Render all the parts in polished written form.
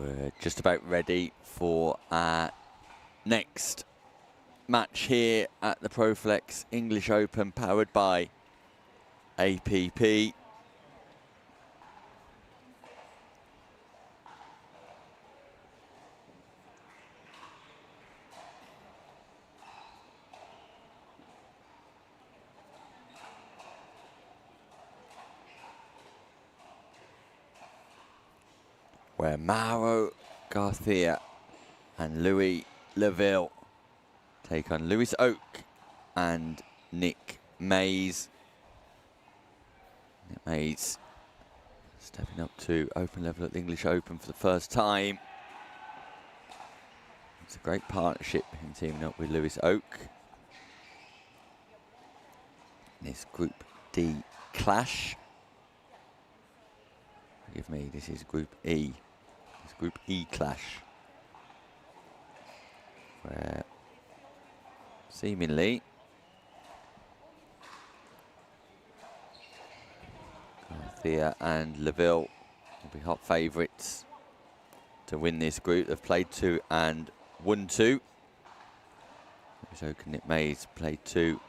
We're just about ready for our next match here at the ProFlex English Open, powered by APP. Where Mauro Garcia and Louis Leville take on Lewis Oak and Nick Mays. Nick Mays stepping up to open level at the English Open for the first time. It's a great partnership, him teaming up with Lewis Oak. This Group D clash. Forgive me, this is Group E. It's Group E clash, where seemingly Garcia and Leville will be hot favourites to win this group. They've played 2 and won 2. So Nick Mays played 2,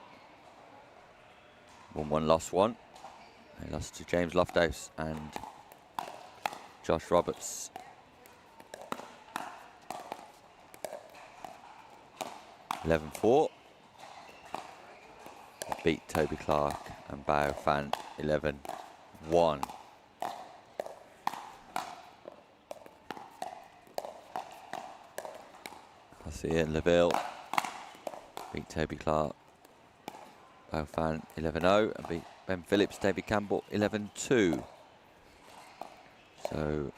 won 1, lost 1. They lost to James Lofthouse and Josh Roberts. (11-4). Beat Toby Clark and Bao Fan 11-1. Garcia and Leville beat Toby Clark, Bao Fan 11-0, and beat Ben Phillips, David Campbell 11-2. So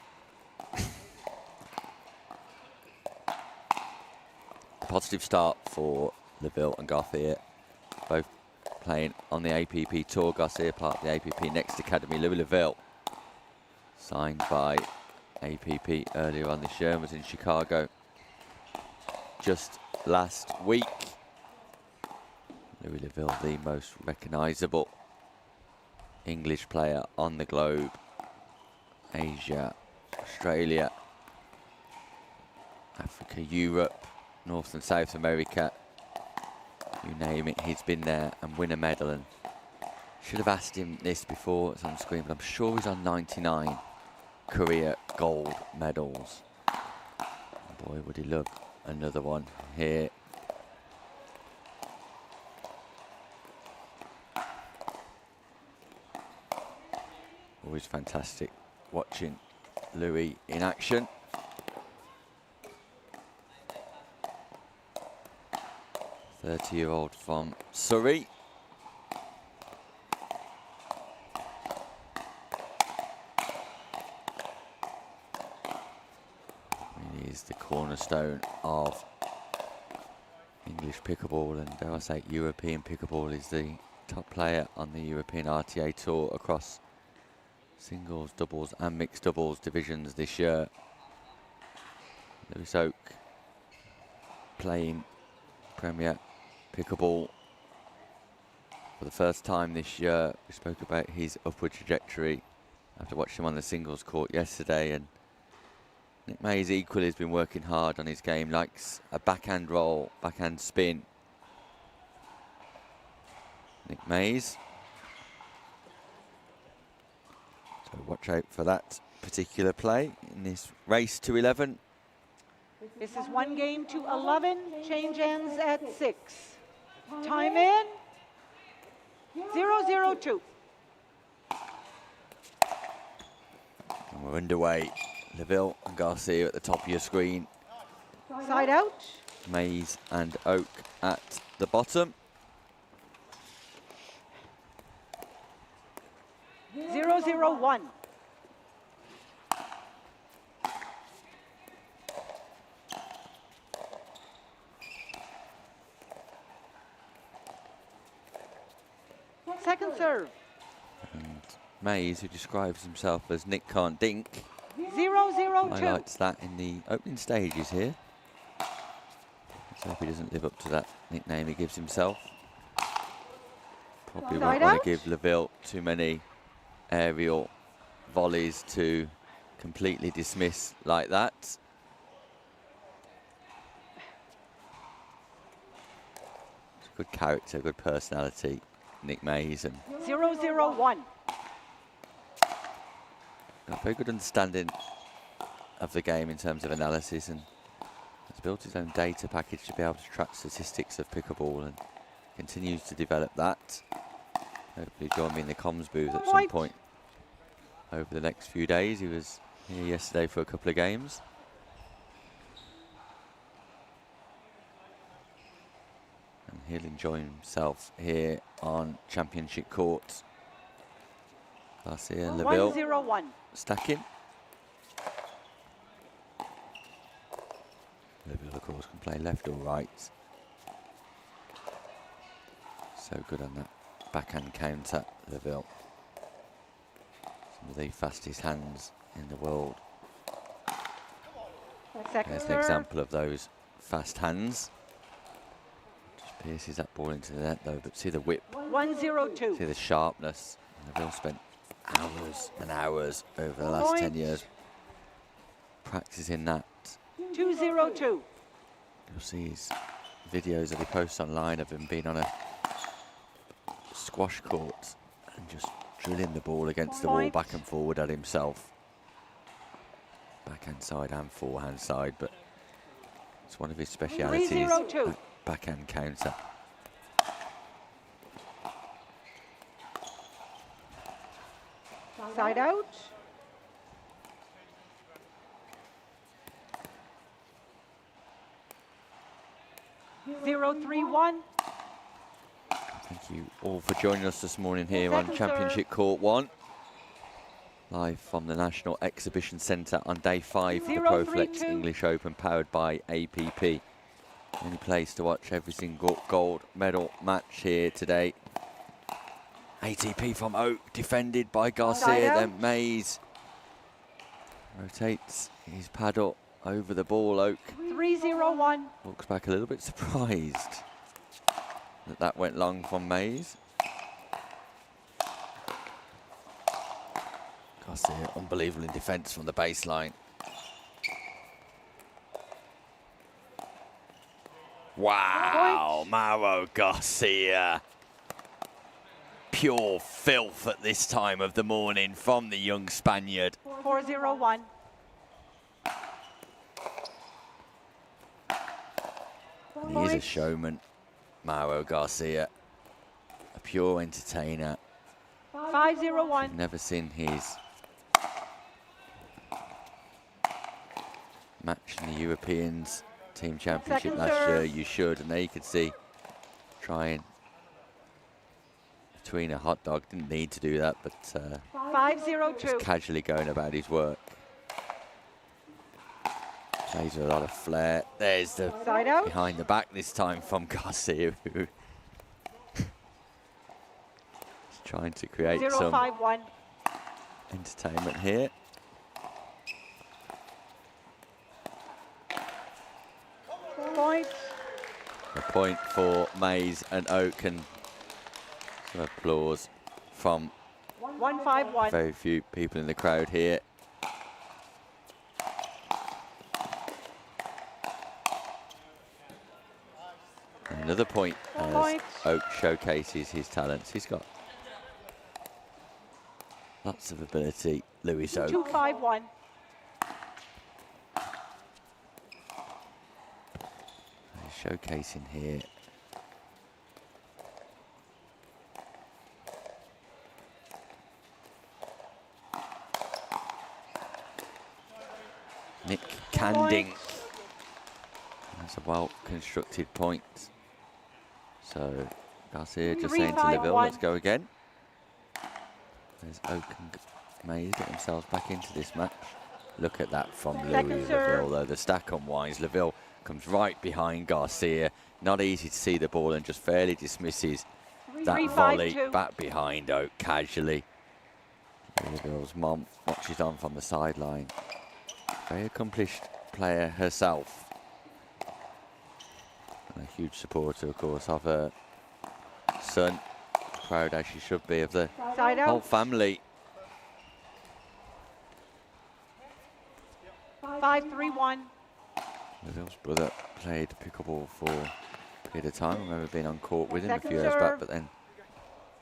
a positive start for Leville and Garcia, both playing on the APP Tour. Garcia part of the APP Next Academy. Louis Leville, signed by APP earlier on this year, and was in Chicago just last week. Louis Leville, the most recognisable English player on the globe. Asia, Australia, Africa, Europe, North and South America, you name it, he's been there and win a medal. And should have asked him this before it's on screen, but I'm sure he's on 99 career gold medals. Boy, would he love another one here. Always fantastic watching Louis in action. (30-year-old from Surrey. He is the cornerstone of English pickleball, and dare I say European pickleball. Is the top player on the European RTA Tour across singles, doubles and mixed doubles divisions this year. Lewis Oak playing Premier Pickleball for the first time this year. We spoke about his upward trajectory after watching him on the singles court yesterday, and Nick Mays equally has been working hard on his game, likes a backhand roll, backhand spin. Nick Mays. So watch out for that particular play in this race to 11. This is 1 game to 11. Change ends at 6. Time in. 0-0-2. And we're underway. Leville and Garcia at the top of your screen. Side out. Mays and Oak at the bottom. 0-0-1. Second serve. And Mays, who describes himself as Nick Can't Dink, 0-0-2. highlights that in the opening stages here. Let's hope he doesn't live up to that nickname he gives himself. Probably won't want to give Leville too many aerial volleys to completely dismiss like that. Good character, good personality, Nick Mays, and 0-0-1. a very good understanding of the game in terms of analysis, and has built his own data package to be able to track statistics of pickleball and continues to develop that. Hopefully join me in the comms booth at some point over the next few days. He was here yesterday for a couple of games. And he'll enjoy himself here on Championship Court. Garcia and Laville 1-0-1. stacking. Laville, of course, can play left or right. So good on that backhand counter, Laville. Some of the fastest hands in the world. There's an example of those fast hands. Just pierces that ball into the net though, but see the whip. 1-0-2. See the sharpness. Laville spent hours and hours over the last 10 years practicing that. 2-0-2. You'll see his videos that he posts online of him being on a squash court and just drilling the ball against the wall back and forward at himself. Backhand side and forehand side, but it's one of his specialities. 3-0-2. Backhand counter. Side out. Zero, 3-1. Thank you all for joining us this morning here on Second Championship Court 1. Live from the National Exhibition Centre on day 5 of the 0-3-2. ProFlex English Open, powered by APP. Any place to watch every single gold medal match here today. ATP from Oak, defended by Garcia, then Mays. Rotates his paddle over the ball, Oak. 3-0-1. Looks back a little bit surprised that that went long from Mays. Garcia, unbelievable in defence from the baseline. Wow, Mauro Garcia. Pure filth at this time of the morning from the young Spaniard. 4-0-1. And he is a showman, Mauro Garcia. A pure entertainer. 5-0-1. Never seen his match in the Europeans Team Championship Second last serve. year. You should, and there you could see trying between a hot dog. Didn't need to do that, but 5-0-2. just casually going about his work. Plays with a lot of flair. There's the Side out. behind the back this time from Garcia, who is trying to create some 0-5-1. entertainment here. Point. A point for Mays and Oak, and some applause from 1-5-1. very few people in the crowd here. Another point as Point. Oak showcases his talents. He's got lots of ability, Lewis Oak. 2-5-1. He's showcasing here. Nick Canding. That's a well-constructed point. So Garcia just saying to 3-5-1. Laville, let's go again. There's Oak and Mays get themselves back into this match. Look at that from Second Louis serve. Laville, though. The stack unwinds. Laville comes right behind Garcia. Not easy to see the ball and just fairly dismisses that 3-5-2. volley back behind Oak casually. Laville's mom watches on from the sideline. Very accomplished player herself. And a huge supporter, of course, of her son. Proud as she should be of the Side whole out. family. 5-3-1. Neville's brother played pickleball for a period of time. I remember being on court with him a Second few years back, serve. but then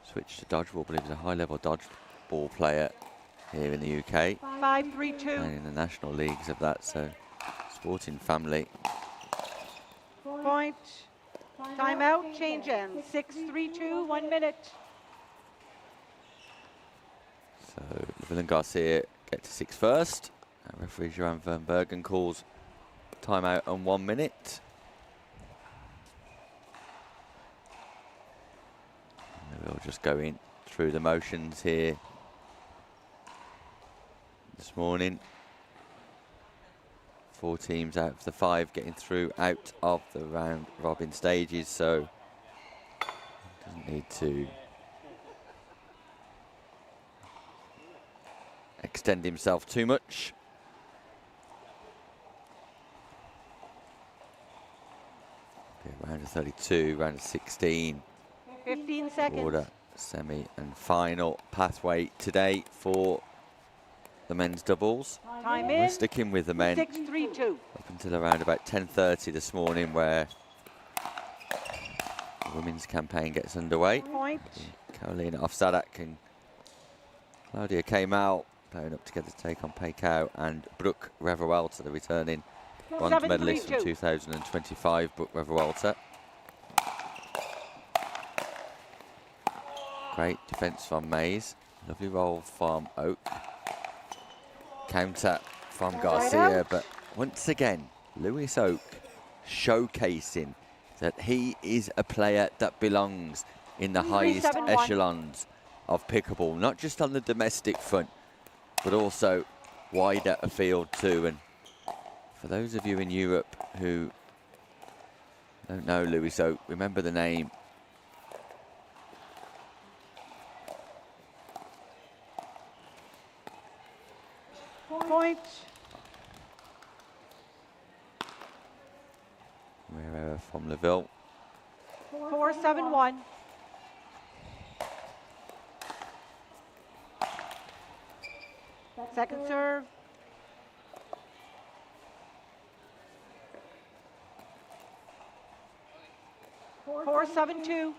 switched to dodgeball. I believe he's a high-level dodgeball player here in the UK. 5-3-2. Playing in the national leagues of that, so sporting family. Point. Timeout. Change ends. 6-3-2. 1 minute. So Neville and Garcia get to 6 first. Referee Johan van Bergen calls timeout on 1 minute. Neville just going through the motions here this morning. 4 teams out of the 5 getting through out of the round robin stages, so doesn't need to extend himself too much. Round of 32, round of 16. 15 seconds. Quarter, semi and final pathway today for the men's doubles. Time We're in. sticking with the men 6-3-2. up until around about 10:30 this morning, where the women's campaign gets underway. Point. Carolina Ofsadak and Claudia Kemal pairing up together to take on Peikau, and Brooke Reverwelter, the returning bronze medalist from 2025, Brooke Reverwelter. Great defence from Mays. Lovely roll from Oak. Counter from Garcia, but once again, Lewis Oak showcasing that he is a player that belongs in the highest 3-7-1. echelons of pickleball, not just on the domestic front, but also wider afield too. And for those of you in Europe who don't know Lewis Oak, remember the name. Point. We're from Leville. 4-7-1. Second serve. Four, 7-2.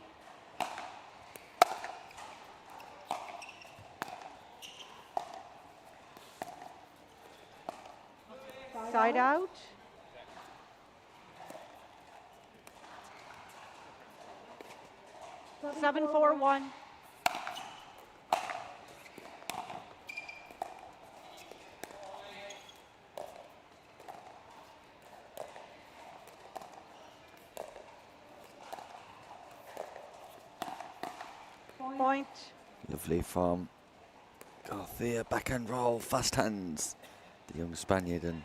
Side out. Seven, 4-1. Point. Lovely from Garcia, backhand roll, fast hands. The young Spaniard, and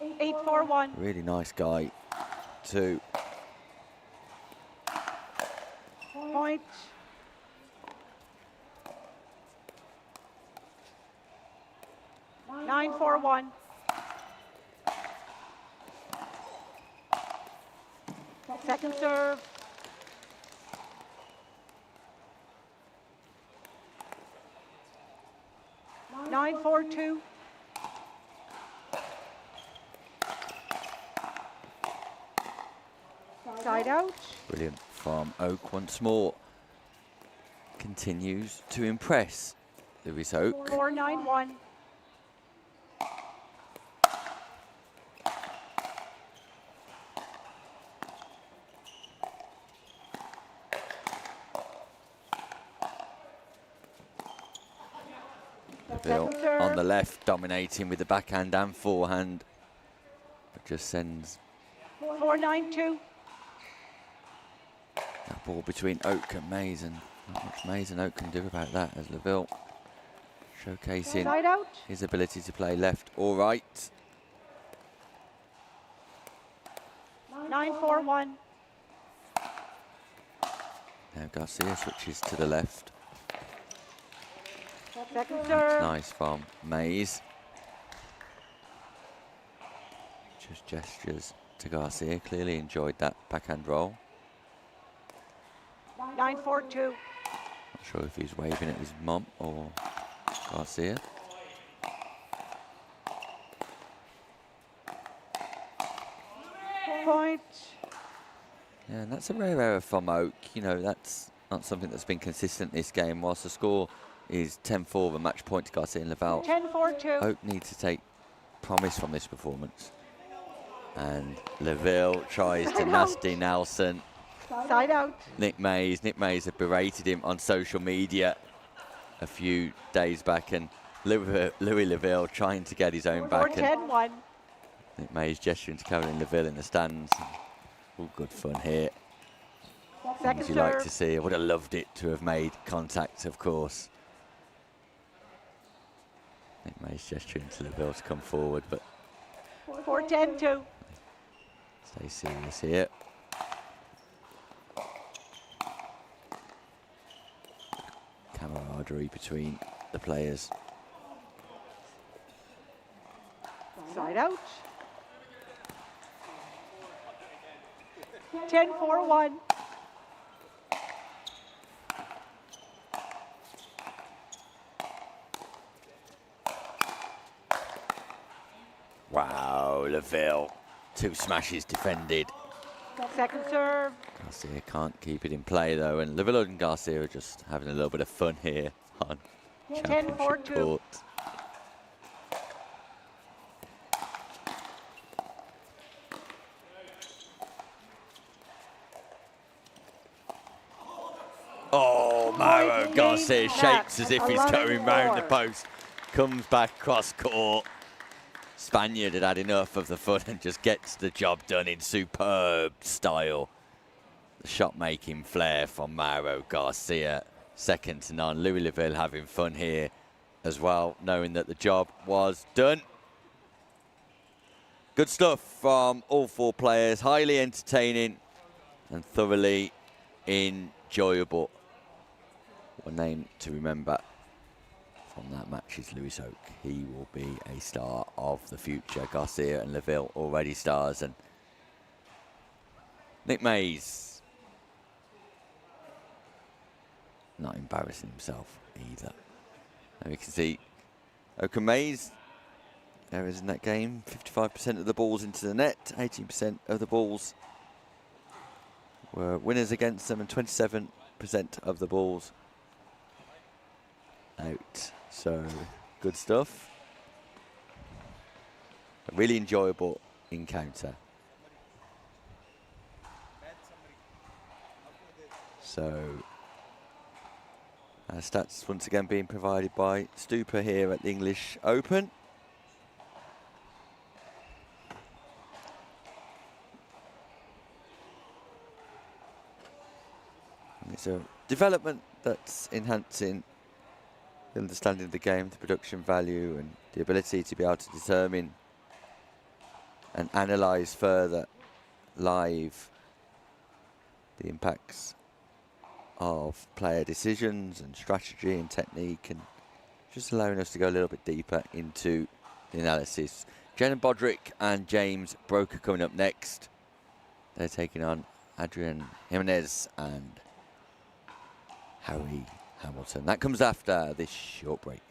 8-4-1. really nice guy too. Point. Nine, 4-1. Second serve. Nine, 4-2. Side out. Brilliant from Oak once more. Continues to impress Lewis Oak. 4-9-1. Neville on the left, dominating with the backhand and forehand, but just sends 4-9-2. that ball between Oak and Mays, and not much Mays and Oak can do about that, as Leville showcasing Side out. his ability to play left or right. 9-4-1. Now Garcia switches to the left. Second serve. Nice from Mays. Just gestures to Garcia. Clearly enjoyed that backhand roll. 9-4-2. Not sure if he's waving at his mum or Garcia. point. Yeah, and that's a rare error from Oak. You know, that's not something that's been consistent this game. Whilst the score is 10-4, the match point to Garcia and Lavelle. 10-4-2. Oak needs to take promise from this performance. And Laville tries to nasty Nelson. Side out. Nick Mays had berated him on social media a few days back, and Louis Laville trying to get his own back. 4-10-1. Nick Mays gesturing to Caroline Laville in the stands. All good fun here. Second Things you serve. like to see. I would have loved it to have made contact, of course. Nick Mays gesturing to Laville to come forward, but 4-10-2. stay serious here. Camaraderie between the players. Side out. 10-4-1. Wow, Laville. 2 smashes defended. Second serve. Garcia can't keep it in play though, and Laville and Garcia are just having a little bit of fun here on championship 10-4-2. court. Oh, Mauro Garcia shakes as if he's going round the post. Comes back cross court. Spaniard had had enough of the fun and just gets the job done in superb style. The shot-making flair from Mauro Garcia, second to none. Louis Laville having fun here as well, knowing that the job was done. Good stuff from all 4 players. Highly entertaining and thoroughly enjoyable. One name to remember from that match is Lewis Oak. He will be a star of the future. Garcia and Laville already stars, and Nick Mays not embarrassing himself either. Now we can see Oak and Mays, errors in that game. 55% of the balls into the net, 18% of the balls were winners against them, and 27% of the balls out. So good stuff. A really enjoyable encounter. So stats once again being provided by Stupa here at the English Open. And it's a development that's enhancing the understanding of the game, the production value, and the ability to be able to determine and analyse further live the impacts of player decisions and strategy and technique, and just allowing us to go a little bit deeper into the analysis. Jenna Bodrick and James Broker coming up next. They're taking on Adrian Jimenez and Harry Hamilton. That comes after this short break.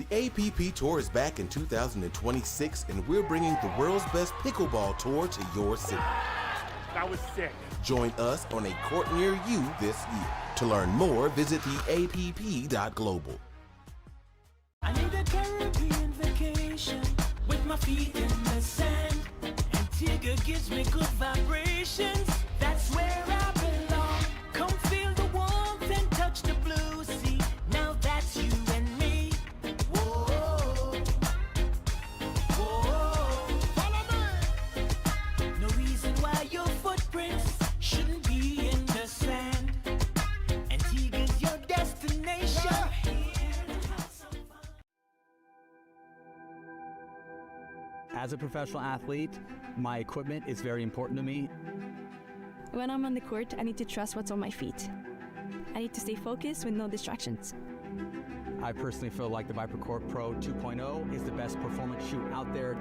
The APP Tour is back in 2026, and we're bringing the world's best pickleball tour to your city. That was sick. Join us on a court near you this year. To learn more, visit theapp.global. I need a Caribbean vacation with my feet in the sand. Antigua gives me good vibrations. That's where I belong. Come feel the warmth and touch the blue sea. Now that's you and me. Whoa, whoa. Follow me. No reason why your footprints shouldn't be in the sand. Antigua's your destination. As a professional athlete, my equipment is very important to me. When I'm on the court, I need to trust what's on my feet. I need to stay focused with no distractions. I personally feel like the ViperCourt Pro 2.0 is the best performance shoe out there.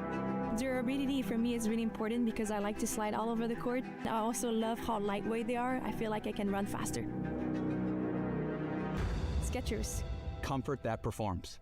Durability for me is really important because I like to slide all over the court. I also love how lightweight they are. I feel like I can run faster. Skechers. Comfort that performs.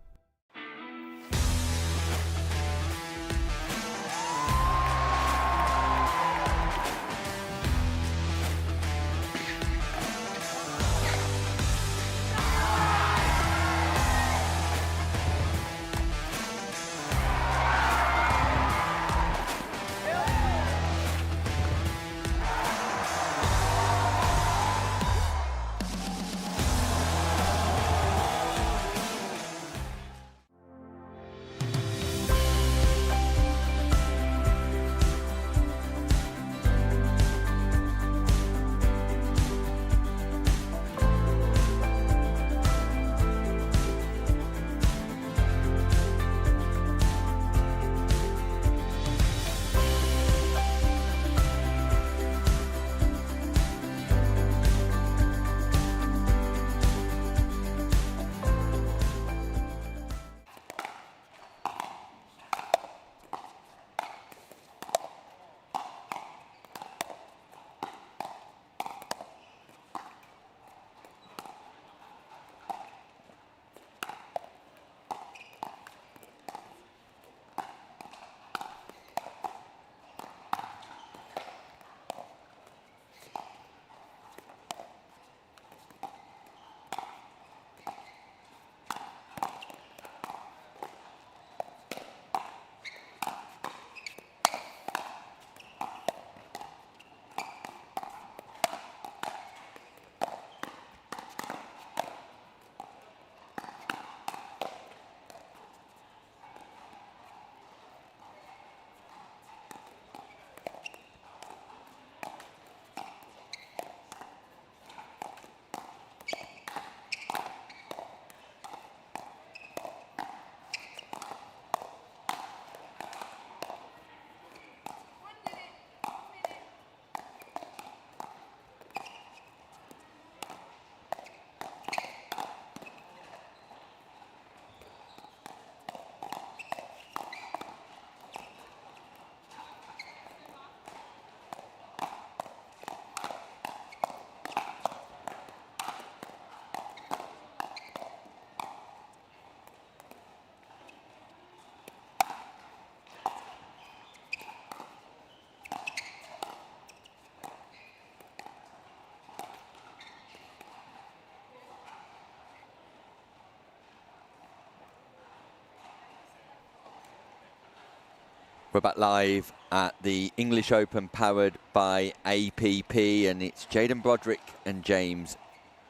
We're back live at the English Open powered by APP, and it's Jaden Broderick and James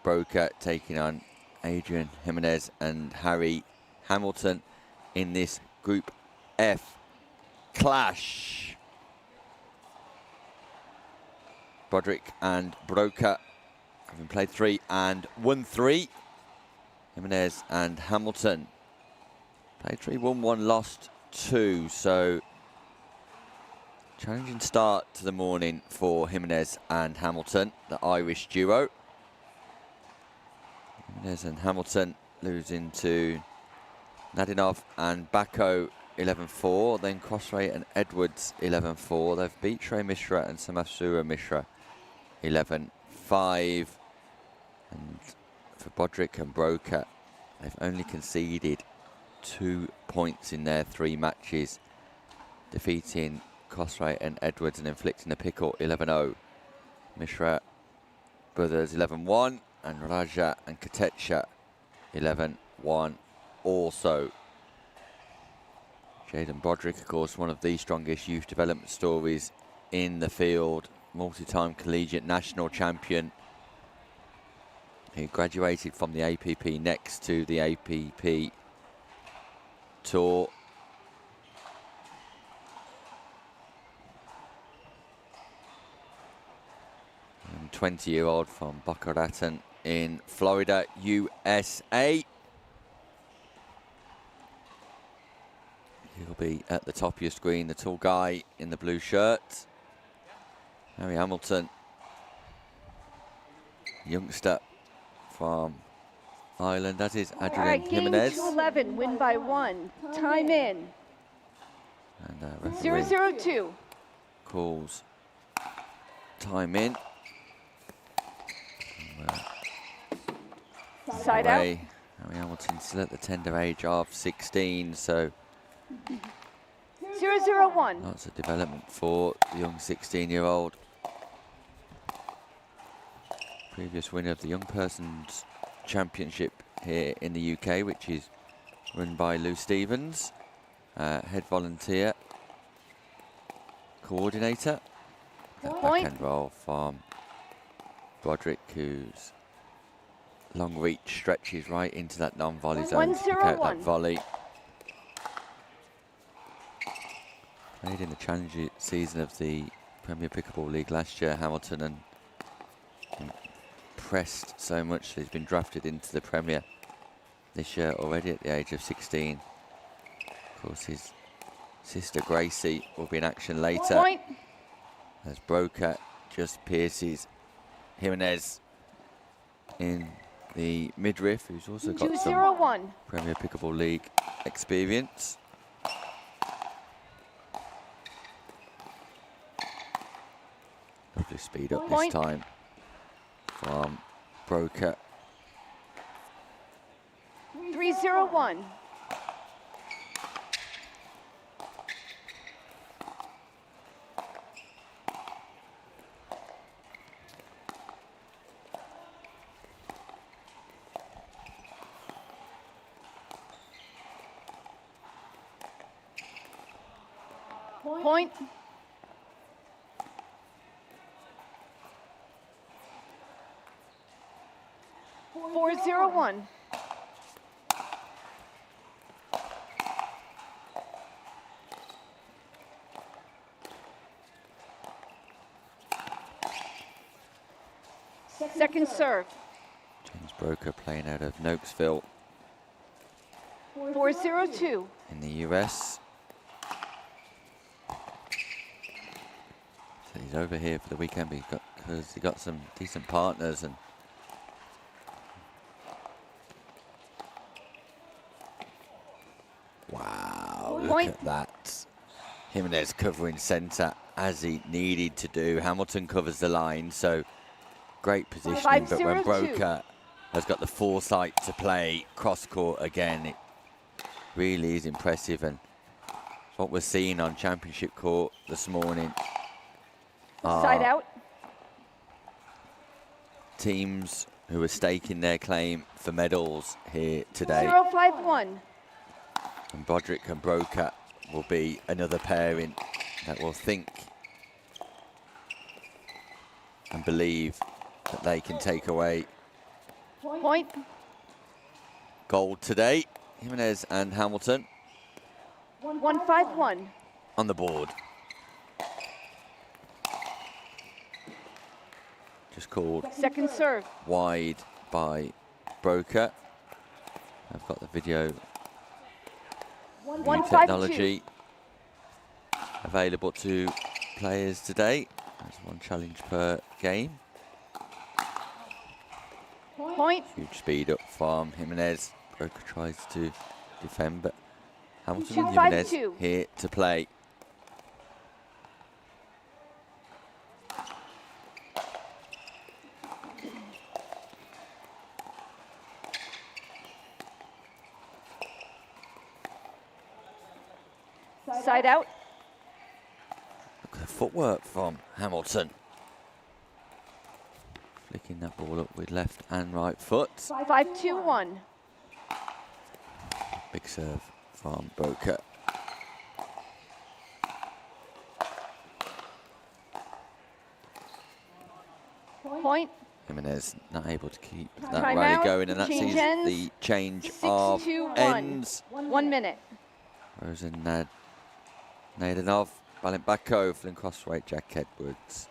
Broker taking on Adrian Jimenez and Harry Hamilton in this Group F clash. Broderick and Broker having played 3 and won 3. Jimenez and Hamilton played 3, won 1, lost 2. So challenging start to the morning for Jimenez and Hamilton, the Irish duo. Jimenez and Hamilton losing to Nadinov and Bako 11-4, then Crossray and Edwards 11-4. They've beat Shrey Mishra and Samasura Mishra 11-5. And for Broderick and Broker, they've only conceded 2 points in their 3 matches, defeating Cosray and Edwards and inflicting a pickle 11-0. Mishra brothers 11-1, and Raja and Katecha 11-1 also. Jaden Broderick, of course, one of the strongest youth development stories in the field, multi-time collegiate national champion. He graduated from the APP next to the APP tour. And 20-year-old from Boca Raton in Florida, USA. He'll be at the top of your screen, the tall guy in the blue shirt. Harry Hamilton, youngster from Ireland. That is All Adrian right, game Jimenez. 2-11, win by 1. Time in. And referee 0-0-2. calls time in. Side out. Harry Hamilton still at the tender age of 16, so 0-0-1. lots of development for the young 16-year-old. Previous winner of the Young Persons Championship here in the UK, which is run by Lou Stevens, head volunteer, coordinator. That backhand roll from Broderick, whose long reach stretches right into that non-volley zone to pick out that volley. Played in the challenge season of the Premier Pickleball League last year, Hamilton, and impressed so much that he's been drafted into the Premier this year already at the age of 16. Of course, his sister Gracie will be in action later. Point. As Broker just pierces Jimenez in the midriff, who's also got some 2-0-1. Premier Pickleball League experience. Lovely speed up this time from Broker. 3-0-1. Point. 4-0-1. Second serve. James Broker playing out of Nokesville 4-0-2. in the US. So he's over here for the weekend because he got some decent partners, and wow, look at that. Jimenez covering centre as he needed to do. Hamilton covers the line, so great positioning, but when 5-0-2. Broker has got the foresight to play cross court again, it really is impressive, and what we're seeing on Championship Court this morning Side are out. teams who are staking their claim for medals here today. 0-5-1. And Broderick and Broker will be another pairing that will think and believe that they can take away Point. gold today. Jimenez and Hamilton 1-5-1. on the board. Just called Second serve. wide by Broker. I've got the video 1-5-2. technology available to players today. There's one challenge per game. Point. Huge speed up from Jimenez. Broker tries to defend, but Hamilton and 2-5-2. Jimenez here to play. Side out. Look at the footwork from Hamilton. Flicking that ball up with left and right foot. 5-2-1. Big serve from Broker. Point. Jimenez not able to keep that Timeout. rally going, and that Change sees ends. the change 6, of 2, 1. ends. 1 minute. Rosen Nadanov, Balimbako, Flynn Crossway, Jack Edwards,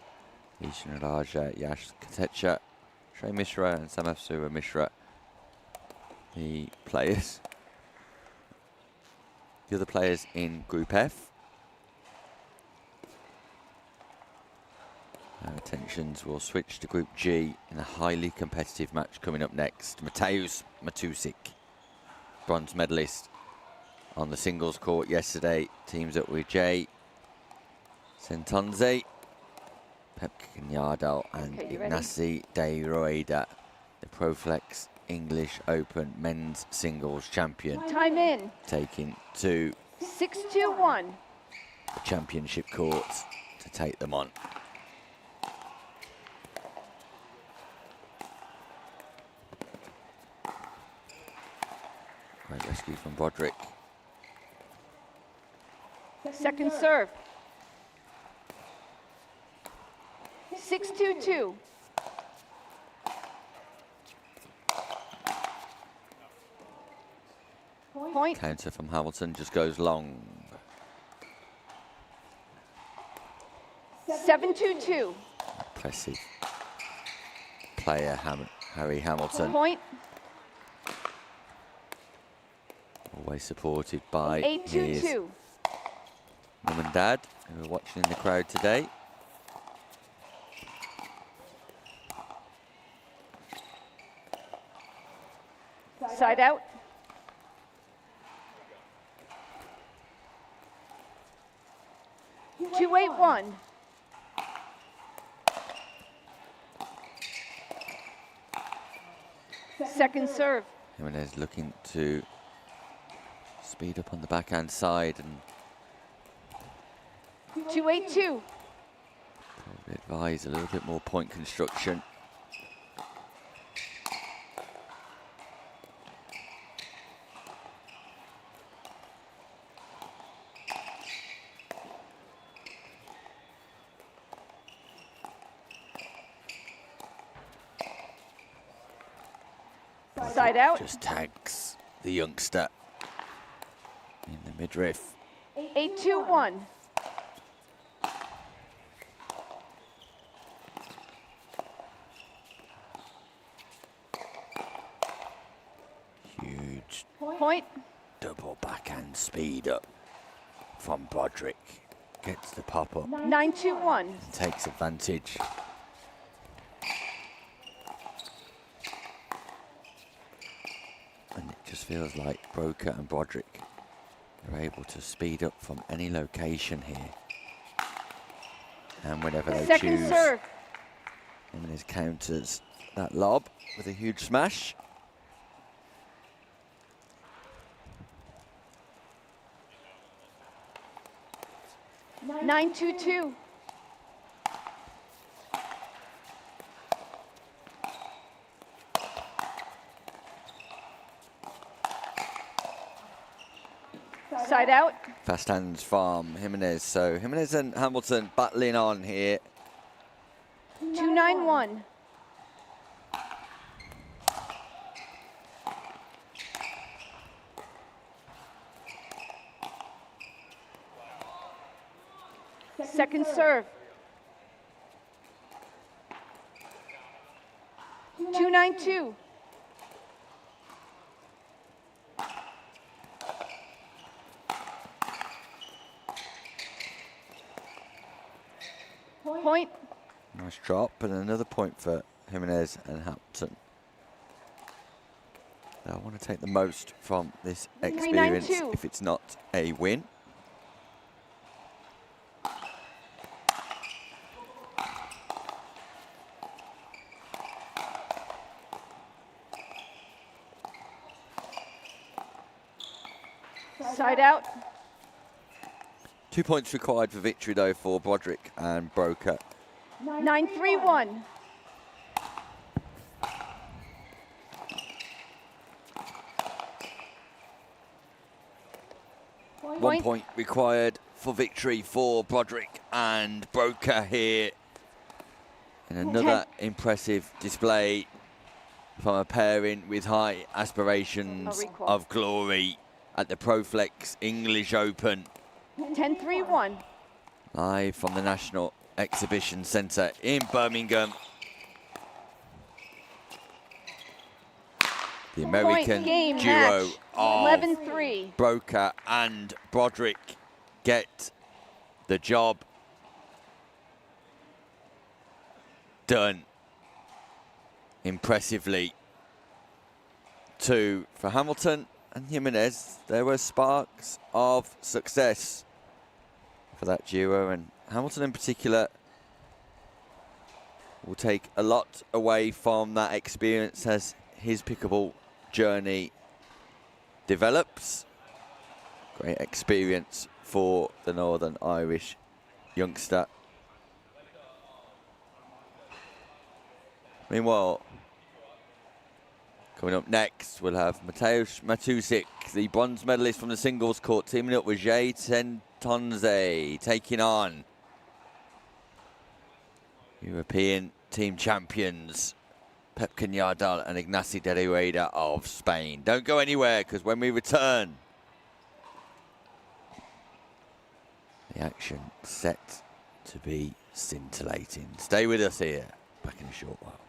Ishan Raja, Yash Katecha, Shrey Mishra, and Samafsura Mishra. The players. The other players in Group F. Our attentions will switch to Group G in a highly competitive match coming up next. Mateusz Matusik, bronze medalist on the singles court yesterday, teams up with Jay Sentonze, Pep Kenyaddle and Okay, you ready? Ignacy de Rueda, the Proflex English Open men's singles champion, Time in. taking to 6-2-1. the championship courts to take them on. Great rescue from Broderick. Second serve. 6-2-2. Point. Counter from Hamilton just goes long. 7-2-2. Impressive player, Harry Hamilton. Point. Always supported by his 8-2-2. mum and dad, who are watching in the crowd today. Side out. Two, 8-1. Second serve. Jimenez looking to speed up on the backhand side and 2-8-2. probably advise a little bit more point construction. Side out. Just tags the youngster in the midriff. 8-2-1. Huge Point. double backhand speed up from Broderick. Gets the pop up, 9-2-1. takes advantage. And it just feels like Broker and Broderick are able to speed up from any location here. And whenever they Second choose. serve. Jimenez counters that lob with a huge smash. Nine, 2-2. Side out. Fast hands from Jimenez. So Jimenez and Hamilton battling on here. 2-9-1. Second serve. 2-9-2. Point. Nice drop and another point for Jimenez and Hamilton. I want to take the most from this experience 3-9-2. if it's not a win. Side out. 2 points required for victory, though, for Broderick and Broker. 9-3-1. One point required for victory for Broderick and Broker here. And another impressive display from a pairing with high aspirations of glory at the Proflex English Open. 10-3-1. Live from the National Exhibition Centre in Birmingham. The American game duo match. of 11-3. Broker and Broderick get the job done impressively. 2 for Hamilton and Jimenez. There were sparks of success for that duo, and Hamilton in particular will take a lot away from that experience as his pickleball journey develops. Great experience for the Northern Irish youngster. Meanwhile, coming up next, we'll have Mateusz Matusik, the bronze medalist from the singles court, teaming up with Jay Tentonze, taking on European team champions Pep Cañadal and Ignacy de Rueda of Spain. Don't go anywhere, because when we return, the action set to be scintillating. Stay with us here. Back in a short while.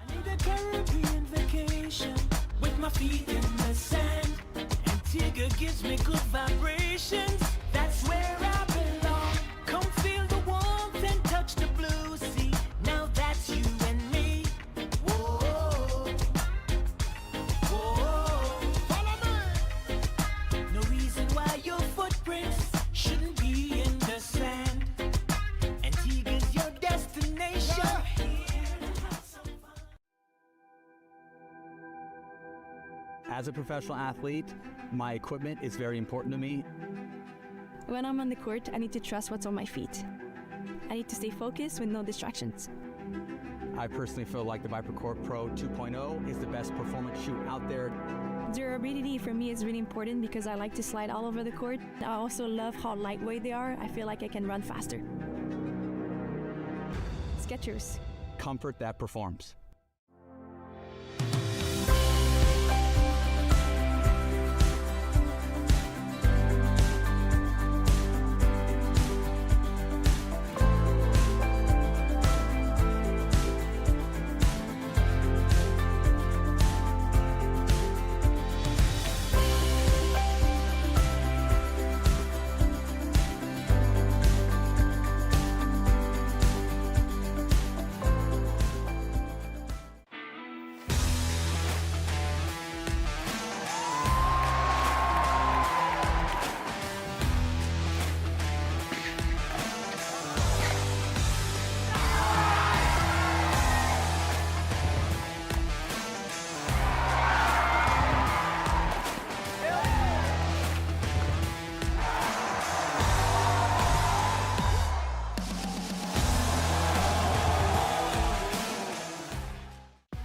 I need a Caribbean vacation with my feet in the sand. Antigua gives me good vibrations. That's where I belong. Come feel the warmth and touch the blue sea. Now that's you and me. Whoa, whoa, follow me. No reason why your footprints shouldn't be in the sand. Antigua's your destination. As a professional athlete, my equipment is very important to me. When I'm on the court, I need to trust what's on my feet. I need to stay focused with no distractions. I personally feel like the ViperCore Pro 2.0 is the best performance shoe out there. Durability for me is really important because I like to slide all over the court. I also love how lightweight they are. I feel like I can run faster. Skechers. Comfort that performs.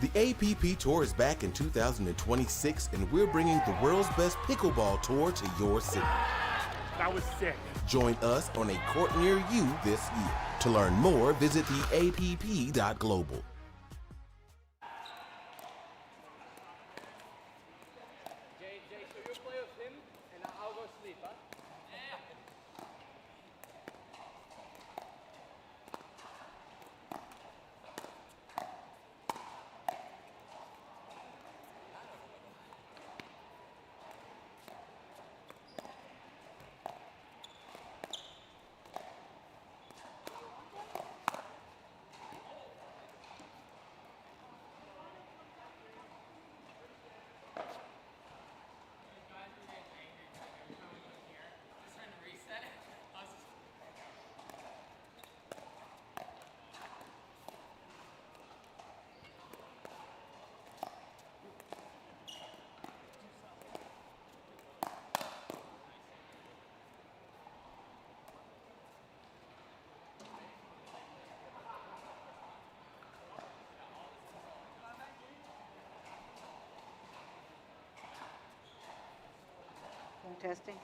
The APP Tour is back in 2026, and we're bringing the world's best pickleball tour to your city. That was sick. Join us on a court near you this year. To learn more, visit theapp.global. Testing.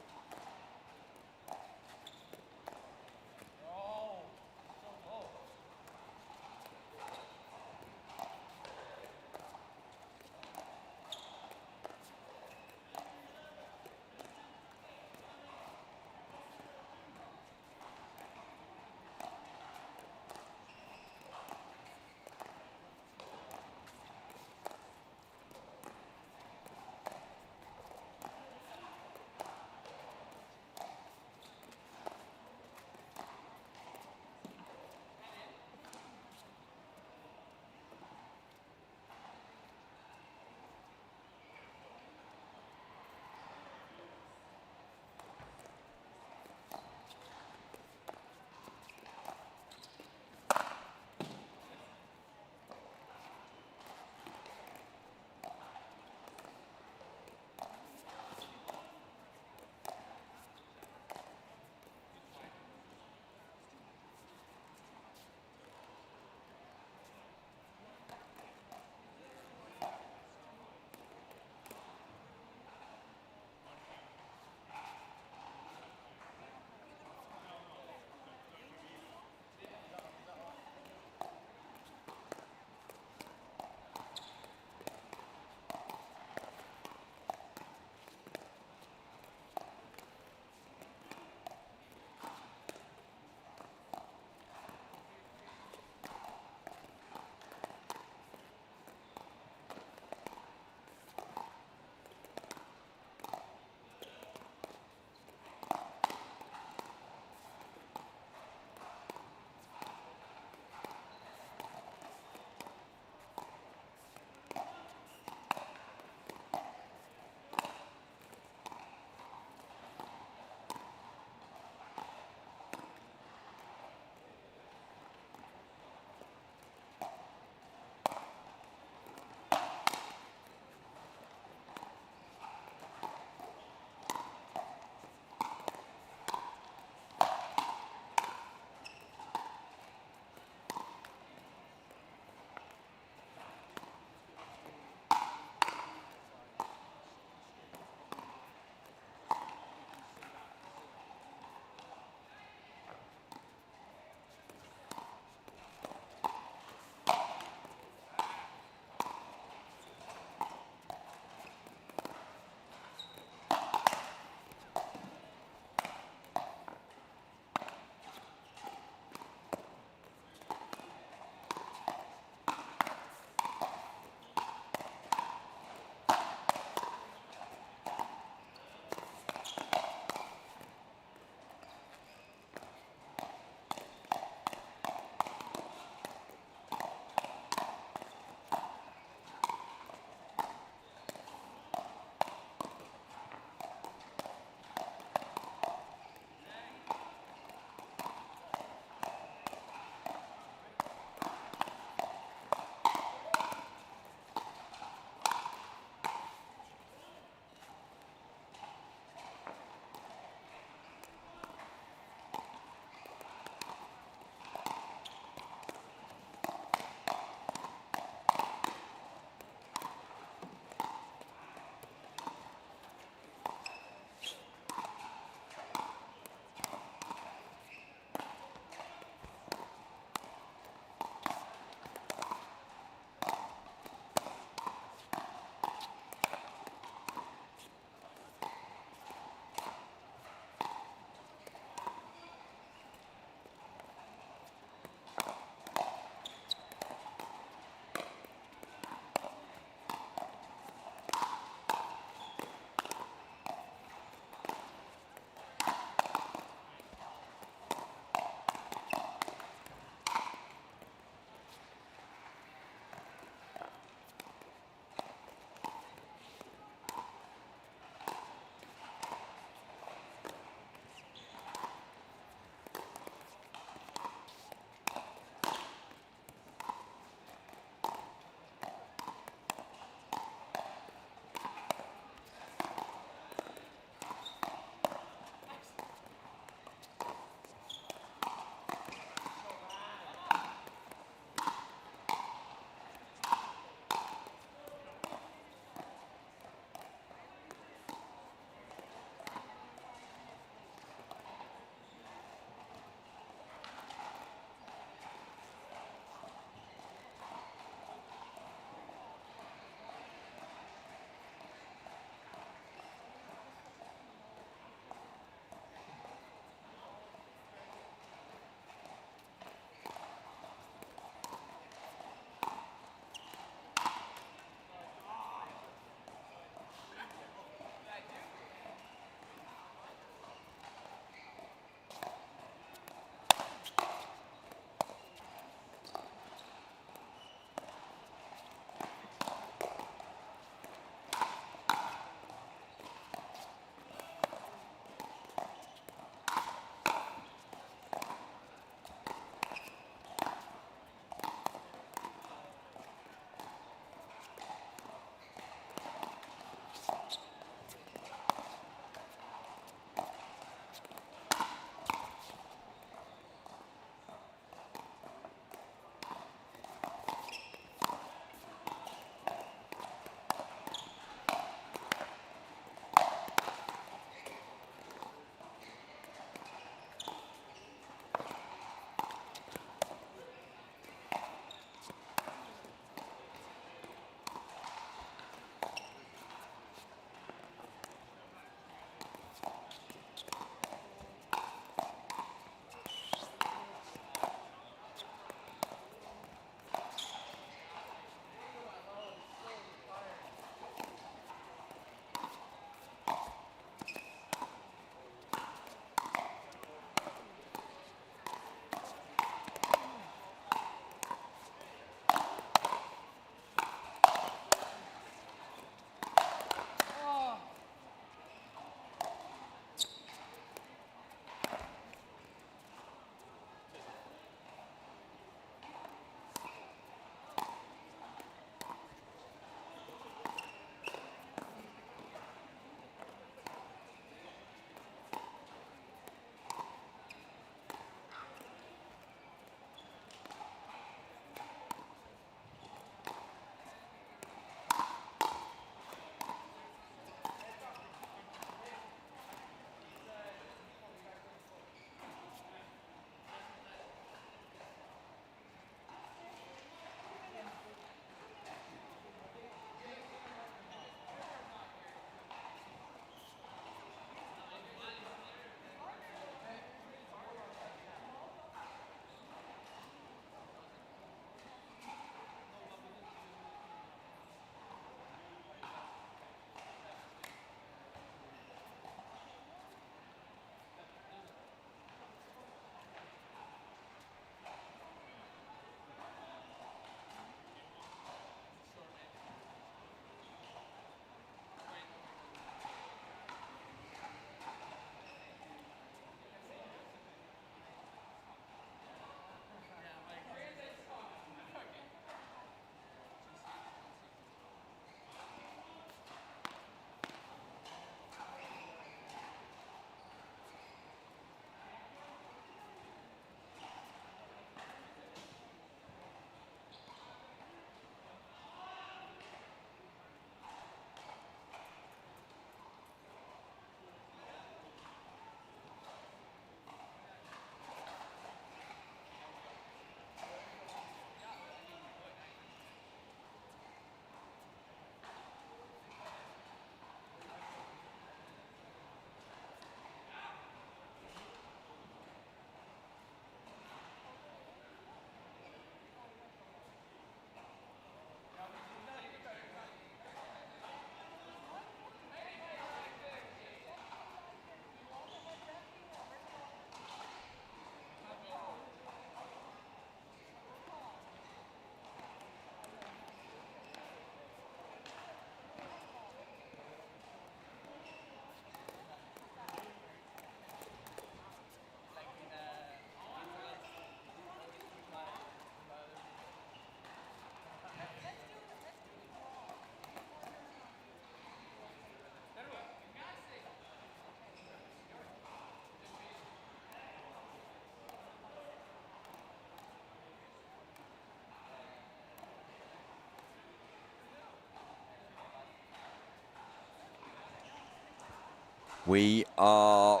We are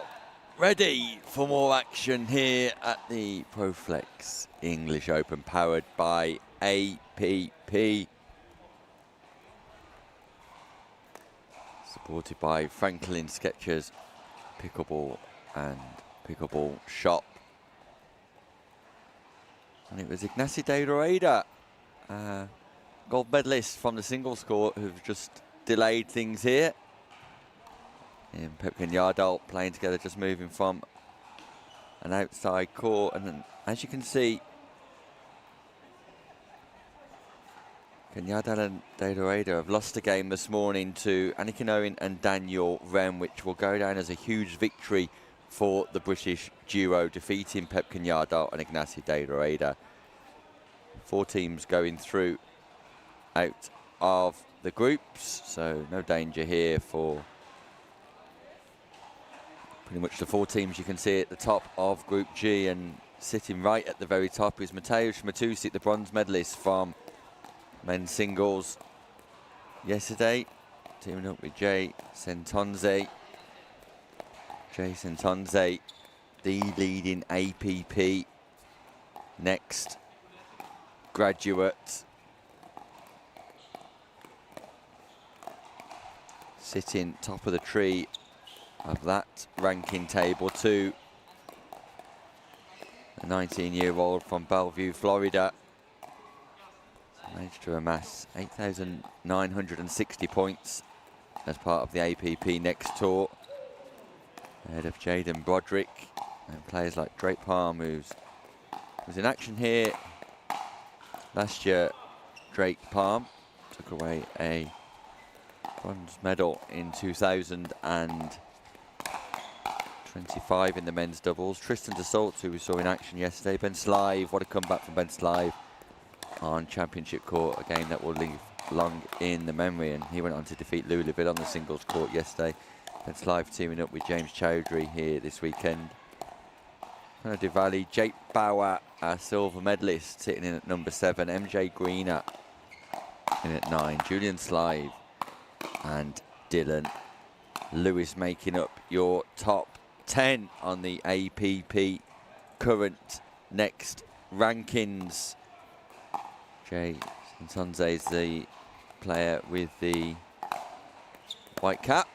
ready for more action here at the ProFlex English Open, powered by APP. Supported by Franklin Sketchers, Pickleball and Pickleball Shop. And it was Ignacy de Rueda, gold medalist from the singles court, who've just delayed things here. And Pep Yardall playing together, just moving from an outside court. And then, as you can see, Yardall and de Rueda have lost a game this morning to Annika Owen and Daniel Wren, which will go down as a huge victory for the British duo, defeating Pep Yardall and Ignacy de Rueda. 4 teams going through out of the groups, so no danger here for pretty much the 4 teams you can see at the top of Group G. And sitting right at the very top is Mateusz Matusic, the bronze medalist from men's singles yesterday, teaming up with Jay Sentonze. Jay Sentonze, the leading APP next graduate, sitting top of the tree of that ranking table too. A 19-year-old from Bellevue, Florida, managed to amass 8,960 points as part of the APP Next Tour, ahead of Jaden Broderick and players like Drake Palm, who was in action here last year. Drake Palm took away a bronze medal in 2025 in the men's doubles. Tristan DeSalt, who we saw in action yesterday. Ben Slive, what a comeback from Ben Slive on championship court, a game that will live long in the memory, and he went on to defeat Lou Leville on the singles court yesterday. Ben Slive teaming up with James Chowdhury here this weekend. Diwali, Jake Bauer, our silver medalist, sitting in at number 7. MJ Greener in at 9. Julian Slive and Dylan Lewis making up your top 10 on the APP current next rankings. Jay Sentonze is the player with the white cap.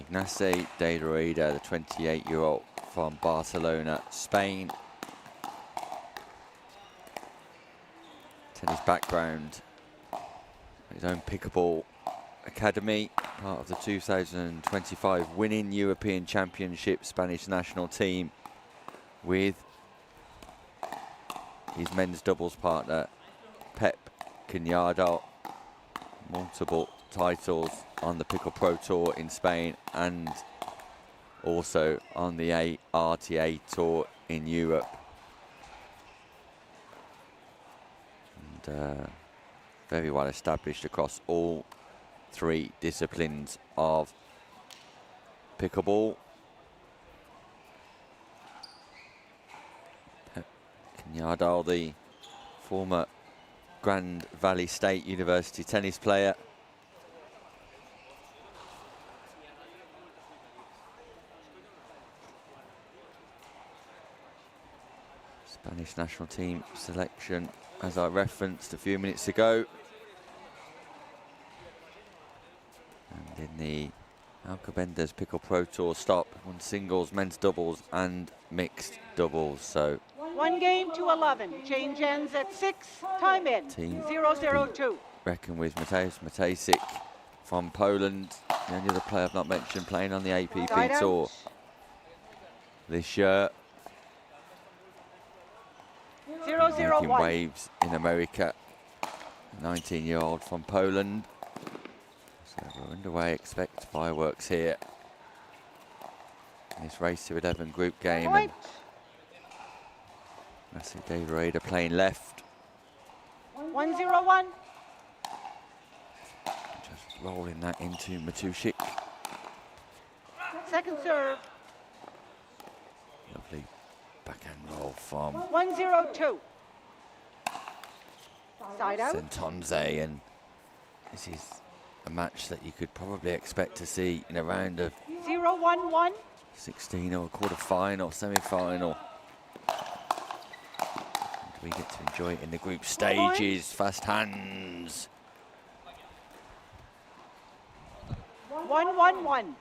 Ignacy de Rueda, the 28-year-old from Barcelona, Spain. Tennis background, his own pickleball academy, part of the 2025 winning European Championship Spanish national team with his men's doubles partner Pep Yardall. Multiple titles on the Pickle Pro Tour in Spain and also on the RTA Tour in Europe. And very well established across all 3 disciplines of pickleball. Pep Yardall, the former Grand Valley State University tennis player. Spanish national team selection, as I referenced a few minutes ago. And in the Alcobendas Pickle Pro Tour stop, won singles, men's doubles and mixed doubles. So 1 game to 11. Change ends at 6. Time in. 0-0-2. Reckon with Mateusz Matusic from Poland, the only other player I've not mentioned playing on the APP Side Tour out. this year. 0-0-1. Making waves in America. 19-year-old from Poland. So we're underway. Expect fireworks here in this race to 11 group game. Point. Ignacy de Rueda playing left. 1-0-1. Just rolling that into Matusic. Second serve. Lovely backhand roll from 1-0-2. Side out. Santonze, and this is a match that you could probably expect to see in a round of 0-1-1. 16 or a quarter-final, semi-final. We get to enjoy it in the group stages. Fast hands. 1-1-1.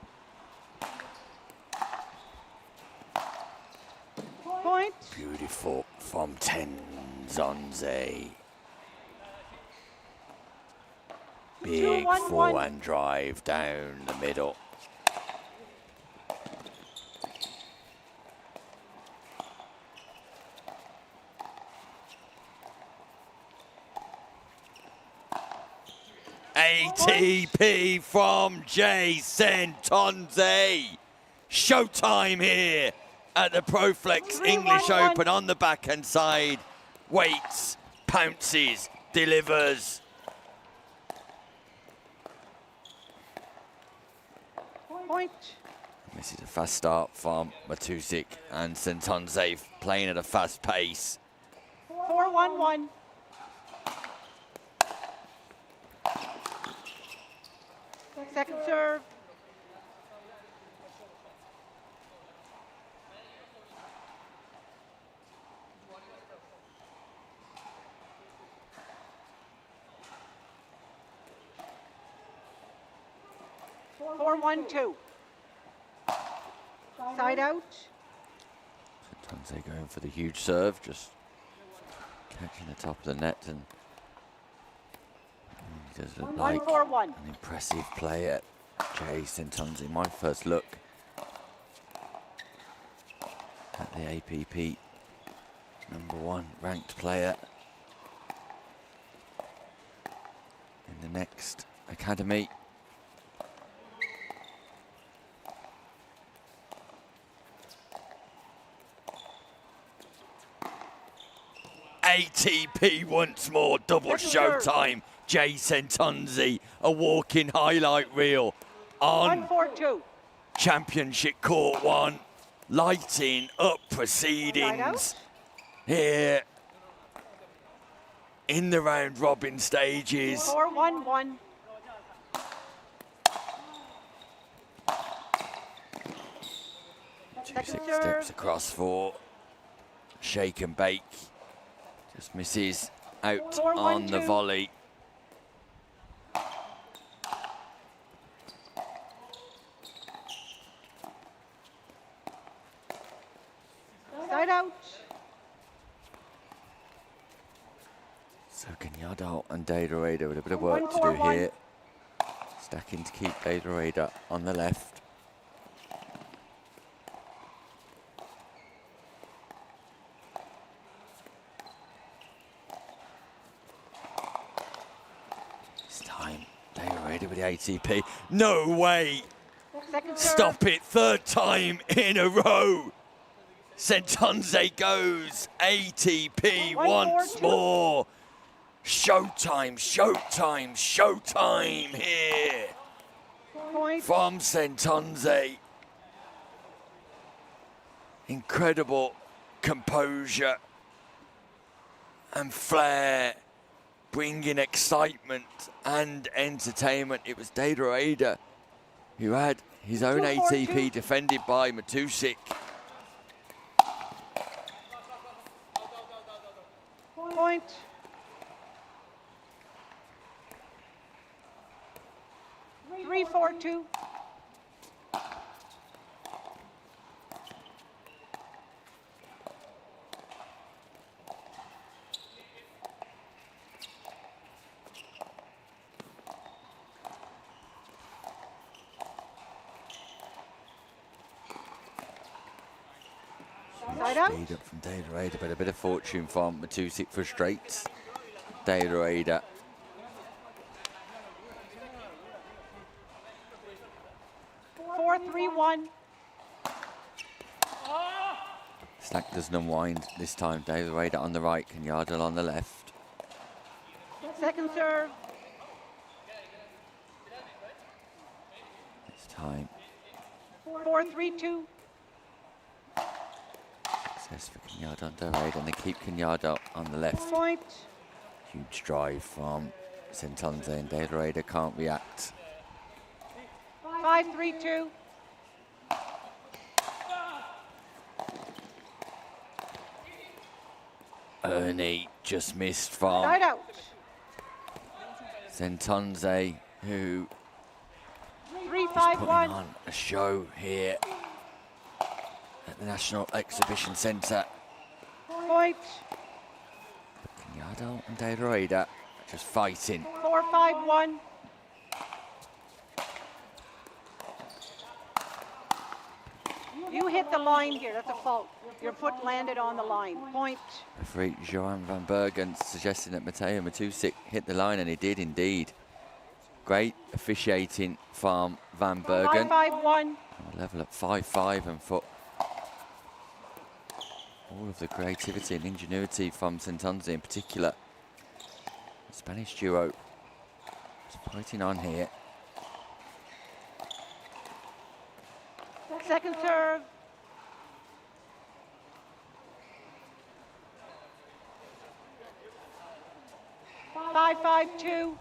Point. Beautiful from Tenzonze. Big 2-1-1. forehand drive down the middle. ATP from Jason Tonze. Showtime here at the Proflex English Open on the backhand side. Waits, pounces, delivers. Point. This is a fast start from Matusik, and Santonze playing at a fast pace. 4-1-1. Second serve. Four, 1-2. Side out. Santonze going for the huge serve, just catching the top of the net, and he does look like 1-4-1. an impressive player, Jay Santonze. My first look at the APP #1 ranked player in the next academy. ATP once more, double showtime. Jay Santonze, a walking highlight reel on 1-4-2. Championship Court 1, lighting up proceedings here in the round robin stages. 4-1-1. Two steps across for shake and bake. Just misses out 4-1-2. on the volley. Side out. So Kenyatta and Data with a bit of work to do 1-4-1. here. Stacking to keep Data on the left. This time, Data with the ATP. No way! Second serve. Stop it, third time in a row. Santonze goes ATP 1-4-2. once more. Showtime, showtime, showtime here Point. from Santonze. Incredible composure and flair, bringing excitement and entertainment. It was Data who had his own 2-4-2. ATP defended by Matusik. Point. Three, 4-2. Side out. Speed up from Data, but a bit of fortune from Matusik frustrates Data. Four, 3-1. Stack doesn't unwind this time. Data on the right, Kenyatta on the left. Second serve. This time, 4-3-2. Test for Kenyatta on Derade, and they keep Kenyatta on the left. Point. Huge drive from Sentonze, and Derade can't react. 5-3-2. Ernie just missed from Side out. Sentonze, who is 3-5-1. putting on a show here at the National Exhibition Centre. Point. Kenyatta and Derade just fighting. 4-5-1. You hit the line here. That's a fault. Your foot landed on the line. Point. Referee Johan van Bergen suggesting that Mateo Matusik hit the line, and he did indeed. Great officiating from Van Bergen. 5-5-1. Level at 5-5, and for all of the creativity and ingenuity from Sentonze in particular. The Spanish duo is fighting on here. Second serve. Five, 5-2.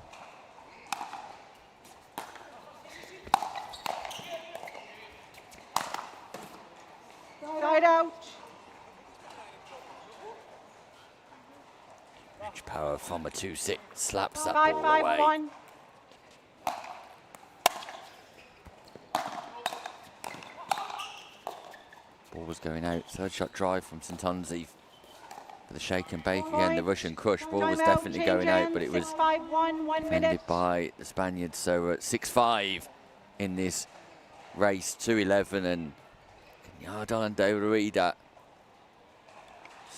Side out. Huge power from Matusik, slaps that ball away. 5-5-1. Ball was going out. Third shot drive from Sentonze for the shake and bake again. The Russian crush ball was Timeout, definitely change going out, hands, but it was 6-5-1, 1 defended minute. by the Spaniards. So we're at 6-5 in this race, 2-11, and Kenyatta and Derade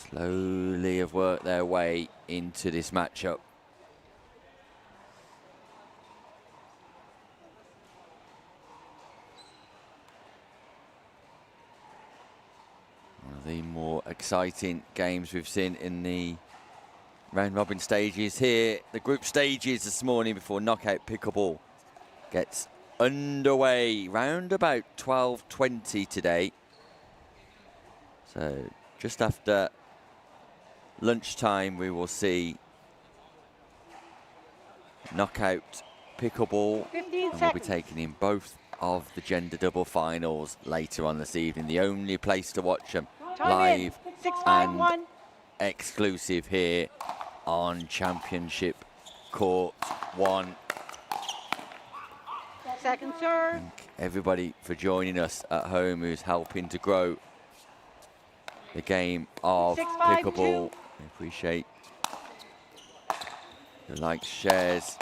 slowly have worked their way into this matchup. One of the more exciting games we've seen in the round robin stages here. The group stages this morning before knockout pickleball gets underway round about 12:20 today. So just after lunchtime we will see knockout pickleball, 15 and we'll be seconds. taking in both of the gender double finals later on this evening. The only place to watch them Time in. live 6-5-1. and exclusive here on Championship Court 1. Second serve. Thank everybody for joining us at home who's helping to grow the game of 6-5-2. pickleball. We appreciate the likes, shares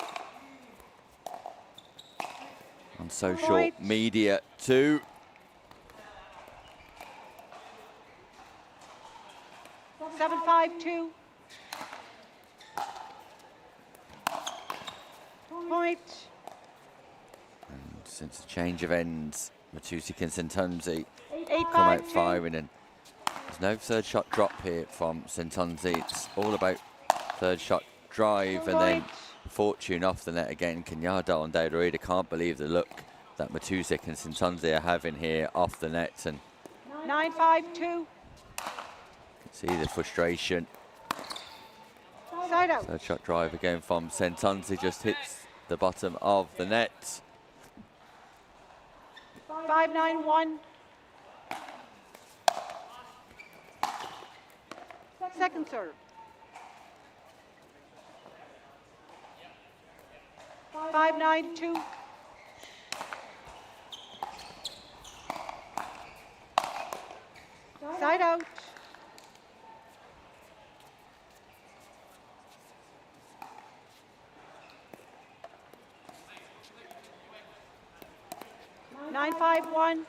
on social Point. media too. 7-5-2. Point. And since the change of ends, Matusik and Sentonze 8-5-2. come out firing, and there's no third shot drop here from Sentonze. It's all about third shot drive and then fortune off the net again. Kenyatta and Derade can't believe the look that Matusik and Sentonze are having here off the net, and 9-5-2. see the frustration. Side out. Third shot drive again from Sentonze, just hits the bottom of the net. 5-9-1. Second serve. 5-9-2. Side out. Nine, 5-1.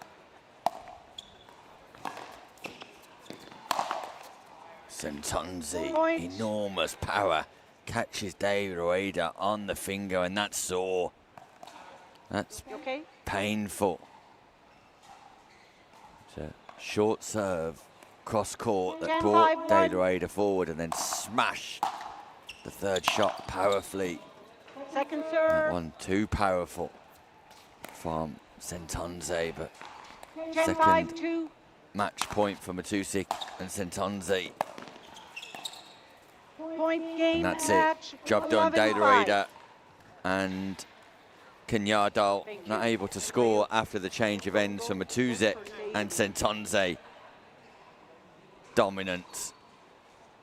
Sentonze, Point. enormous power, catches Derade on the finger, and that's sore. That's You okay? painful. It's a short serve, cross court that 10-5-1. brought Derade forward and then smashed the third shot powerfully. Second That serve. one too powerful from Sentonze, but 10-5-2. match point for Matusik and Sentonze. Point game And that's match. it. Job done. 11-5. Data and Kenyardal not able to score after the change of ends for Matusik and Sentonze. Dominance.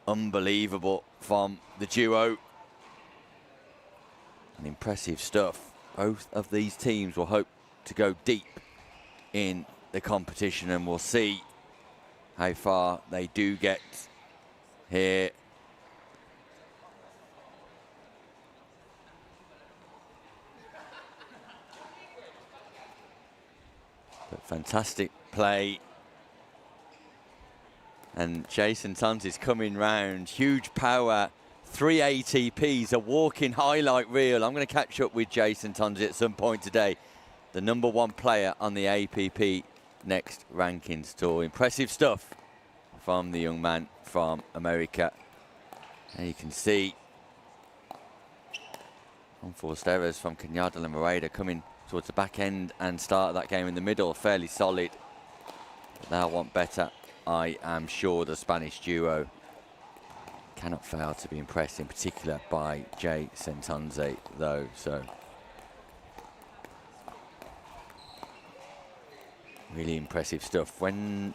Unbelievable from the duo. And impressive stuff. Both of these teams will hope to go deep in the competition, and we'll see how far they do get here. But fantastic play. And Jason Tuns is coming round. Huge power. 3 ATPs, a walking highlight reel. I'm going to catch up with Jason Tuns at some point today. The #1 player on the APP Next Rankings Tour. Impressive stuff from the young man from America. And you can see unforced errors from Kenyardal and Moreda coming towards the back end and start of that game in the middle. Fairly solid. But they'll want better, I am sure. The Spanish duo cannot fail to be impressed, in particular by Jay Sentonze, though. So really impressive stuff. When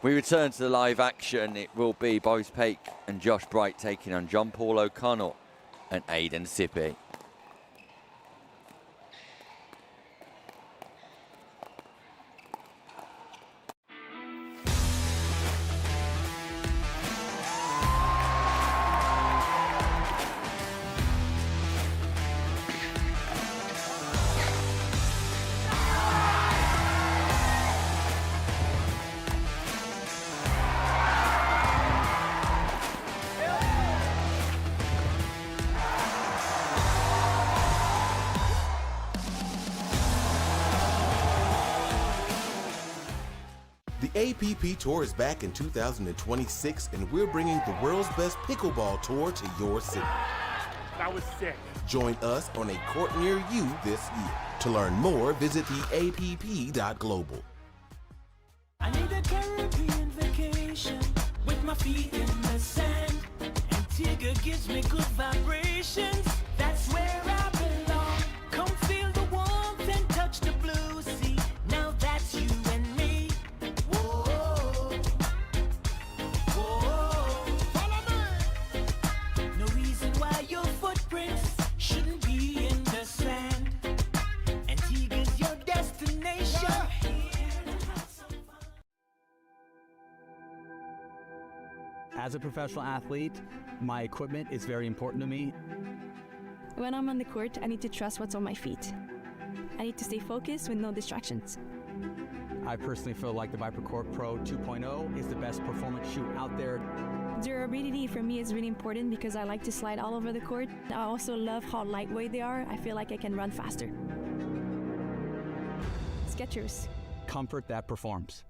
we return to the live action, it will be Boris Paik and Josh Bright taking on John Paul O'Connell and Aidan Sippy. The APP Tour is back in 2026, and we're bringing the world's best pickleball tour to your city. That was sick. Join us on a court near you this year. To learn more, visit theapp.global. I need a Caribbean vacation with my feet in the sand. Antigua gives me good vibrations. That's where I belong. Come feel the warmth and touch the blue sea. Now that's you and me. Whoa, whoa. Follow me. No reason why your footprints shouldn't be in the sand. Antigua's your destination. As a professional athlete, my equipment is very important to me. When I'm on the court, I need to trust what's on my feet. I need to stay focused with no distractions. I personally feel like the ViperCourt Pro 2.0 is the best performance shoe out there. Durability for me is really important because I like to slide all over the court. I also love how lightweight they are. I feel like I can run faster. Skechers. Comfort that performs.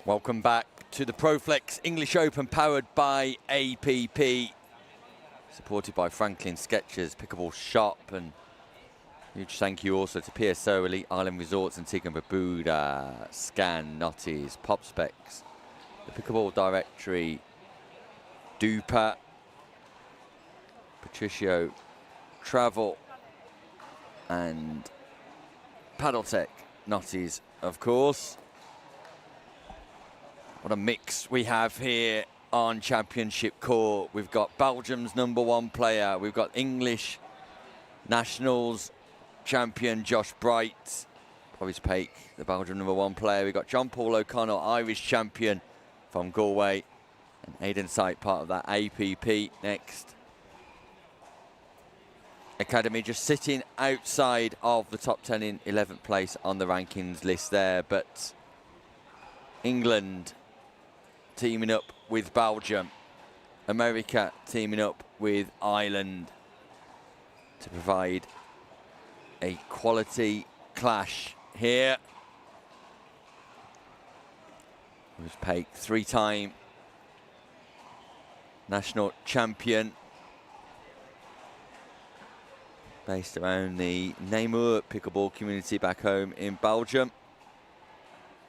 Welcome back to the ProFlex English Open, powered by APP, supported by Franklin Sketchers, Pickleball Shop, and huge thank you also to PSO, Elite Island Resorts, Antigua and Barbuda, Scan, Notties, Pop Specs, the Pickleball Directory, Dupa, Patricio Travel, and Paddletech, Notties, of course. What a mix we have here on Championship Court. We've got Belgium's #1 player. We've got English Nationals champion Josh Bright, Boris Pake, the Belgium #1 player. We've got John Paul O'Connell, Irish champion from Galway, and Aidan Sight, part of that APP next. Academy just sitting outside of the top 10 in 11th place on the rankings list there, but England teaming up with Belgium, America teaming up with Ireland to provide a quality clash here. Boris Pake, 3-time national champion, based around the Namur pickleball community back home in Belgium.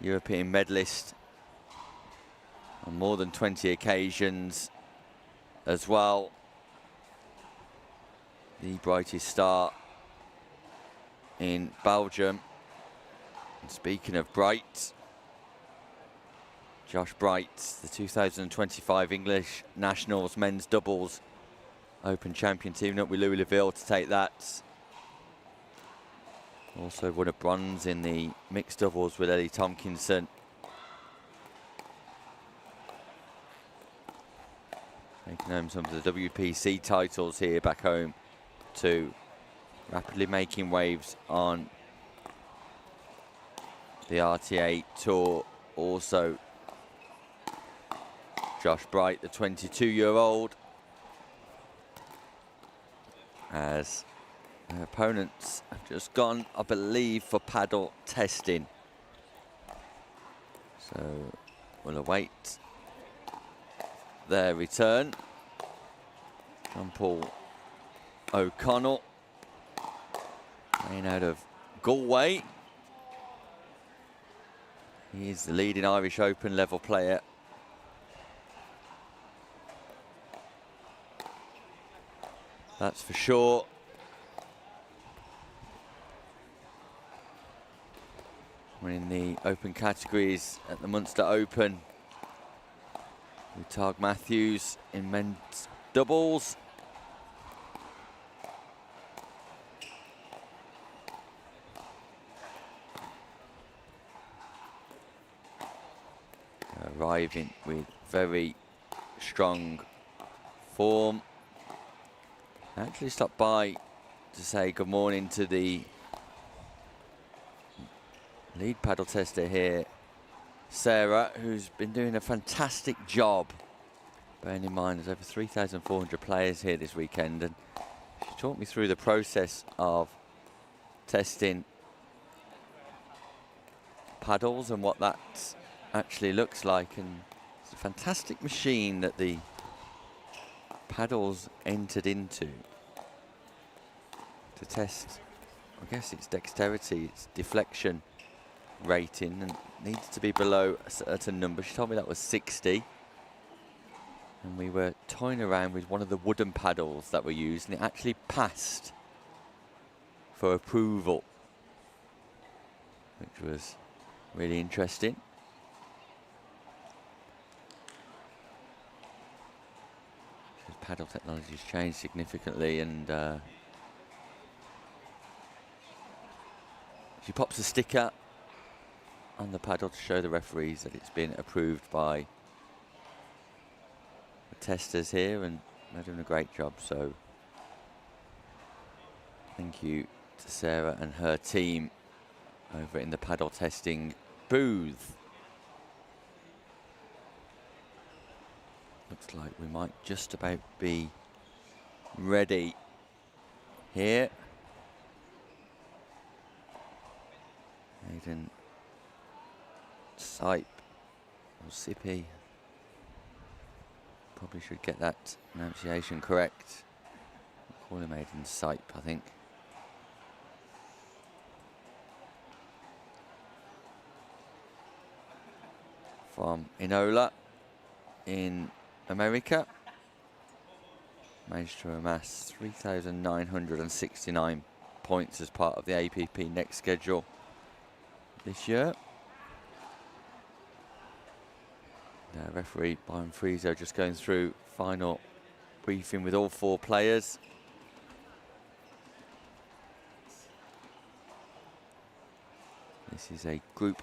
European medalist on more than 20 occasions as well. The brightest star in Belgium. And speaking of bright, Josh Bright, the 2025 English Nationals men's doubles Open champion, teaming up with Louis Leville to take that. Also won a bronze in the mixed doubles with Ellie Tompkinson. Taking home some of the WPC titles here back home too. Rapidly making waves on the RTA Tour. Also Josh Bright, the 22-year-old. As their opponents have just gone, I believe, for paddle testing. So we'll await their return. John Paul O'Connell, playing out of Galway. He is the leading Irish Open level player. That's for sure. Winning the Open categories at the Munster Open with Targ Matthews in men's doubles. Arriving with very strong form. I actually stopped by to say good morning to the lead paddle tester here, Sarah, who's been doing a fantastic job. Bearing in mind there's over 3,400 players here this weekend, and she talked me through the process of testing paddles and what that actually looks like. And it's a fantastic machine that the paddles entered into to test, I guess, its dexterity, its deflection rating, and needs to be below a certain number. She told me that was 60. And we were toying around with one of the wooden paddles that were used, and it actually passed for approval, which was really interesting. Paddle technology has changed significantly, and she pops a sticker on the paddle to show the referees that it's been approved by the testers here, and they're doing a great job. So thank you to Sarah and her team over in the paddle testing booth. Looks like we might just about be ready here. Aidan Sipe Or Sippy. Probably should get that pronunciation correct. Call him Aiden Sipe, I think. From Inola in America. Managed to amass 3,969 points as part of the APP next schedule this year. Referee Byron Frieso just going through final briefing with all 4 players. This is a Group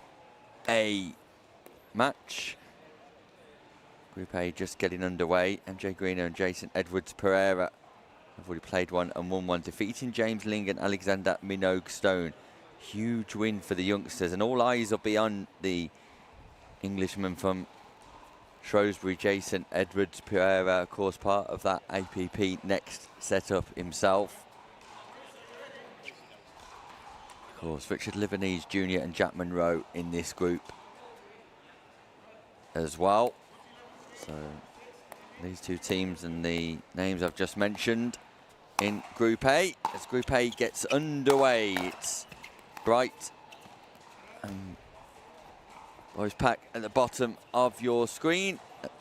A match. Group A just getting underway. MJ Greeno and Jason Edwards Pereira have already played one and won one, defeating James Ling and Alexander Minogue Stone. Huge win for the youngsters, and all eyes will be on the Englishman from Shrewsbury, Jason Edwards Pereira, of course, part of that APP next setup himself. Of course, Richard Livanese Jr. and Jack Monroe in this group as well. So these 2 teams and the names I've just mentioned in Group A. As Group A gets underway, it's Bright and Boys Pack at the bottom of your screen. At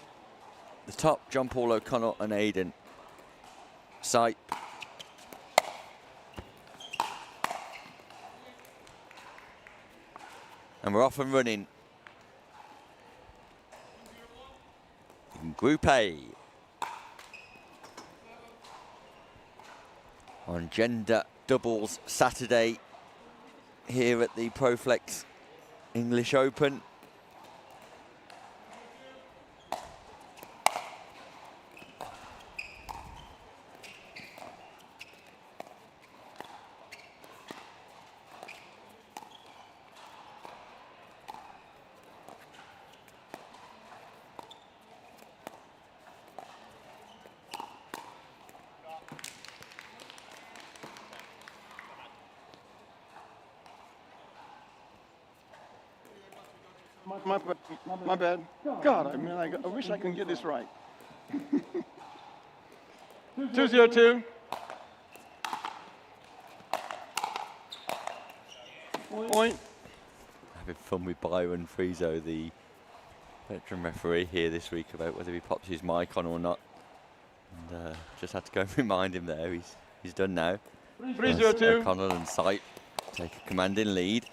the top, John Paul O'Connell and Aidan Sipe. And we're off and running in Group A. On gender doubles Saturday here at the Proflex English Open. My bad. God, I mean, I wish I could get this right. 202. Point. Having fun with Byron Frieso, the veteran referee here this week, about whether he pops his mic on or not. And just had to go and remind him there. He's done now. 302. O'Connell and Sipe take a commanding lead.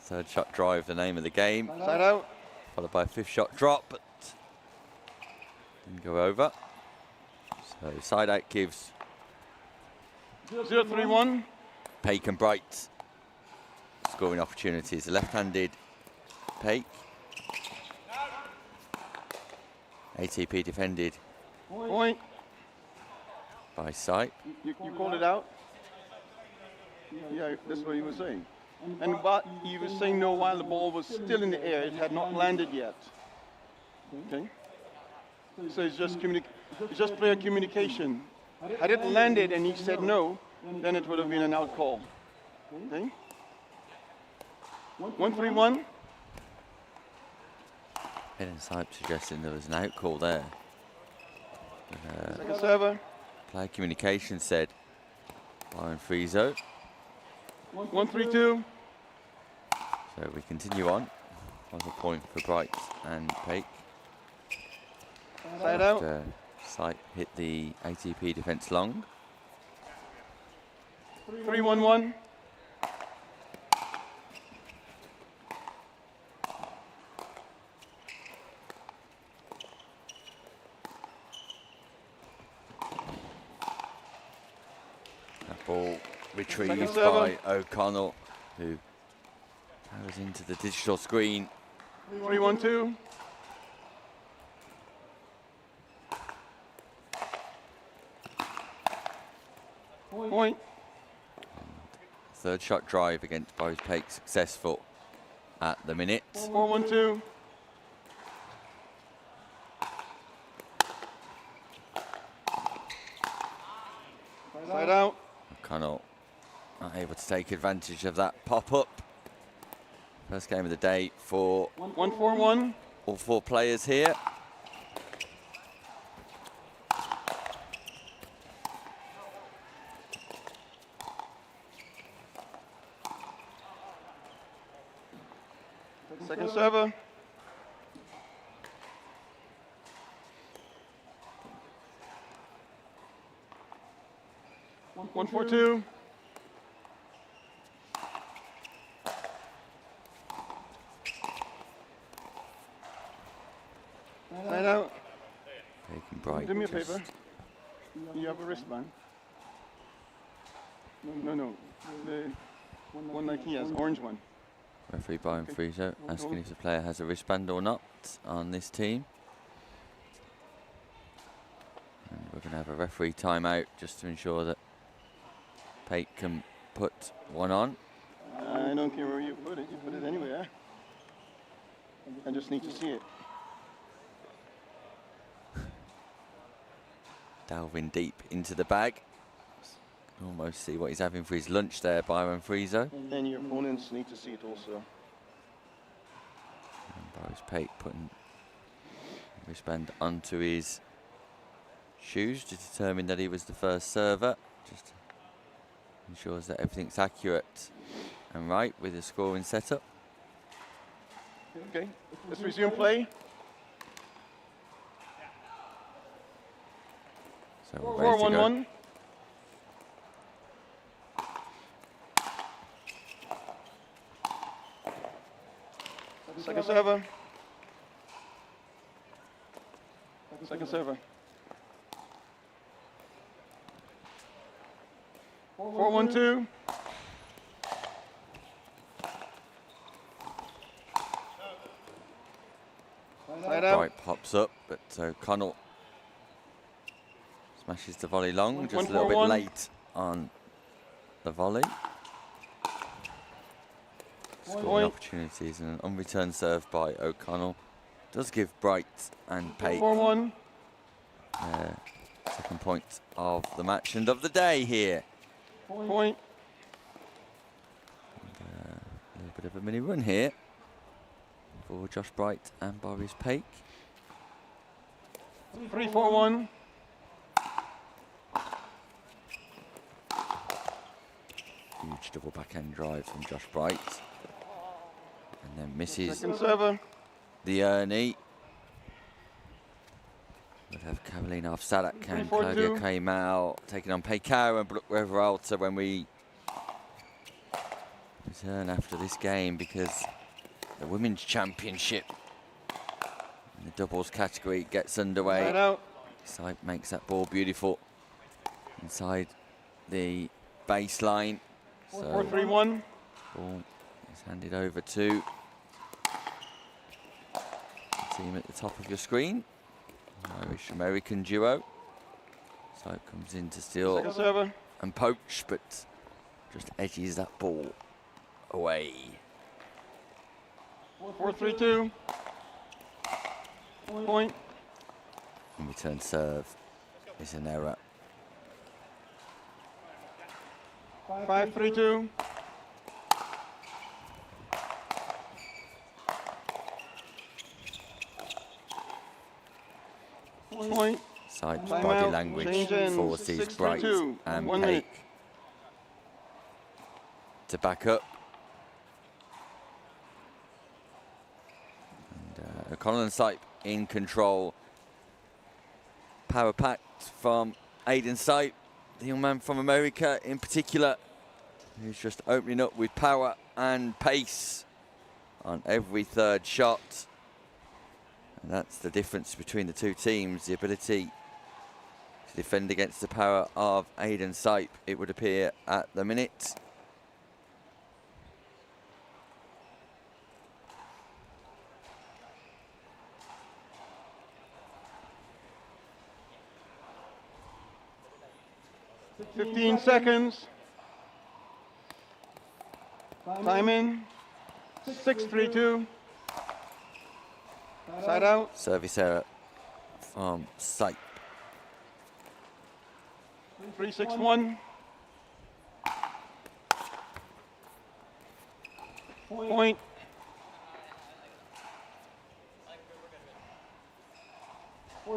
Third shot drive, the name of the game. Side out. Followed by a 5th shot drop, but didn't go over. So side out gives 031. Paik and Bright scoring opportunities. The left-handed Paik. ATP defended Point. by Sipe. You called it out? Yeah, that's what he was saying. But he was saying no while the ball was still in the air. It had not landed yet. Okay? So it's just player communication. Had it landed and he said no, then it would have been an out call. Okay? 131. Eden Sipe suggesting there was an out call there. Second server. Player communication said Byron Frieso. 132. So we continue on. Final point for Bright and Paik. Side out. Sipe hit the ATP defence long. 311. That ball retrieved Second server. by O'Connell, who goes into the digital screen. 312. Point. Third shot drive against Boris Paik successful at the minute. 412. Side out. O'Connell not able to take advantage of that pop-up. First game of the day for 1-4-1. all 4 players here. Second server. One, 4-2. Right out. Taking Bright. Do me a just- favor. You have a wristband? No. The one like he has, orange one. Referee Byron Frieso asking if the player has a wristband or not on this team. And we're going to have a referee timeout just to ensure that Pate can put one on. I don't care where you put it. You put it anywhere. I just need to see it. Delving deep into the bag. Can almost see what he's having for his lunch there, Byron Frieso. And your opponents need to see it also. And Boris Pate putting the wristband onto his shoes to determine that he was the first server. Just ensures that everything's accurate and right with the scoring setup. Okay, let's resume play. So we're ready to go. 4-1-1. Second server. Second server. 4-1-2. Side out. Bright pops up, but O'Connell smashes the volley long, just a little bit 1-4-1. late on the volley. Scoring Point. opportunities and an unreturned serve by O'Connell does give Bright and Pate 4-1. second point of the match and of the day here. Point. And, a little bit of a mini run here for Josh Bright and Boris Pate. 3-4-1. Huge double backhand drive from Josh Bright. And then misses Second server. the Ernie. We'll have Carolina Sadak and 3-4-2. Claudia Kaimal taking on Pekar and Brooke Reveralta when we return after this game, because the Women's Championship in the doubles category gets underway. Side out. Side makes that ball beautiful inside the baseline. So 4-3-1. ball is handed over to the team at the top of your screen. Irish-American duo. So it comes in to steal Second server. and poach, but just edges that ball away. 4-3-2. Point. And return serve is an error. 5-3-2. Point. Side Time body out. language Change ends. forces 6-3-2. Bright and 1 Pate minute. to back up. And O'Connell and Sipe in control. Power packed from Aiden Sipe, the young man from America in particular, who's just opening up with power and pace on every third shot. And that's the difference between the two teams, the ability to defend against the power of Aiden Sipe, it would appear at the minute. Fifteen seconds. Time in. 6-3-2. Side out. Service error from Sipe. 3-6-1. Point.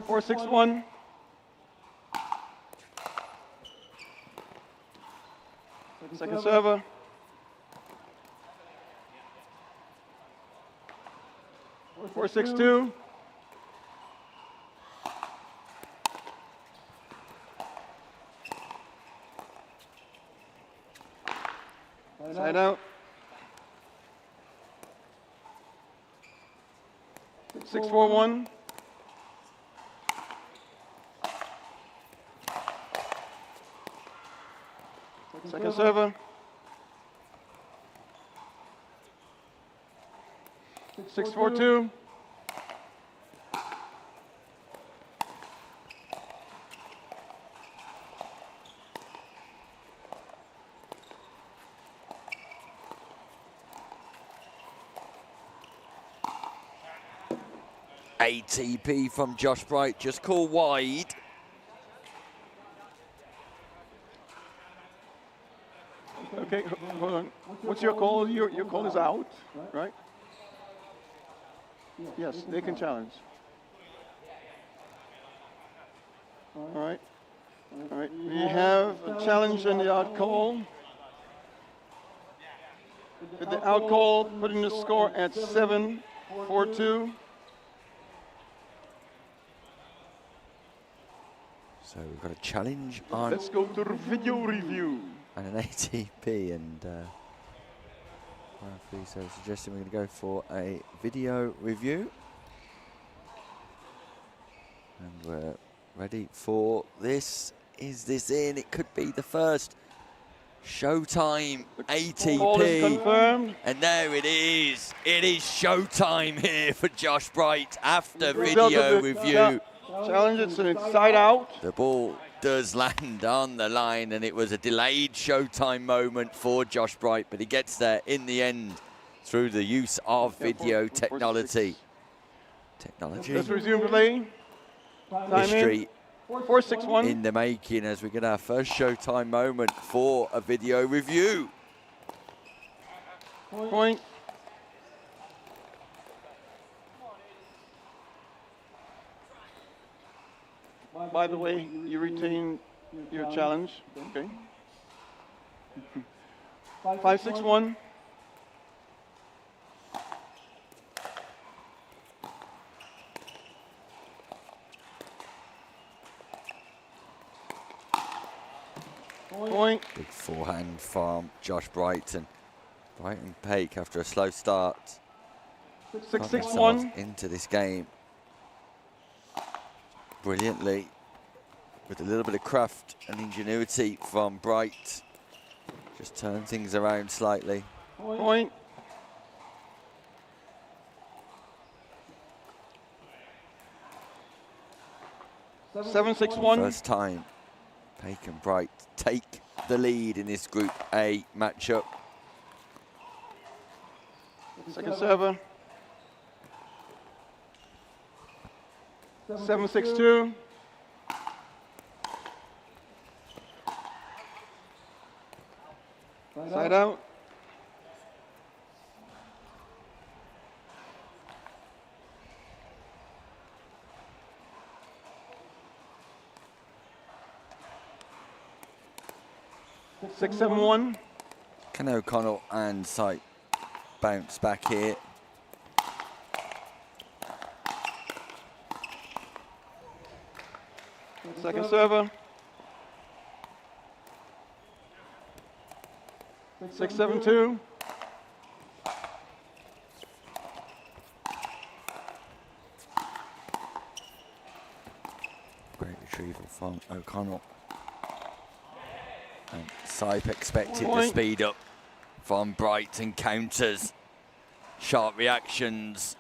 4-6-1. Second server. 4-6-2. Side out. 6-4-1. Second server. 6-4-2. ATP from Josh Bright, just call wide. Okay, hold on. What's your call? Your call is out, right? Yes, they can challenge. All right. All right. We have a challenge in the out call. With the out call, putting the score at 7-4-2. So we've got a challenge on. Let's go to the video review. And an ATP, and so suggesting we're going to go for a video review. And we're ready for this. Is this in? It could be the first Showtime All is ATP. confirmed. And there it is. It is showtime here for Josh Bright after Result video of the review. Challenge, it's an inside out. The ball does land on the line, and it was a delayed showtime moment for Josh Bright, but he gets there in the end through the use of video technology. Let's resume play. History 4-6-1. in the making as we get our first showtime moment for a video review. Point. By the way, you retain your challenge. Okay. 5-6-1. Point. Big forehand from Josh Brighton. Brighton Pake after a slow start. 6-6-1. Into this game brilliantly with a little bit of craft and ingenuity from Bright. Just turn things around slightly. Point. Seven, 6-1. First time Pake and Bright take the lead in this Group A matchup. Second server. 7-6-2. Side out. Six, 7-1. Can O'Connell and Sipe bounce back here? Second server. 6-7-2. Great retrieval from O'Connell. And Sipe expected the speed up from Bright and counters. Sharp reactions.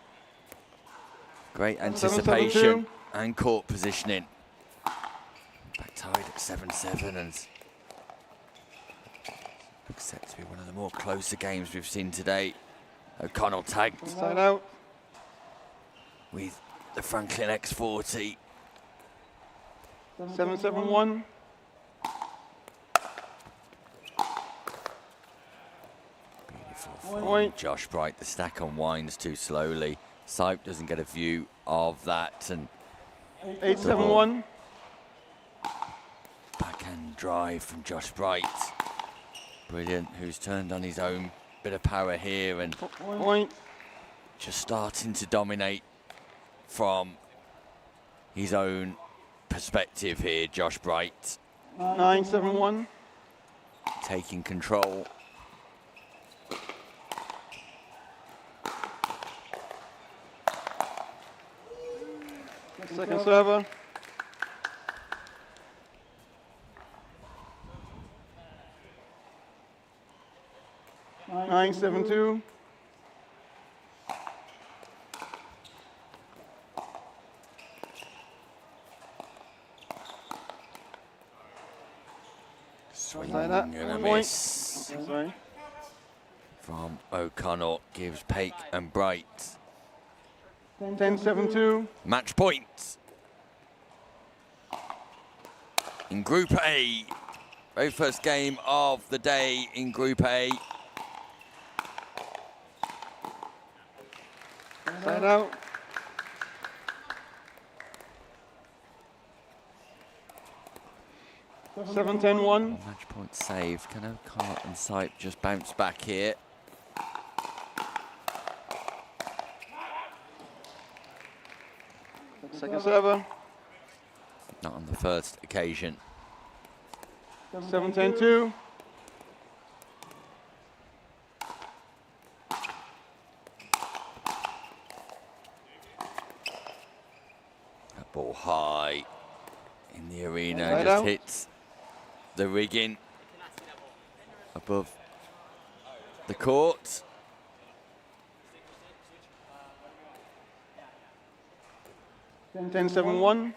Great anticipation and court positioning. Back tied at 7-7 and looks set to be one of the more closer games we've seen today. O'Connell tagged Side out. with the Franklin X40. 7-7-1. Beautiful Point. Josh Bright, the stack unwinds too slowly. Sipe doesn't get a view of that, and 8-7-1. Backhand drive from Josh Bright. Brilliant, who's turned on his own bit of power here and Point. just starting to dominate from his own perspective here, Josh Bright. 9-7-1. Taking control. Second server. Nine, 7-2. Swing Like that. and a Point. miss Sorry. from O'Connell. Gives Paik and Bright 10-7-2. match point. In Group A, very first game of the day in Group A. Side out. Seven, 10-1. Match point saved. Can O'Connell and Sipe just bounce back here? Second server. Not on the first occasion. 7-10-2. That ball high in the arena, Right just out. hits the rigging above the court. 10-7-1.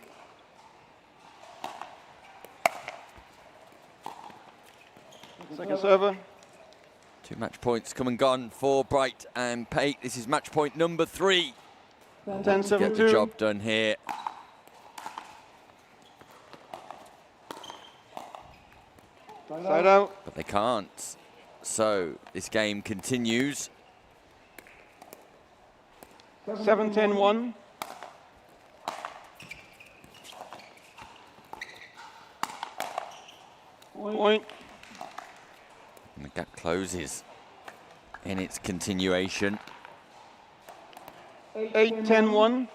Second server. 2 match points come and gone for Bright and Paik. This is match point number 3. Get the 10-7-2. job done here. Side out. But they can't. So this game continues. 7-10-1. Point. And the gap closes in its continuation. 8-10-1.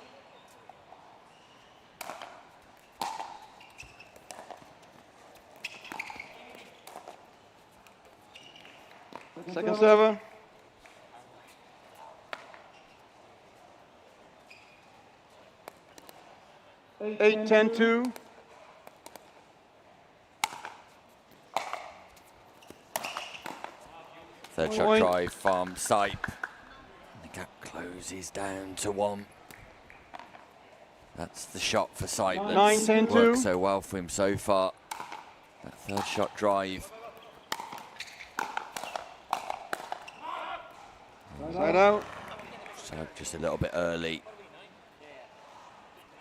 Second server. 8-10-2. Third shot Point. drive from Sipe. The gap closes down to 1. That's the shot for Sipe that's 9-10-2. worked so well for him so far. That third shot drive. Side out. So just a little bit early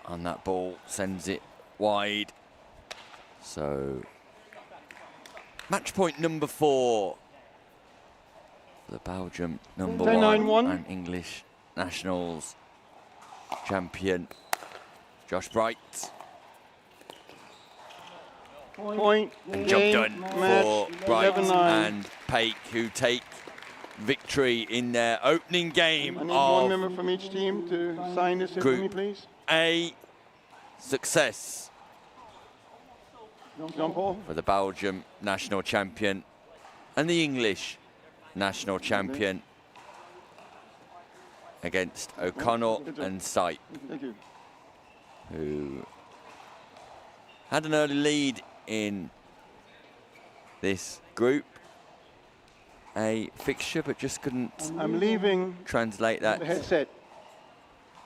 on that ball, sends it wide. So match point number 4 for the Belgium number 1 10-9-1. and English nationals champion Josh Bright. Point. And job Game, done match, for Bright 11-9. and Paik, who take victory in their opening game I need of one member from each team to sign this here for Group me, please. A. Success John Paul. for the Belgium national champion and the English national champion against O'Connell and Sipe, Thank you. who had an early lead in this Group A fixture, but just couldn't I'm leaving translate that the headset.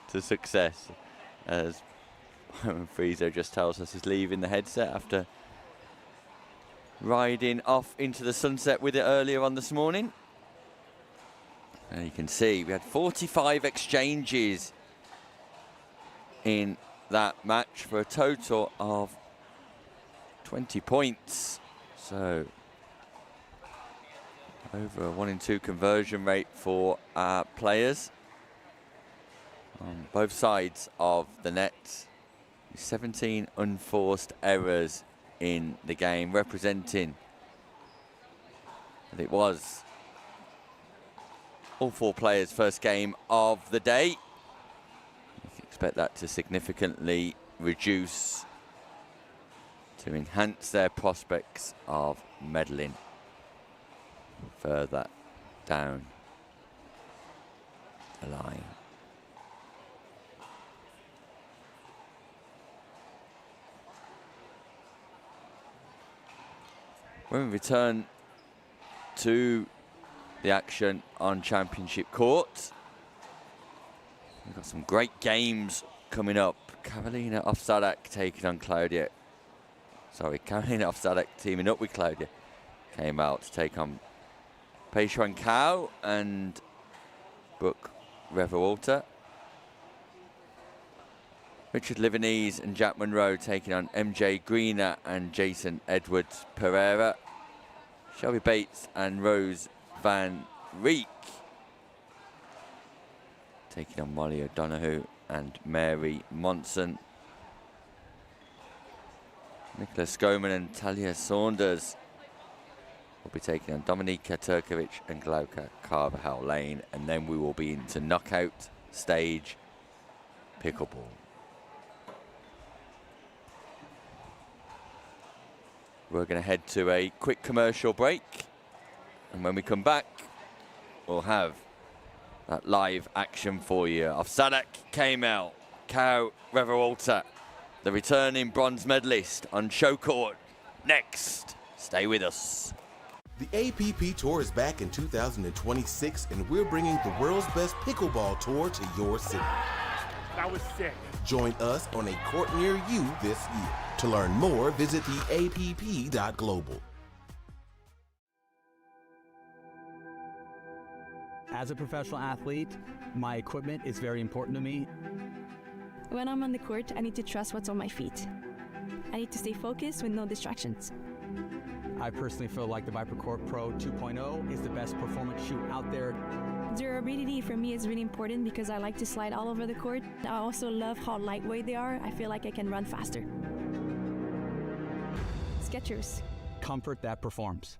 to success, as Friezo just tells us he's leaving the headset after riding off into the sunset with it earlier on this morning. And you can see we had 45 exchanges in that match for a total of 20 points. So over a 1 in 2 conversion rate for our players on both sides of the net. 17 unforced errors in the game, representing that it was all 4 players' first game of the day. You can expect that to significantly reduce to enhance their prospects of medaling further down the line. When we return to the action on Championship Court, we've got some great games coming up. Carolina Ofsadak taking on Claudia. Sorry, Carolina Ofsadak teaming up with Claudia. Came out to take on Pei Xuan Cao and Brooke Reveralter. Richard Livanese and Jack Monroe taking on MJ Greener and Jason Edwards Pereira. Shelby Bates and Rose Van Reek taking on Molly O'Donoghue and Mary Monson. Nicola Skoman and Talia Saunders will be taking on Dominika Turkovic and Glauca Carvajal Lane, and then we will be into knockout stage pickleball. We're going to head to a quick commercial break, and when we come back, we'll have that live action for you of Sadak Kamel, Cao Reveralter, the returning bronze medalist on show court. Next, stay with us. The APP Tour is back in 2026, and we're bringing the world's best pickleball tour to your city. That was sick. Join us on a court near you this year. To learn more, visit theapp.global. As a professional athlete, my equipment is very important to me. When I'm on the court, I need to trust what's on my feet. I need to stay focused with no distractions. I personally feel like the ViperCourt Pro 2.0 is the best performance shoe out there. Durability for me is really important because I like to slide all over the court. I also love how lightweight they are. I feel like I can run faster. Skechers. Comfort that performs.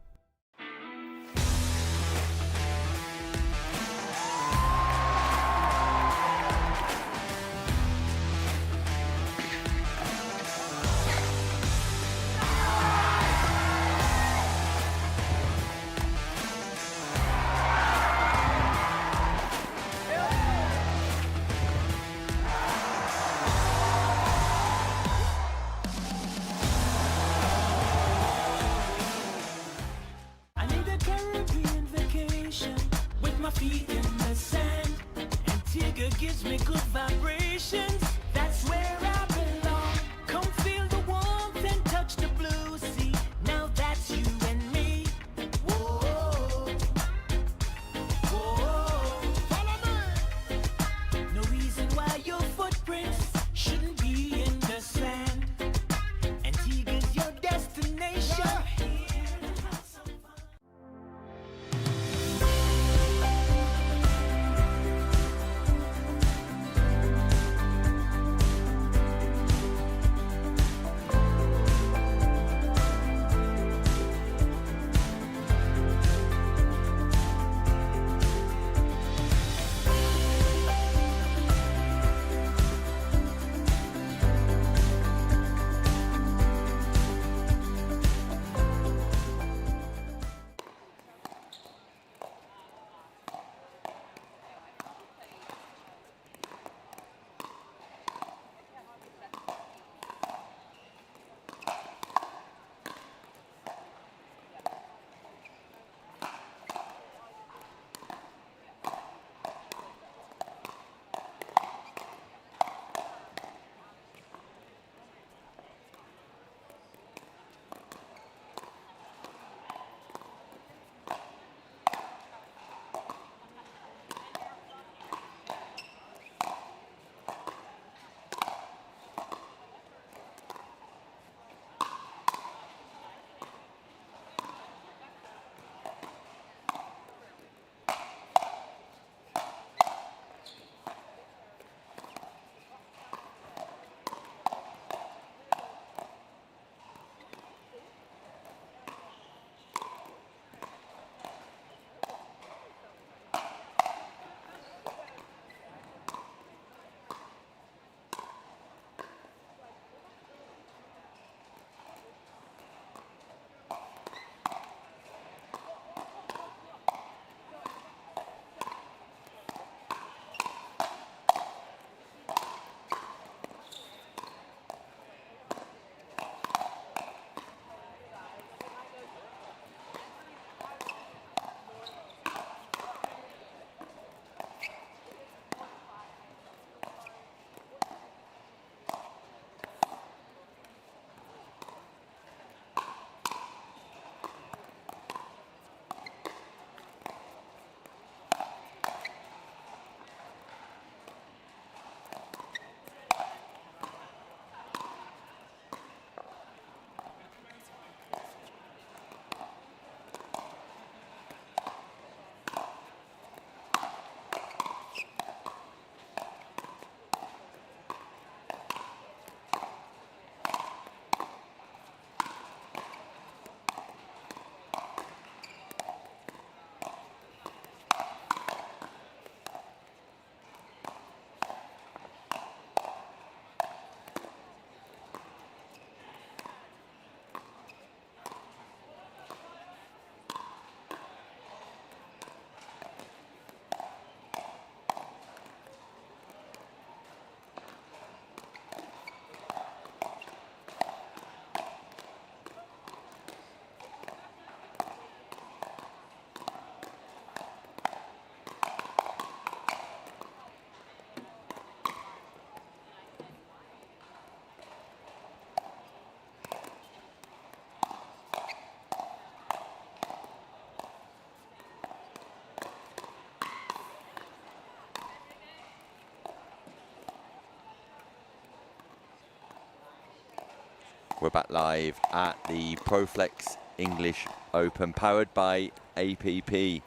We're back live at the Proflex English Open, powered by APP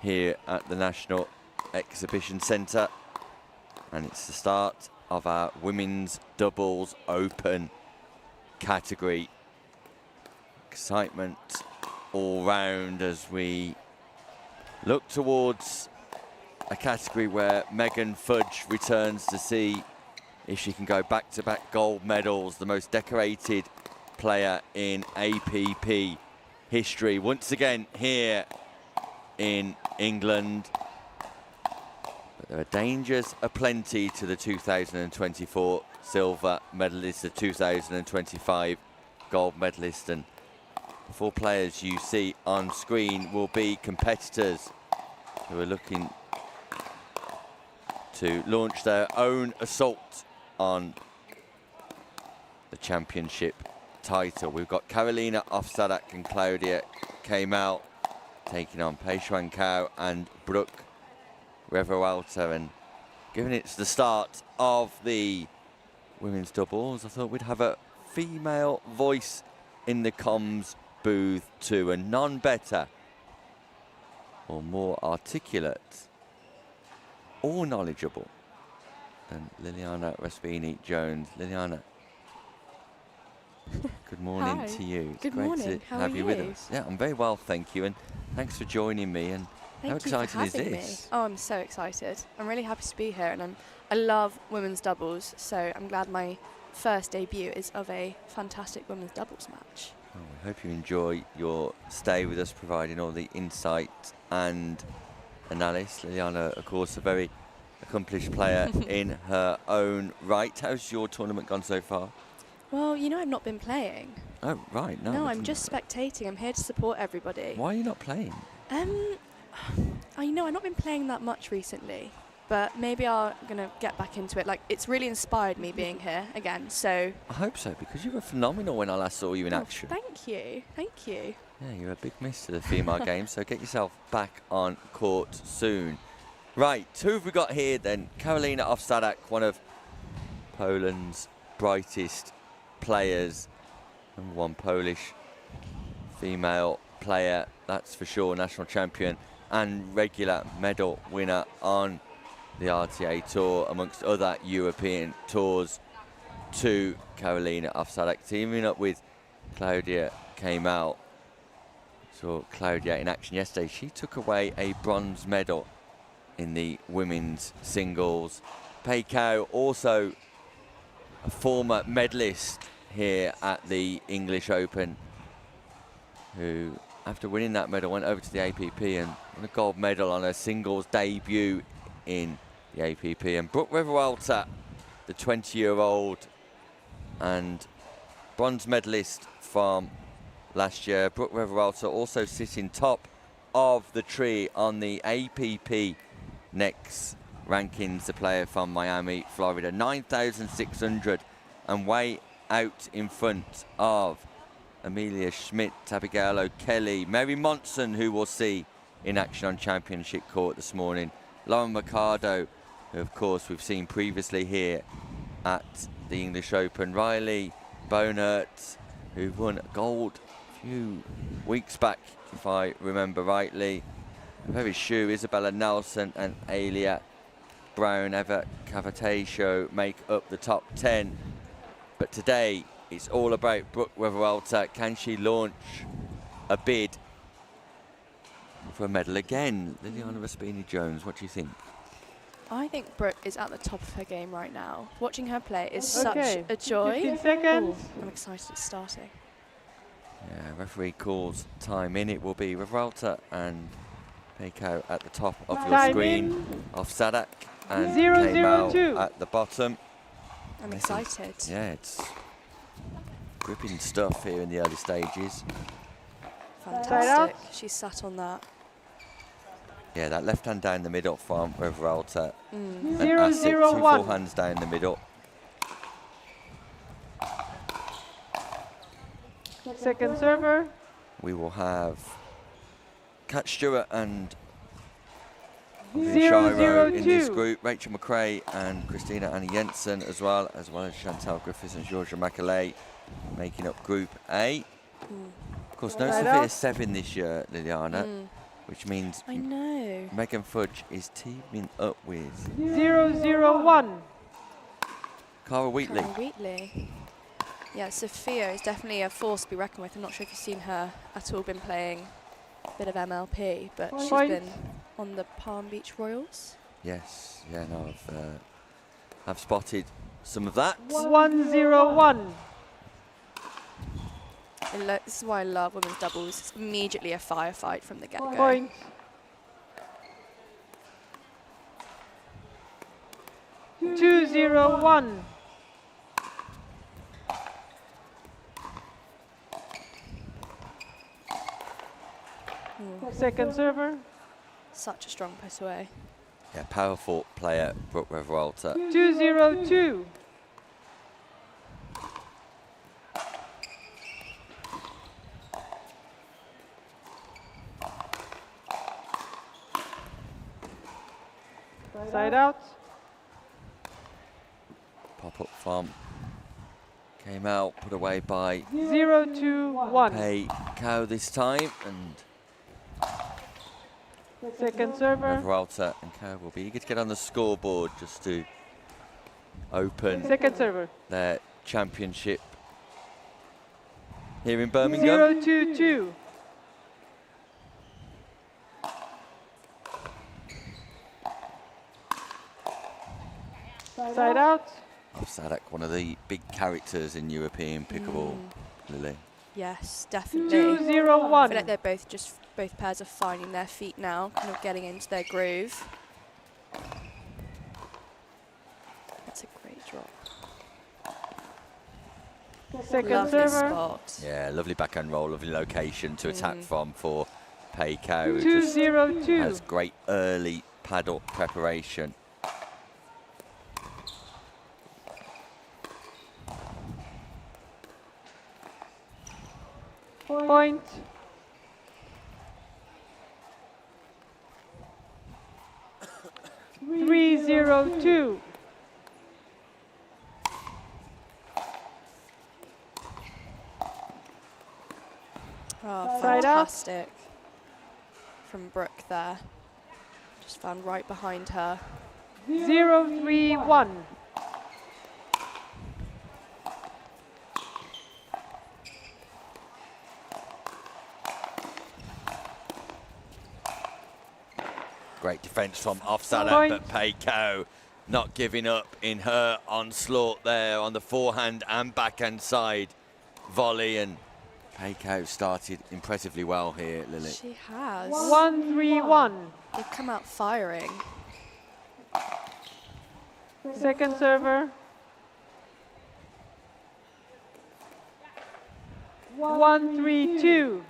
here at the National Exhibition Centre. And it's the start of our Women's Doubles Open category. Excitement all round as we look towards a category where Megan Fudge returns to see if she can go back-to-back gold medals, the most decorated player in APP history. Once again here in England. But there are dangers aplenty to the 2024 silver medalist, the 2025 gold medalist. And the 4 players you see on screen will be competitors who are looking to launch their own assault on the championship title. We've got Karolina Ofsadak and Claudia Kemal taking on Pei Xuan Cao and Brooke Revuelta. And given it's the start of the women's doubles, I thought we'd have a female voice in the comms booth too, and none better or more articulate or knowledgeable than Liliana Raspini-Jones. Liliana, good morning Hi. to you. It's Good great morning. to How have are you with you? us. Yeah, I'm very well, thank you, and thanks for joining me. And how Thank you for exciting is having this? me. Oh, I'm so excited. I'm really happy to be here, and I love women's doubles, so I'm glad my first debut is of a fantastic women's doubles match. Well, we hope you enjoy your stay with us, providing all the insight and analysis. Liliana, of course, a very accomplished player in her own right. How's your tournament gone so far? Well, you know, I've not been playing. Oh, right. No, No, I I'm didn't just know. spectating. I'm here to support everybody. Why are you not playing? I know I've not been playing that much recently, but maybe I'm going to get back into it. Like, it's really inspired me being here again, so... I hope so, because you were phenomenal when I last saw you in action. Thank you. Thank you. Yeah, you're a big miss to the female game, so get yourself back on court soon. Right, who have we got here then? Karolina Ofsadak, one of Poland's brightest players. Number 1 Polish female player, that's for sure, national champion and regular medal winner on the RTA Tour, amongst other European tours, to Karolina Ofsadak, teaming up with Claudia Kemal. Saw Claudia in action yesterday. She took away a bronze medal in the women's singles. Pei Cao, also a former medalist here at the English Open, who, after winning that medal, went over to the APP and won a gold medal on her singles debut in the APP. And Brooke Revuelta, the 20-year-old and bronze medalist from last year. Brooke Revuelta also sitting top of the tree on the APP Next rankings, the player from Miami, Florida. 9,600 and way out in front of Amelia Schmidt, Abigail O'Kelly, Mary Monson, who we'll see in action on championship court this morning. Lauren Mercado, who of course we've seen previously here at the English Open. Riley Bonert, who won gold a few weeks back, if I remember rightly. Very Shu, Isabella Nelson and Alia Brown, Eva Cavatatio make up the top 10. But today, it's all about Brooke Revuelta. Can she launch a bid for a medal again? Liliana Raspini-Jones, what do you think? I think Brooke is at the top of her game right now. Watching her play is such Okay, a joy. 15 seconds. I'm excited it's starting. Yeah, referee calls time in. It will be Revuelta and Pei Cao at the top of your Time screen. in. Ofsadak and 0-0-2. Kemal at the bottom. I'm This is- excited. Yeah, it's gripping stuff here in the early stages. Fantastic. She's sat on that. Yeah, that left hand down the middle from Revuelta. An 0-0-1. asset, two forehands down the middle. Second server. We will have Kat Stewart and 0-0-2. Shiro in this group, Rachel McRae and Christina Annie Jensen as well as Chantal Griffiths and Georgia Macaulay making up Group A. Of course, no Side Sophia out. 7 this year, Liliana, which means I know. Megan Fudge is teaming up with 0-0-1. Cara Wheatley. Cara Wheatley. Yeah, Sophia is definitely a force to be reckoned with. I'm not sure if you've seen her at all, been playing a bit of MLP, but she's Point. been on the Palm Beach Royals. Yes, yeah, no, I've spotted some of that. 1-0-1. This is why I love women's doubles. It's immediately a firefight from the get-go. Point. Two, 0-1. Second server. Such a strong put away. Yeah, powerful player, Brooke Revolta. 2-0-2. Side out. Pop-up farm came out, put away by 0-2-1. Pei Cao this time, and Second server. Revolta and Cao will be eager to get on the scoreboard just to open Second server. their championship here in Birmingham. 0-2-2. Side out. Sadak, one of the big characters in European pickleball, Lily. Yes, definitely. 2-0-1. I feel like they're both pairs are finding their feet now, kind of getting into their groove. That's a great drop. Second Lovely server. spot. Yeah, lovely backhand roll, lovely location to attack from for Pei Cao, who just 2-0-2. has great early paddle preparation. Point. Three, 0-2. Oh, Side out. fantastic from Brooke there. Just found right behind her. 0-3-1. Great defence from Sadak, Point. but Pei Cao not giving up in her onslaught there on the forehand and backhand side volley, and Pei Cao started impressively well here, Lily. She has. 1-3-1. They've come out firing. Second server. 1-3-2.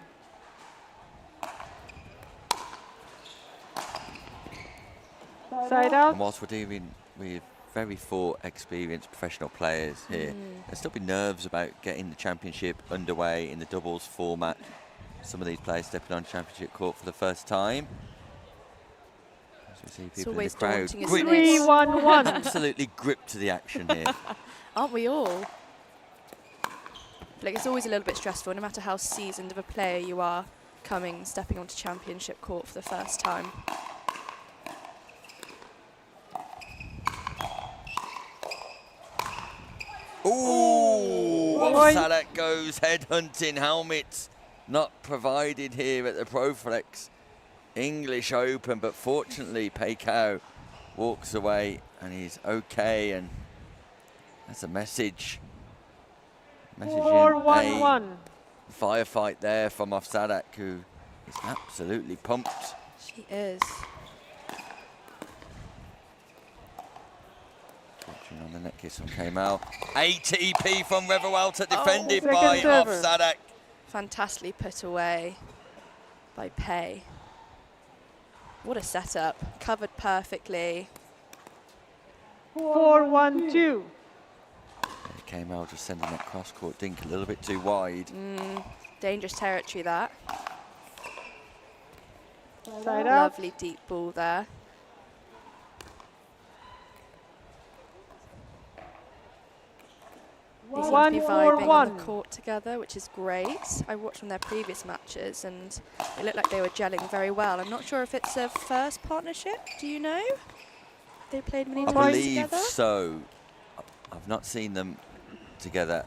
Side out. And whilst we're dealing with very four experienced professional players here, there'll still be nerves about getting the championship underway in the doubles format. Some of these players stepping on championship court for the first time. As we see people in the always crowd daunting, isn't it? 3-1-1. absolutely gripped to the action here. Aren't we all? Like, it's always a little bit stressful, no matter how seasoned of a player you are, stepping onto championship court for the first time. Ooh, Point. Sadak goes head hunting, helmets not provided here at the Proflex English Open, but fortunately Pei Cao walks away and he's okay, and that's a message. Messaging 4-1-1. a firefight there from Sadak, who is absolutely pumped. She is. On the net kiss from Kamal. ATP from Revuelta, defended Second by server. Sadak. Fantastically put away by Pei. What a setup. Covered perfectly. 4-1-2. Kamal just sending that cross-court dink a little bit too wide. Dangerous territory, that. Side out. Lovely deep ball there. to be vibing on the 1-4-1. court together, which is great. I watched from their previous matches and it looked like they were gelling very well. I'm not sure if it's a first partnership. Do you know? They played many I times believe together? so. I've not seen them together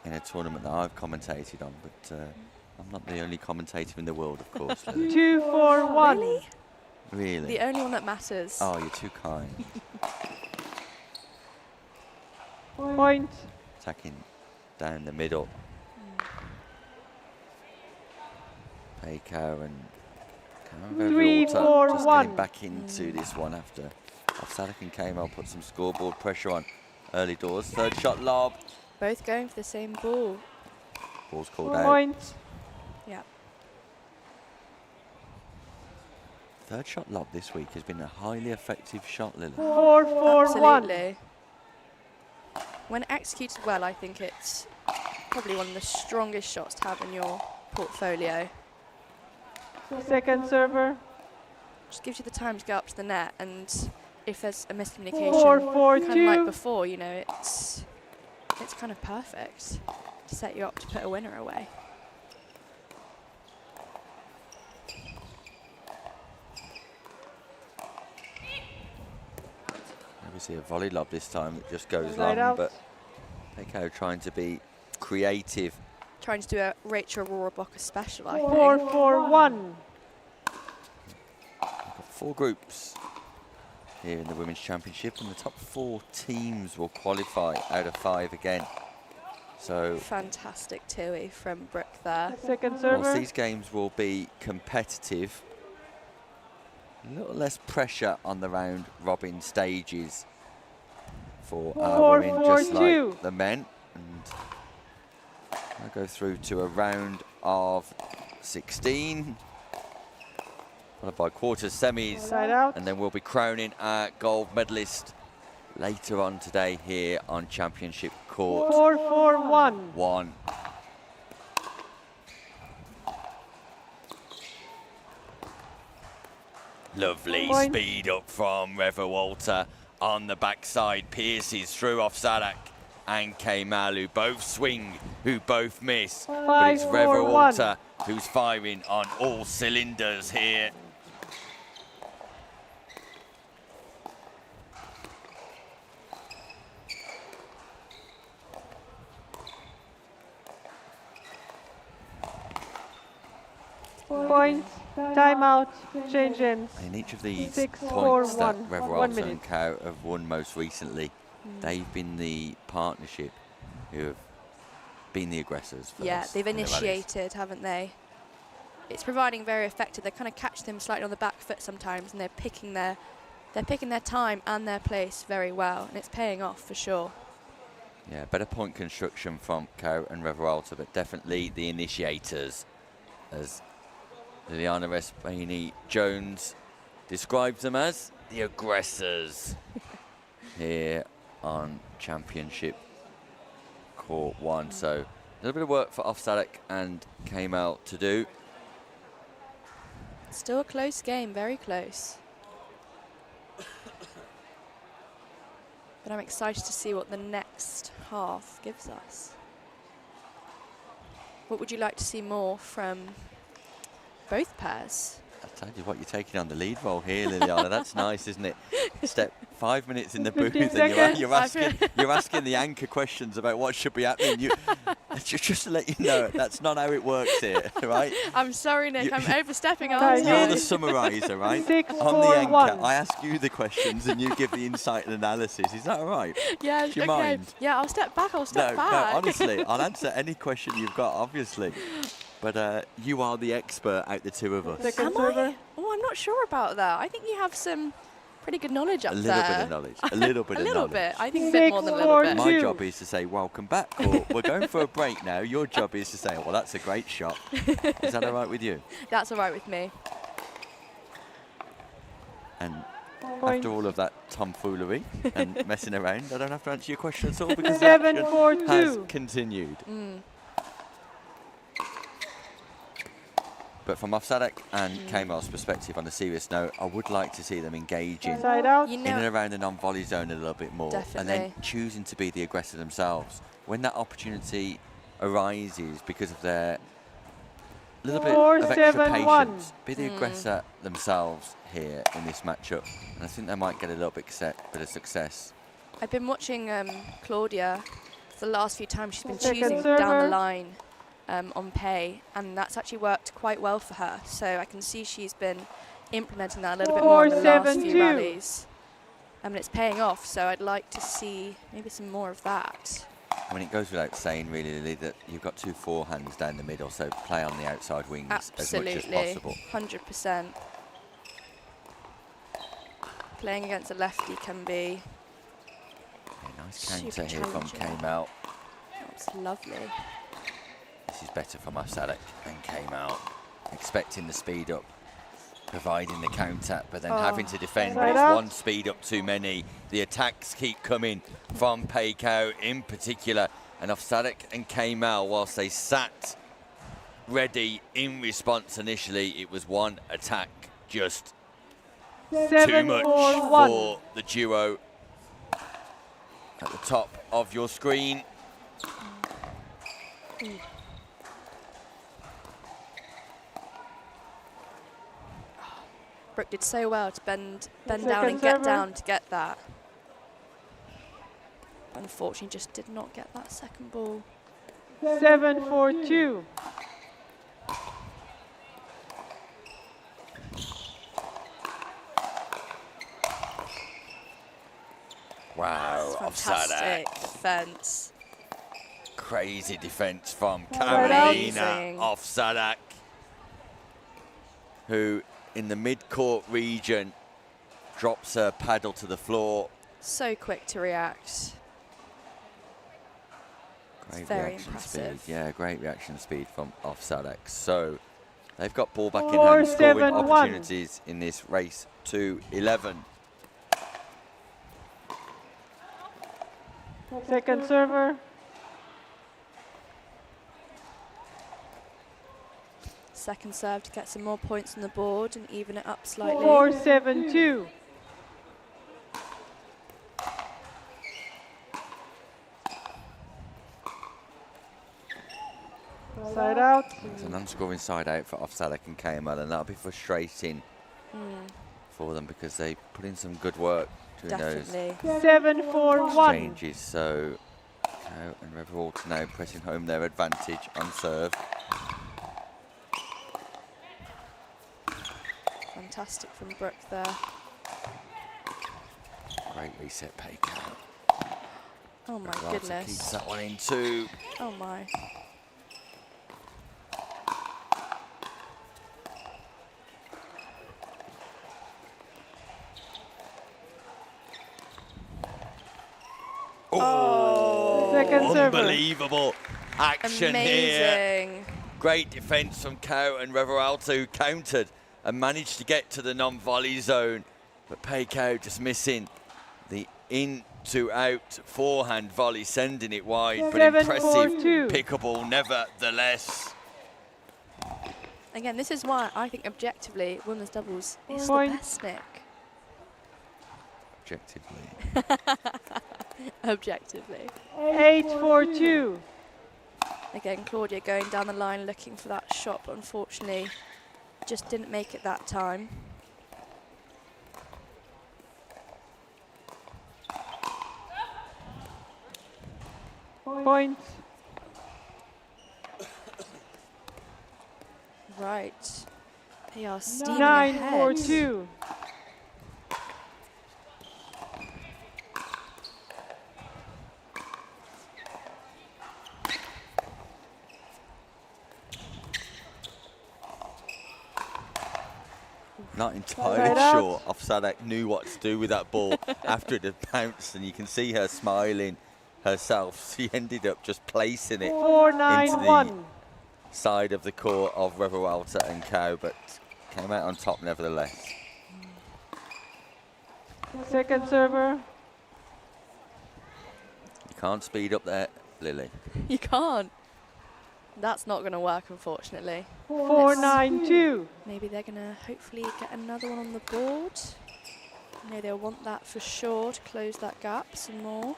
in a tournament that I've commentated on, but I'm not the only commentator in the world, of course. 2-4-1. Really? Really? The only one that matters. Oh, you're too kind. Point. Attacking down the middle. Peiko and Karen 3-4-1. just getting back into this one after Sadak and Kamal put some scoreboard pressure on early doors. Third shot lob. Both going for the same ball. Ball's called out. Point. Yeah. Third shot lob this week has been a highly effective shot, Lily. 4-4-1. Absolutely. When executed well, I think it's probably one of the strongest shots to have in your portfolio. Second server. Just gives you the time to go up to the net, and if there's a miscommunication, 4-4-2. kind of like before, you know, it's kind of perfect to set you up to put a winner away. We see a volley lob this time that just goes Right long, out. but Peiko trying to be creative. Trying to do a Rachel Rohrabacher special, I think. 4-4-1. We've got 4 groups here in the Women's Championship, and the top 4 teams will qualify out of 5 again. So Fantastic Tui from Brooke there. Second whilst server. these games will be competitive, a little less pressure on the round robin stages for our women, just 4-4-2. like the men. And I'll go through to a round of 16, followed by quarters, semis, Side out. and then we'll be crowning our gold medalist later on today here on Championship Court 4-4-1. 1. Lovely Point. speed up from Reva Walter on the backside. Pierces through off Sadak and Kamal, who both swing, who both miss. But it's Reva 5-4-1. Walter who's firing on all cylinders here. Point. Timeout. Change ends. In each of these 6, points 4, that 1. Reva 1 Walter minute. and Cow have won most recently, they've been the partnership who have been the aggressors. Yeah, first they've in the rallies. initiated, haven't they? It's proving very effective. They kind of catch them slightly on the back foot sometimes, and they're picking their time and their place very well, and it's paying off for sure. Yeah, better point construction from Cow and Reva Walter, but definitely the initiators, as Liliana Respini Jones describes them as, the aggressors here on Championship Court 1. So a little bit of work for Sadak and Kamal to do. Still a close game, very close. But I'm excited to see what the next half gives us. What would you like to see more from both pairs? I tell you what, you're taking on the lead role here, Liliana. That's nice, isn't it? Step 5 minutes in the booth, 15 and seconds. you're asking the anchor questions about what should be happening. Just to let you know, that's not how it works here, right? I'm sorry, Nick. I'm overstepping, Guys, aren't You're I? the summariser, right? 6, I'm 4, the anchor. 1. I ask you the questions, and you give the insight and analysis. Is that all right? Yeah, Do you okay. mind? Yeah, I'll step back. I'll step No, back. honestly, I'll answer any question you've got, obviously. But you are the expert out the two of us. Second Am server. I? Oh, I'm not sure about that. I think you have some pretty good knowledge up A there. little bit of knowledge. A little bit A of little knowledge. bit. I think a bit more than a 6, little 4, bit. My 2. job is to say, welcome back, or we're going for a break now. Your job is to say, well, that's a great shot. Is that all right with you? That's all right with me. And Point. after all of that tomfoolery and messing around, I don't have to answer your question at all because the 7, action 4, has 2. continued. But from Ofsadak and Kamal's perspective, on a serious note, I would like to see them engaging Side out. You in know, and around the non-volley zone a little bit more. And then Definitely. choosing to be the aggressor themselves. When that opportunity arises because of their little bit of extra 4-7-1. patience, be the aggressor themselves here in this matchup. And I think they might get a little bit of success. I've been watching Claudia for the last few times. She's been Second choosing server. down the line on pay, and that's actually worked quite well for her. So I can see she's been implementing that a little bit more in the last few 4-7-2. rallies. And it's paying off, so I'd like to see maybe some more of that. I mean, it goes without saying, really, Lily, that you've got two forehands down the middle, so play on the outside wings Absolutely, as much as possible. 100%. Playing against a lefty can be Nice super counter here from challenging. Kamal. That's lovely. This is better from Ofsadak and Kamal. Expecting the speed up, providing the counter, but then having to defend. But Side it's out. one speed up too many. The attacks keep coming from Peikow in particular. And Ofsadak and Kamal, whilst they sat ready in response initially, it was one attack just too much 7-4-1. for the duo. At the top of your screen. Brooke did so well to bend down Second and get server. down to get that. Unfortunately, just did not get that second ball. 7-4-2. Wow, Fantastic Ofsadak. defense. Crazy defense from Right Carolina Amazing. Ofsadak, who in the mid-court region drops her paddle to the floor. So quick to react. Great very reaction impressive. speed. Yeah, great reaction speed from Ofsadak. So they've got ball back in hand, scoring 4-7-1. opportunities in this race to 11. Second server. Second serve to get some more points on the board and even it up slightly. 4-7-2. Side out. It's an unscoring side out for Ofsadak and Kamal, and that'll be frustrating for them because they put in some good work during those Definitely. 7-4-1. changes. So Cow and Revolta now pressing home their advantage on serve. Fantastic from Brooke there. Great reset, Peikow. Oh my Revolta goodness. keeps that one in too. Oh my. Second server. Unbelievable action here. Amazing. Great defence from Cow and Revolta, who countered and managed to get to the non-volley zone. But Peikow just missing the in-to-out forehand volley, sending it wide, but 7-4-2. impressive pickable nevertheless. Again, this is why I think objectively women's doubles is the Point. best, Nick. Objectively. Objectively. 8-4-2. Again, Claudia going down the line looking for that shot, but unfortunately just didn't make it that time. Point. Right. They are steaming ahead. 9-4-2. Not entirely Right out. sure Ofsadak knew what to do with that ball after it had bounced, and you can see her smiling herself. She ended up just placing it 4-9-1. side of the court of Revolta and Cow, but came out on top nevertheless. Second server. You can't speed up there, Lily. You can't. That's not going to work, unfortunately. 4-9-2. Maybe they're going to hopefully get another one on the board. I know they'll want that for sure to close that gap some more.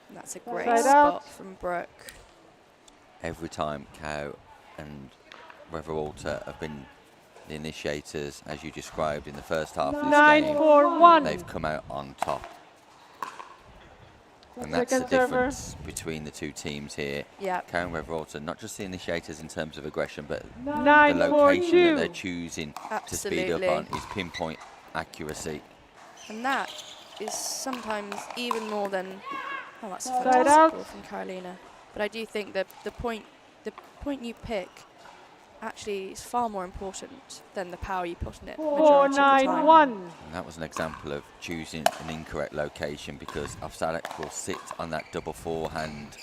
And that's a great Side spot out. from Brooke. Every time Cow and Walter have been the initiators, as you described in the first half of this game, 9-4-1. they've come out on top. And that's the Second server. difference between the two teams here. Yeah. Cow and Walter, not just the initiators in terms of aggression, but the 9-4-2. location that they're choosing to speed up Absolutely. on is pinpoint accuracy. And that is sometimes even more than, oh, that's a Side fantastic out. ball from Carolina. But I do think that the point you pick actually is far more important than the power you put in it. majority of the time. 4-9-1. And that was an example of choosing an incorrect location, because Afsarek will sit on that double forehand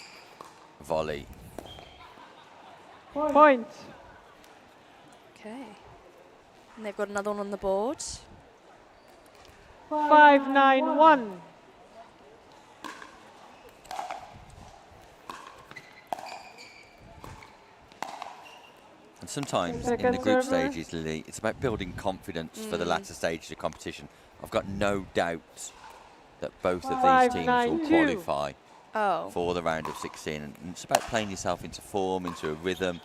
volley. Point. Okay. And they've got another one on the board. 5-9-1. And sometimes in Second the group server. stages, Lily, it's about building confidence for the latter stages of competition. I've got no doubt that both of these teams will 5-9-2. qualify Oh, for the round of 16. And it's about playing yourself into form, into a rhythm,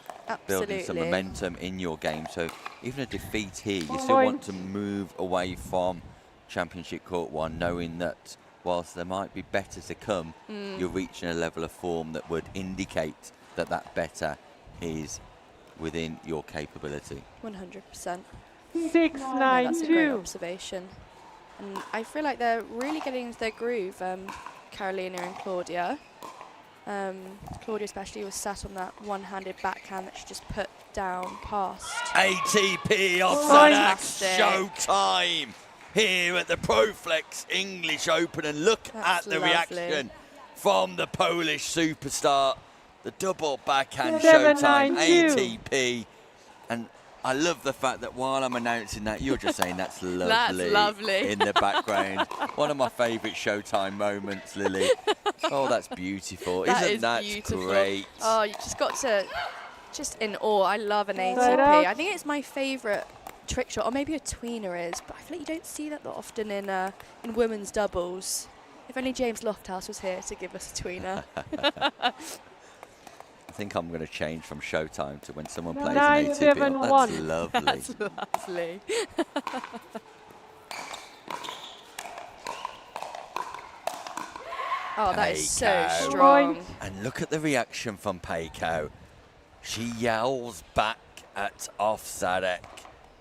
building some absolutely. momentum in your game. So even a defeat here, you still want to move away from Championship Court 1, knowing that whilst there might be better to come, you're reaching a level of form that would indicate that that better is within your capability. 100%. That's a 6-9-2. great observation. And I feel like they're really getting into their groove, Carolina and Claudia. Claudia especially was sat on that one-handed backhand that she just put down past. ATP Fantastic. showtime here at the Proflex English Open, and look That's at the lovely. reaction from the Polish superstar. The double backhand 7-9-2. showtime ATP, and I love the fact that while I'm announcing that, you're just saying that's lovely. That's lovely. In the background. One of my favourite showtime moments, Lily. Oh, that's beautiful. That Isn't is that beautiful. great? Oh, you just got to, just in awe. I love an ATP. Side out. I think it's my favourite trick shot, or maybe a tweener is, but I feel like you don't see that often in women's doubles. If only James Lofthouse was here to give us a tweener. I think I'm going to change from showtime to when someone plays an ATP. 9-7-1. That's lovely. That's lovely. Oh, that is so Peiko. strong. Point. And look at the reaction from Peiko. She yells back at Ofsarek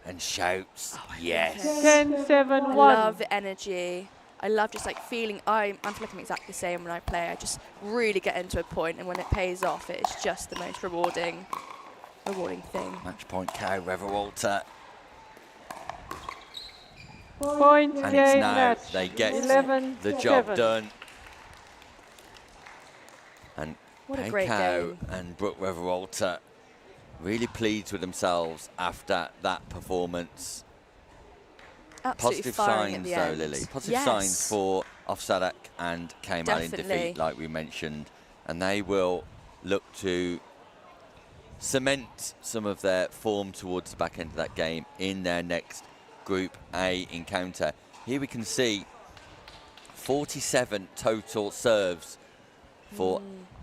and shouts, yes. 10-7-1. Love the energy. I love just like feeling, I feel like I'm exactly the same when I play. I just really get into a point, and when it pays off, it's just the most rewarding thing. Match point, Cow, Walter. Point And it's game now match. they get 11-7. the job done. And What a great Peiko game. and Brooke Walter really pleased with themselves after that performance. Absolutely Positive firing at signs the though, end. Lily. Positive Yes. signs for Ofsarek and Kemal in Definitely. defeat, like we mentioned. And they will look to cement some of their form towards the back end of that game in their next Group A encounter. Here we can see 47 total serves for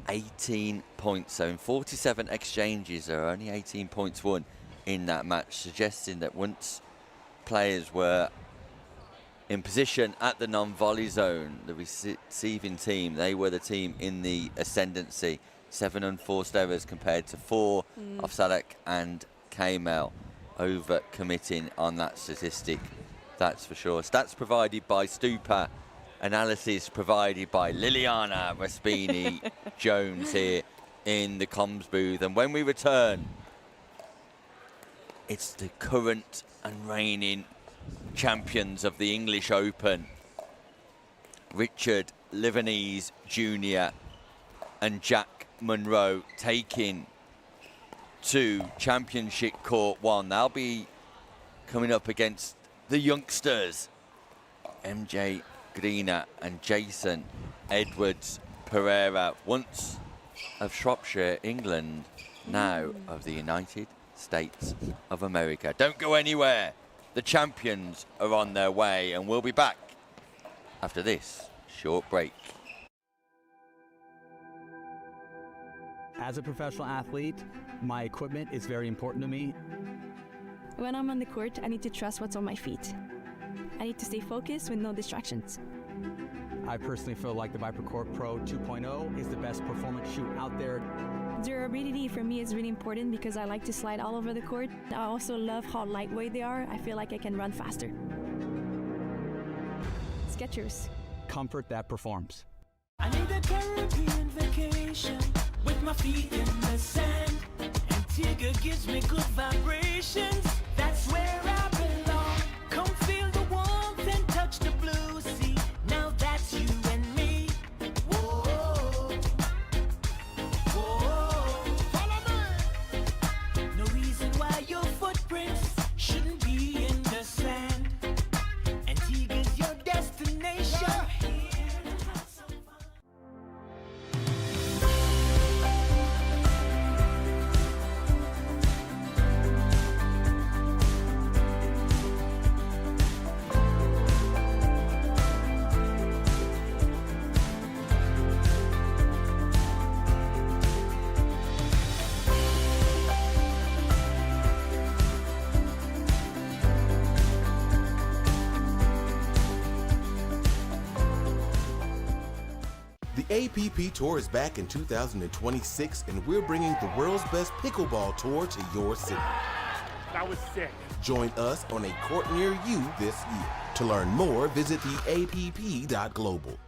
18 points. So in 47 exchanges, there are only 18 points won in that match, suggesting that once players were in position at the non-volley zone, the receiving team, they were the team in the ascendancy. 7 unforced errors compared to 4 of Sadek and Kemal, over committing on that statistic, that's for sure. Stats provided by Stupa, analysis provided by Liliana Raspini Jones here in the comms booth. And when we return, it's the current and reigning champions of the English Open, Richard Livanese Jr. and Jack Monroe, taking to Championship Court 1. They'll be coming up against the youngsters, MJ Greener and Jason Edwards Pereira, once of Shropshire, England, now of the United States of America. Don't go anywhere. The champions are on their way, and we'll be back after this short break. As a professional athlete, my equipment is very important to me. When I'm on the court, I need to trust what's on my feet. I need to stay focused with no distractions. I personally feel like the ViperCore Pro 2.0 is the best performance shoe out there. Durability for me is really important because I like to slide all over the court. I also love how lightweight they are. I feel like I can run faster. Skechers. Comfort that performs. I need a Caribbean vacation with my feet in the sand. Antigua gives me good vibrations. That's where I belong. Come feel the warmth and touch the blue sea. Now that's you and me. Whoa, whoa. Follow me. No reason why your footprints shouldn't be in the sand. Antigua's your destination. The APP Tour is back in 2026, and we're bringing the world's best pickleball tour to your city. That was sick. Join us on a court near you this year. To learn more, visit theapp.global.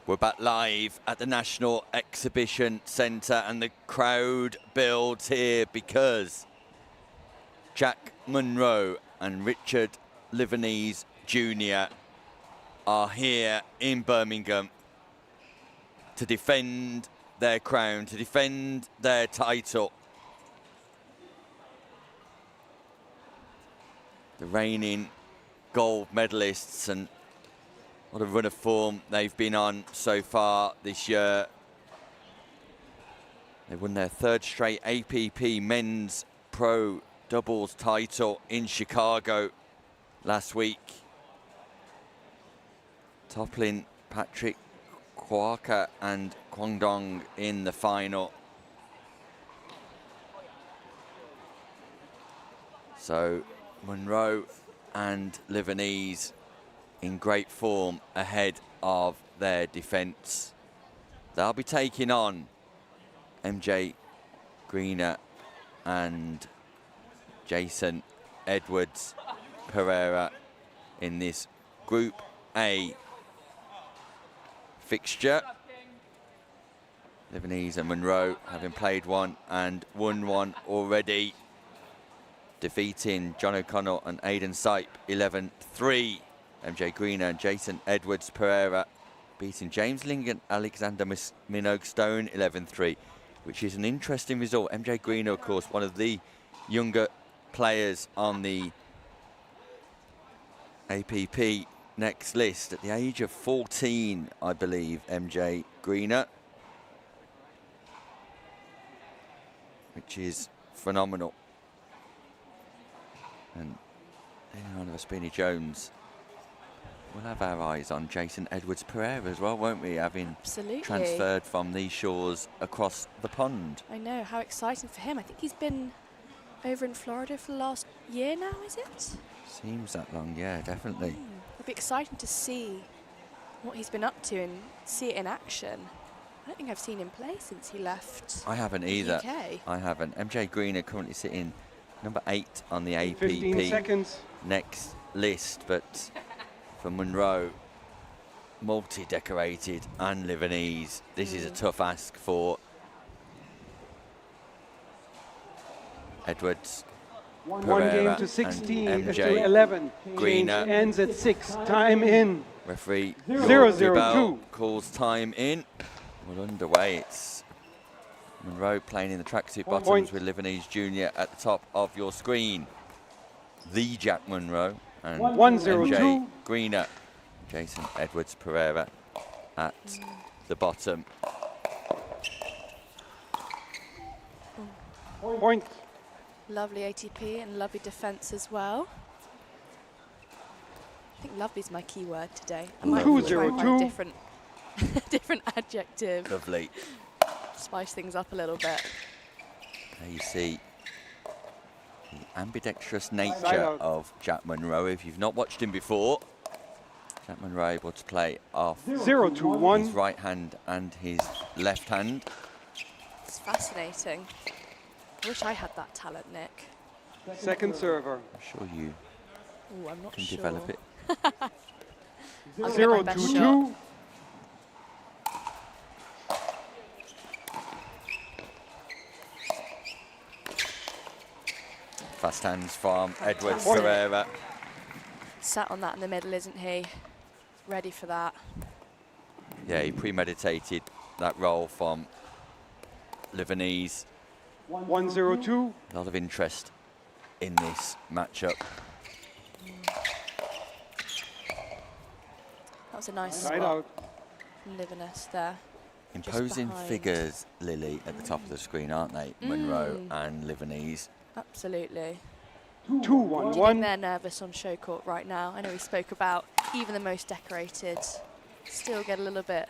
We're back live at the National Exhibition Centre, and the crowd builds here because Jack Munro and Richard Livanese Jr. are here in Birmingham to defend their crown, to defend their title. The reigning gold medalists, and what a run of form they've been on so far this year. They won their third straight APP Men's Pro Doubles title in Chicago last week, toppling Patrick Kwaka and Kwangdong in the final. So Munro and Livanese in great form ahead of their defence. They'll be taking on MJ Greener and Jason Edwards Pereira in this Group A fixture. Lebanese and Monroe having played one and won one already, defeating John O'Connell and Aidan Sipe 11-3. MJ Greener and Jason Edwards Pereira beating James Ling and Alexander Minogue Stone 11-3, which is an interesting result. MJ Greener, of course, one of the younger players on the APP next list at the age of 14, I believe, MJ Greener, which is phenomenal. And Leonardo Spini Jones, we'll have our eyes on Jason Edwards Pereira as well, won't we? Having Absolutely. transferred from these shores across the pond. I know, how exciting for him. I think he's been over in Florida for the last year now, is it? Seems that long, yeah, definitely. It'll be exciting to see what he's been up to and see it in action. I don't think I've seen him play since he left. I haven't the either. UK. I haven't. MJ Greener currently sitting number 8 on the 15 APP seconds. next list, but for Monroe, multi-decorated and Lebanese, this is a tough ask for Edwards. One Pereira game to 16 and to MJ 11. Greener. Change ends at 6. Time in. Referee 0-0-2. calls time in. We're underway. It's Monroe playing in the tracksuit bottoms with Lebanese Junior at the top of your screen. The Jack Monroe and 1-0-2. MJ Greener. Jason Edwards Pereira at the bottom. Point. Lovely ATP and lovely defence as well. I think lovely's my key word today. I might try and find a 2-0-2. different, different adjective. Lovely. Spice things up a little bit. There you see the ambidextrous Side nature out. of Jack Monroe. If you've not watched him before, Jack Monroe able to play off 0-1. his right hand and his left hand. It's fascinating. I wish I had that talent, Nick. Second server. I'm sure you Ooh, I'm not can sure. develop it. I'll give it my best shot. 0-2. Fast hands from Edwards Fantastic. Pereira. Sat on that in the middle, isn't he? Ready for that. Yeah, he premeditated that roll from Lebanese. 1-0-2. A lot of interest in this matchup. That was a nice Side spot out. from Livinus there. Imposing behind. figures, Lily, at the top of the screen, aren't they? Monroe and Lebanese. Absolutely. 2-1-1. Do you think they're nervous on show court right now? I know we spoke about even the most decorated still get a little bit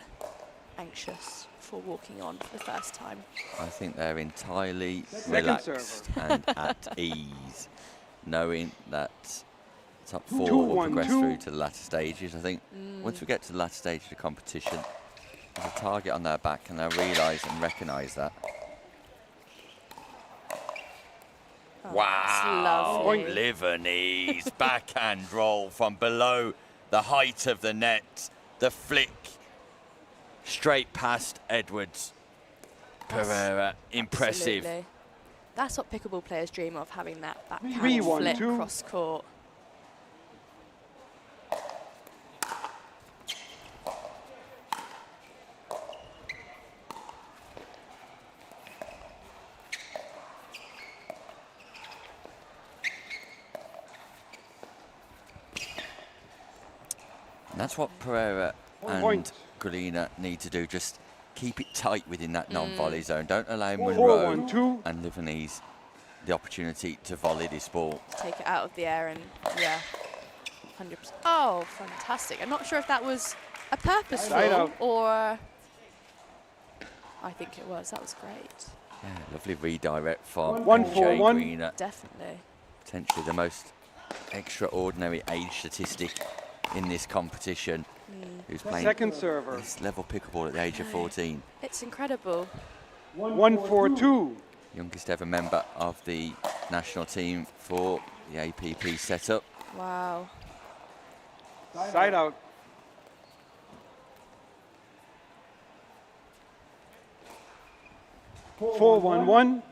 anxious before walking on for the first time. I think they're entirely Second relaxed and at ease, knowing that top 4 will 2-1-2. progress through to the latter stages. I think once we get to the latter stage of the competition, there's a target on their back and they'll realise and recognise that. Oh, Wow, that's lovely. Lebanese backhand roll from below the height of the net. The flick straight past Edwards Pereira. Impressive. Absolutely. That's what pickleball players dream of, having that backhand 3-1-2. flip cross court. And that's what Pereira and Point. Greener need to do. Just keep it tight within that non-volley zone. Don't allow Monroe 4-1-2. and Lebanese the opportunity to volley this ball. Take it out of the air and, yeah, 100%. Oh, fantastic. I'm not sure if that was a purposeful Side out. or... I think it was. That was great. Yeah, lovely redirect from 1-4-1. MJ Greener. Definitely. Potentially the most extraordinary age statistic in this competition who's playing Second server. this level pickleball at the age of 14. It's incredible. 1-4-2. Youngest ever member of the national team for the APP setup. Wow. Side out. Four, 1-1.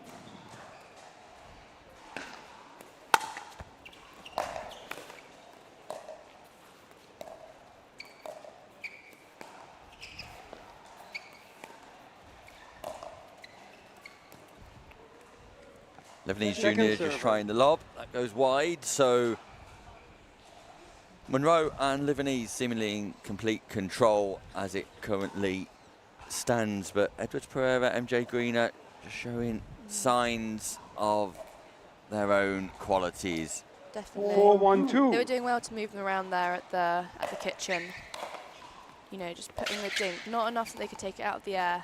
Lebanese Second junior server. just trying the lob. That goes wide, so Monroe and Lebanese seemingly in complete control as it currently stands, but Edwards Pereira, MJ Greener just showing signs of their own qualities. Definitely. 4-1-2. They were doing well to move them around there at the kitchen. You know, just putting the dink, not enough that they could take it out of the air.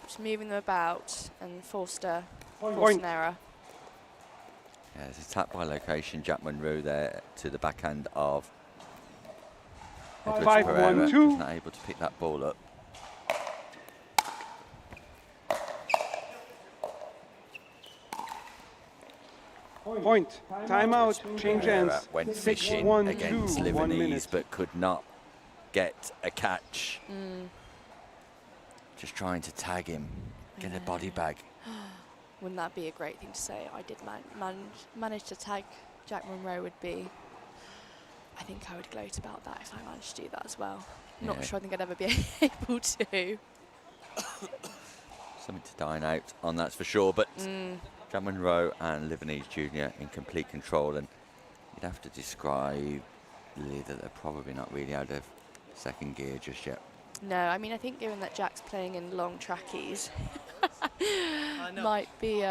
Just moving them about and forced an error. Yeah, there's a tap by location, Jack Monroe there to the backhand of Edwards 5-1-2. Pereira, just not able to pick that ball up. Point. Timeout. Change Pereira ends. went fishing 6-1-2, against 1 Lebanese, minute. but could not get a catch. Just trying to tag him, get a body bag. Wouldn't that be a great thing to say? I did manage to tag Jack Monroe would be. I think I would gloat about that if I managed to do that as well. Not Yeah. sure I think I'd ever be able to. Something to dine out on, that's for sure. But Jack Monroe and Lebanese Junior in complete control, and you'd have to describe Lily that they're probably not really out of second gear just yet. No, I mean, I think given that Jack's playing in long trackies, might be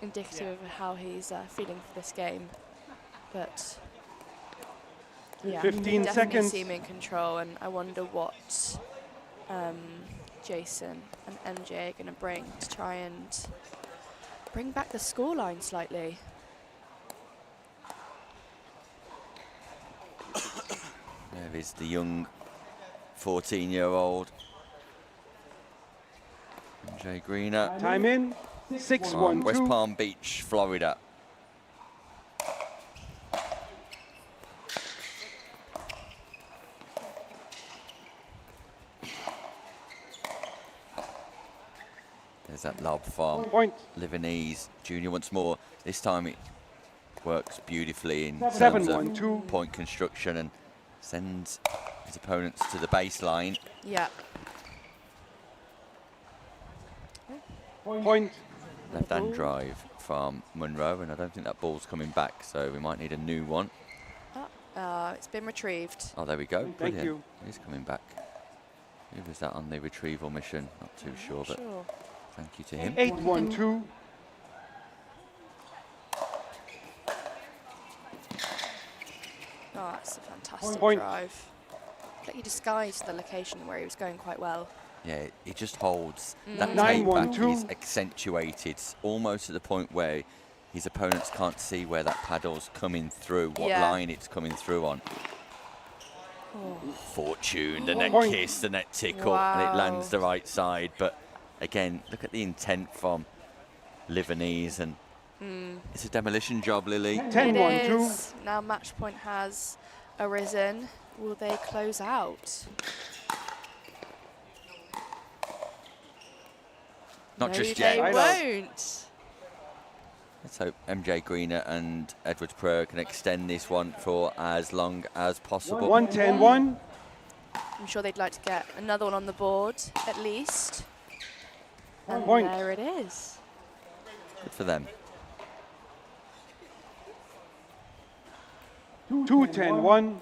indicative of how he's feeling for this game. But yeah, 15 definitely seconds. seem in control, and I wonder what Jason and MJ are going to bring to try and bring back the scoreline slightly. There is the young 14-year-old MJ Greener. Time in. From 6-1-2. West Palm Beach, Florida. There's that lob from Point. Lebanese Junior once more. This time it works beautifully in terms 7-1-2. of point construction and sends his opponents to the baseline. Yeah. Point. Left-hand drive from Monroe, and I don't think that ball's coming back, so we might need a new one. It's been retrieved. Oh, there we go. Thank Brilliant. you. It is coming back. Who was that on the retrieval mission? Not too sure, but thank you to him. 8-1-2. Oh, that's a fantastic Point. drive. Like he disguised the location where he was going quite well. Yeah, it just holds. That 9-1-2. take back is accentuated almost to the point where his opponents can't see where that paddle's coming through, what Yeah. line it's coming through on. Fortune, the net Point. kiss, the net tickle, and it lands Wow. the right side. But again, look at the intent from Lebanese, and it's a demolition job, Lily. 10-1-2. It is. Now match point has arisen. Will they close out? Not No, just they yet. won't. Let's hope MJ Greener and Edwards Pereira can extend this one for as long as possible. 1-10-1. I'm sure they'd like to get another one on the board, at least. And Point. there it is. Good for them. 2-10-1.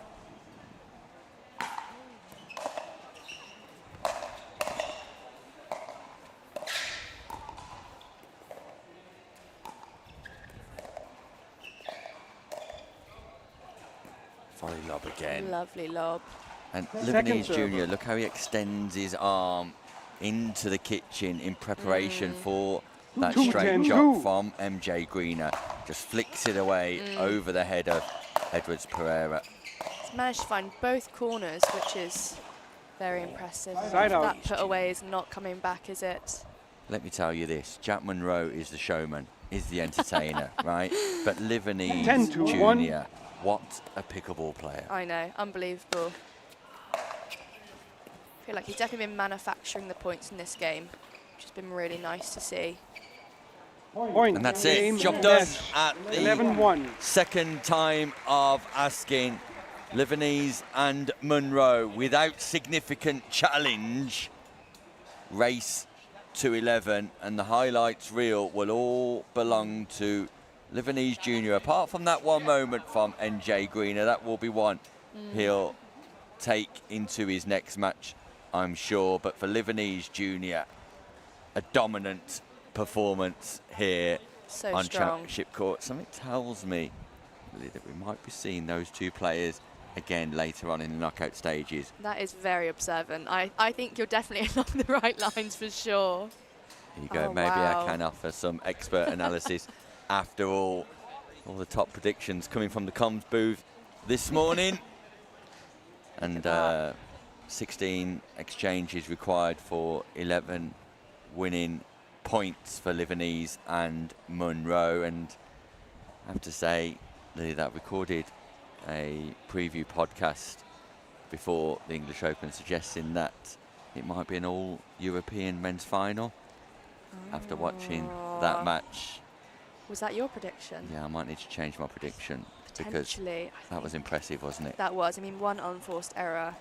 Volley lob again. Lovely lob. And Second Lebanese server. Junior, look how he extends his arm into the kitchen in preparation for that 2-10-2. straight shot from MJ Greener. Just flicks it away over the head of Edwards Pereira. It's managed to find both corners, which is very impressive. Side out. That put away is not coming back, is it? Let me tell you this, Jack Munro is the showman, is the entertainer, right? But Livanese 10-1. Junior, what a pickleball player. I know, unbelievable. I feel like he's definitely been manufacturing the points in this game, which has been really nice to see. Point. And that's Game it, job done match. at the 11-1. second time of asking. Livanese and Munro, without significant challenge, race to 11, and the highlights reel will all belong to Livanese Junior. Apart from that one moment from NJ Greener, that will be one he'll take into his next match, I'm sure. But for Livanese Junior, a dominant performance here on championship court. Something tells me that we might be seeing those two players again later on in the knockout stages. That is very observant. I think you're definitely along the right lines for sure. There you go. Oh, Maybe wow. I can offer some expert analysis after all the top predictions coming from the comms booth this morning. And 16 exchanges required for 11 winning points for Livanese and Munro. And I have to say, Lily, that recorded a preview podcast before the English Open suggesting that it might be an all-European men's final. After watching that match. Was that your prediction? Yeah, I might need to change my prediction because Potentially. that was impressive, wasn't it? That was. I mean, one unforced error.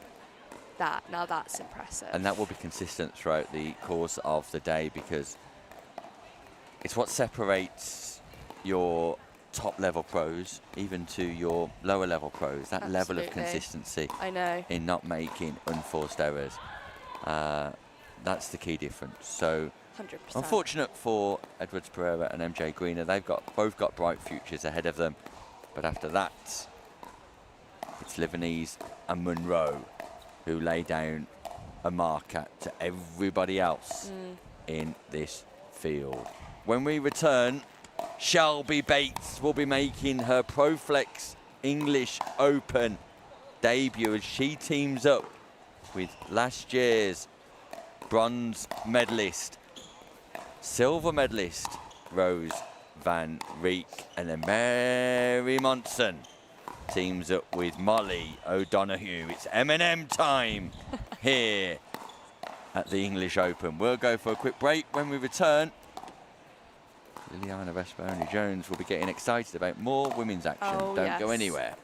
Now that's impressive. And that will be consistent throughout the course of the day, because it's what separates your top level pros even to your lower level pros, that level of consistency. I know. In not making unforced errors. That's the key difference. So 100%. unfortunate for Edwards Pereira and MJ Greener, they've both got bright futures ahead of them. But after that, it's Livanese and Munro who lay down a marker to everybody else in this field. When we return, Shelby Bates will be making her Proflex English Open debut as she teams up with last year's bronze medalist, silver medalist Rose Van Reek, and then Mary Monson teams up with Molly O'Donoghue. It's M&M time here at the English Open. We'll go for a quick break. When we return, Liliana Vesponi-Jones will be getting excited about more women's action. Don't go anywhere.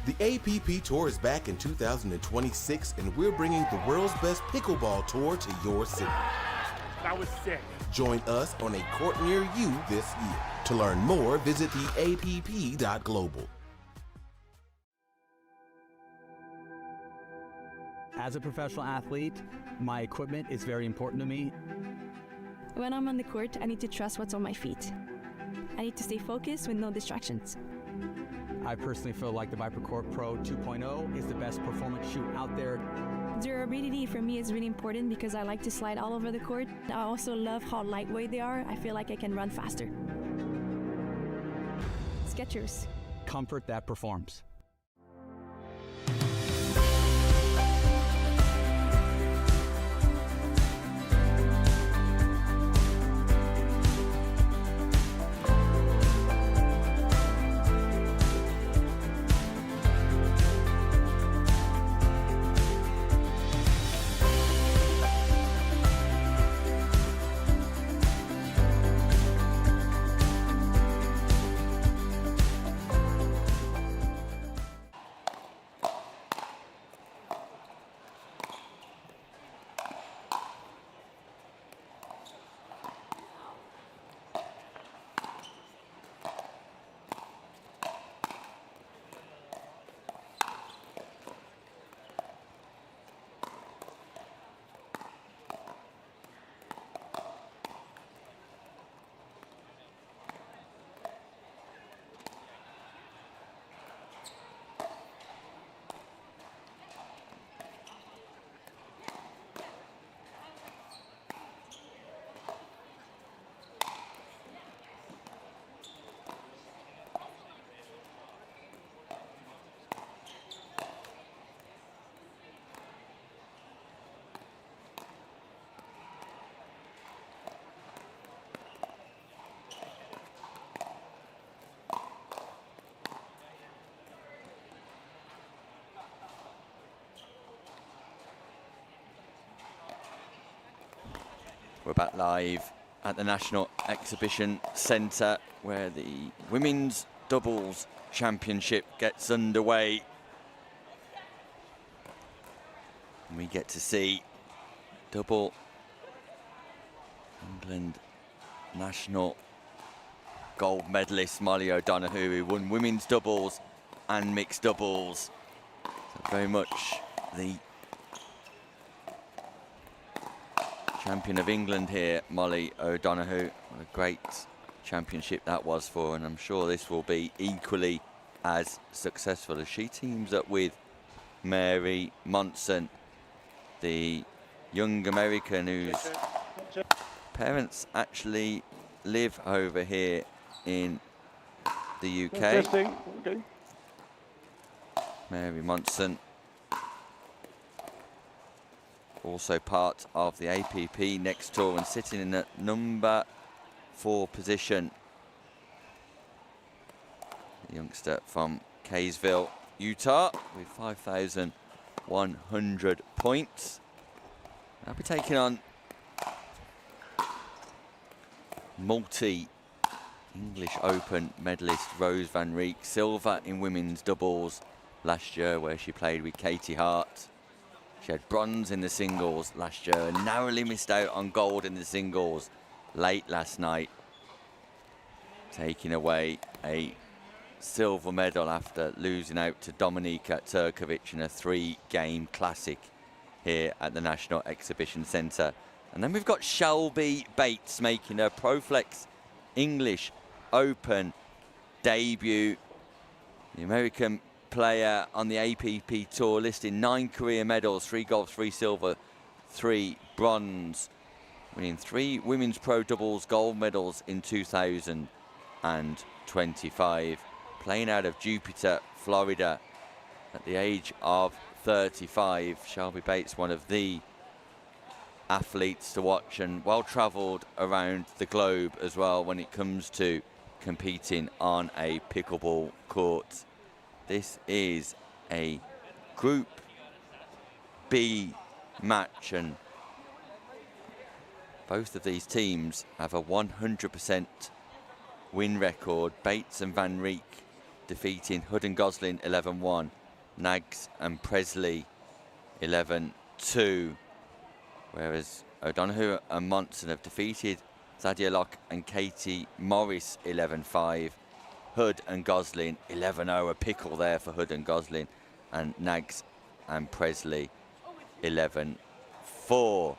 The APP Tour is back in 2026, and we're bringing the world's best pickleball tour to your city. That was sick. Join us on a court near you this year. To learn more, visit theapp.global. As a professional athlete, my equipment is very important to me. When I'm on the court, I need to trust what's on my feet. I need to stay focused with no distractions. I personally feel like the ViperCourt Pro 2.0 is the best performance shoe out there. Durability for me is really important because I like to slide all over the court. I also love how lightweight they are. I feel like I can run faster. Skechers. Comfort that performs. We're back live at the National Exhibition Centre where the Women's Doubles Championship gets underway. And we get to see double England national gold medalist Molly O'Donoghue, who won women's doubles and mixed doubles. So very much the champion of England here, Molly O'Donoghue. What a great championship that was for her, and I'm sure this will be equally as successful as she teams up with Mary Monson, the young American whose parents actually live over here in the UK. Interesting. Okay. Mary Monson, also part of the APP next tour and sitting in the number 4 position. The youngster from Kaysville, Utah, with 5,100 points. I'll be taking on multi-English Open medalist Rose van Rijk, silver in women's doubles last year where she played with Katie Hart. She had bronze in the singles last year and narrowly missed out on gold in the singles late last night, taking away a silver medal after losing out to Dominika Turkovic in a 3-game classic here at the National Exhibition Centre. And then we've got Shelby Bates making her Proflex English Open debut. The American player on the APP Tour listing 9 career medals, 3 gold, 3 silver, 3 bronze, winning 3 women's pro doubles gold medals in 2025. Playing out of Jupiter, Florida at the age of 35. Shelby Bates, one of the athletes to watch and well-travelled around the globe as well when it comes to competing on a pickleball court. This is a Group B match and both of these teams have a 100% win record. Bates and Van Rijk defeating Hood and Gosling 11-1, Nags and Presley 11-2, whereas O'Donoghue and Monson have defeated Zadia Locke and Katie Morris 11-5, Hood and Gosling 11-0, a pickle there for Hood and Gosling, and Nags and Presley 11-4.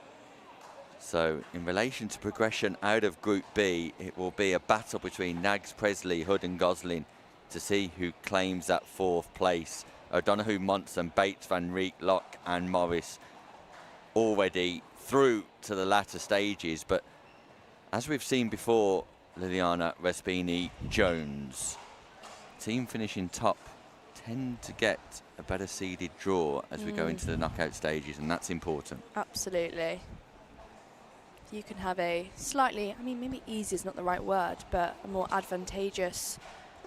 So in relation to progression out of Group B, it will be a battle between Nags, Presley, Hood and Gosling to see who claims that 4th place. O'Donoghue, Monson, Bates, Van Rijk, Locke and Morris already through to the latter stages, but as we've seen before, Liliana Respini-Jones, team finishing top tend to get a better seeded draw as we go into the knockout stages, and that's important. Absolutely. You can have a slightly, I mean, maybe easy is not the right word, but a more advantageous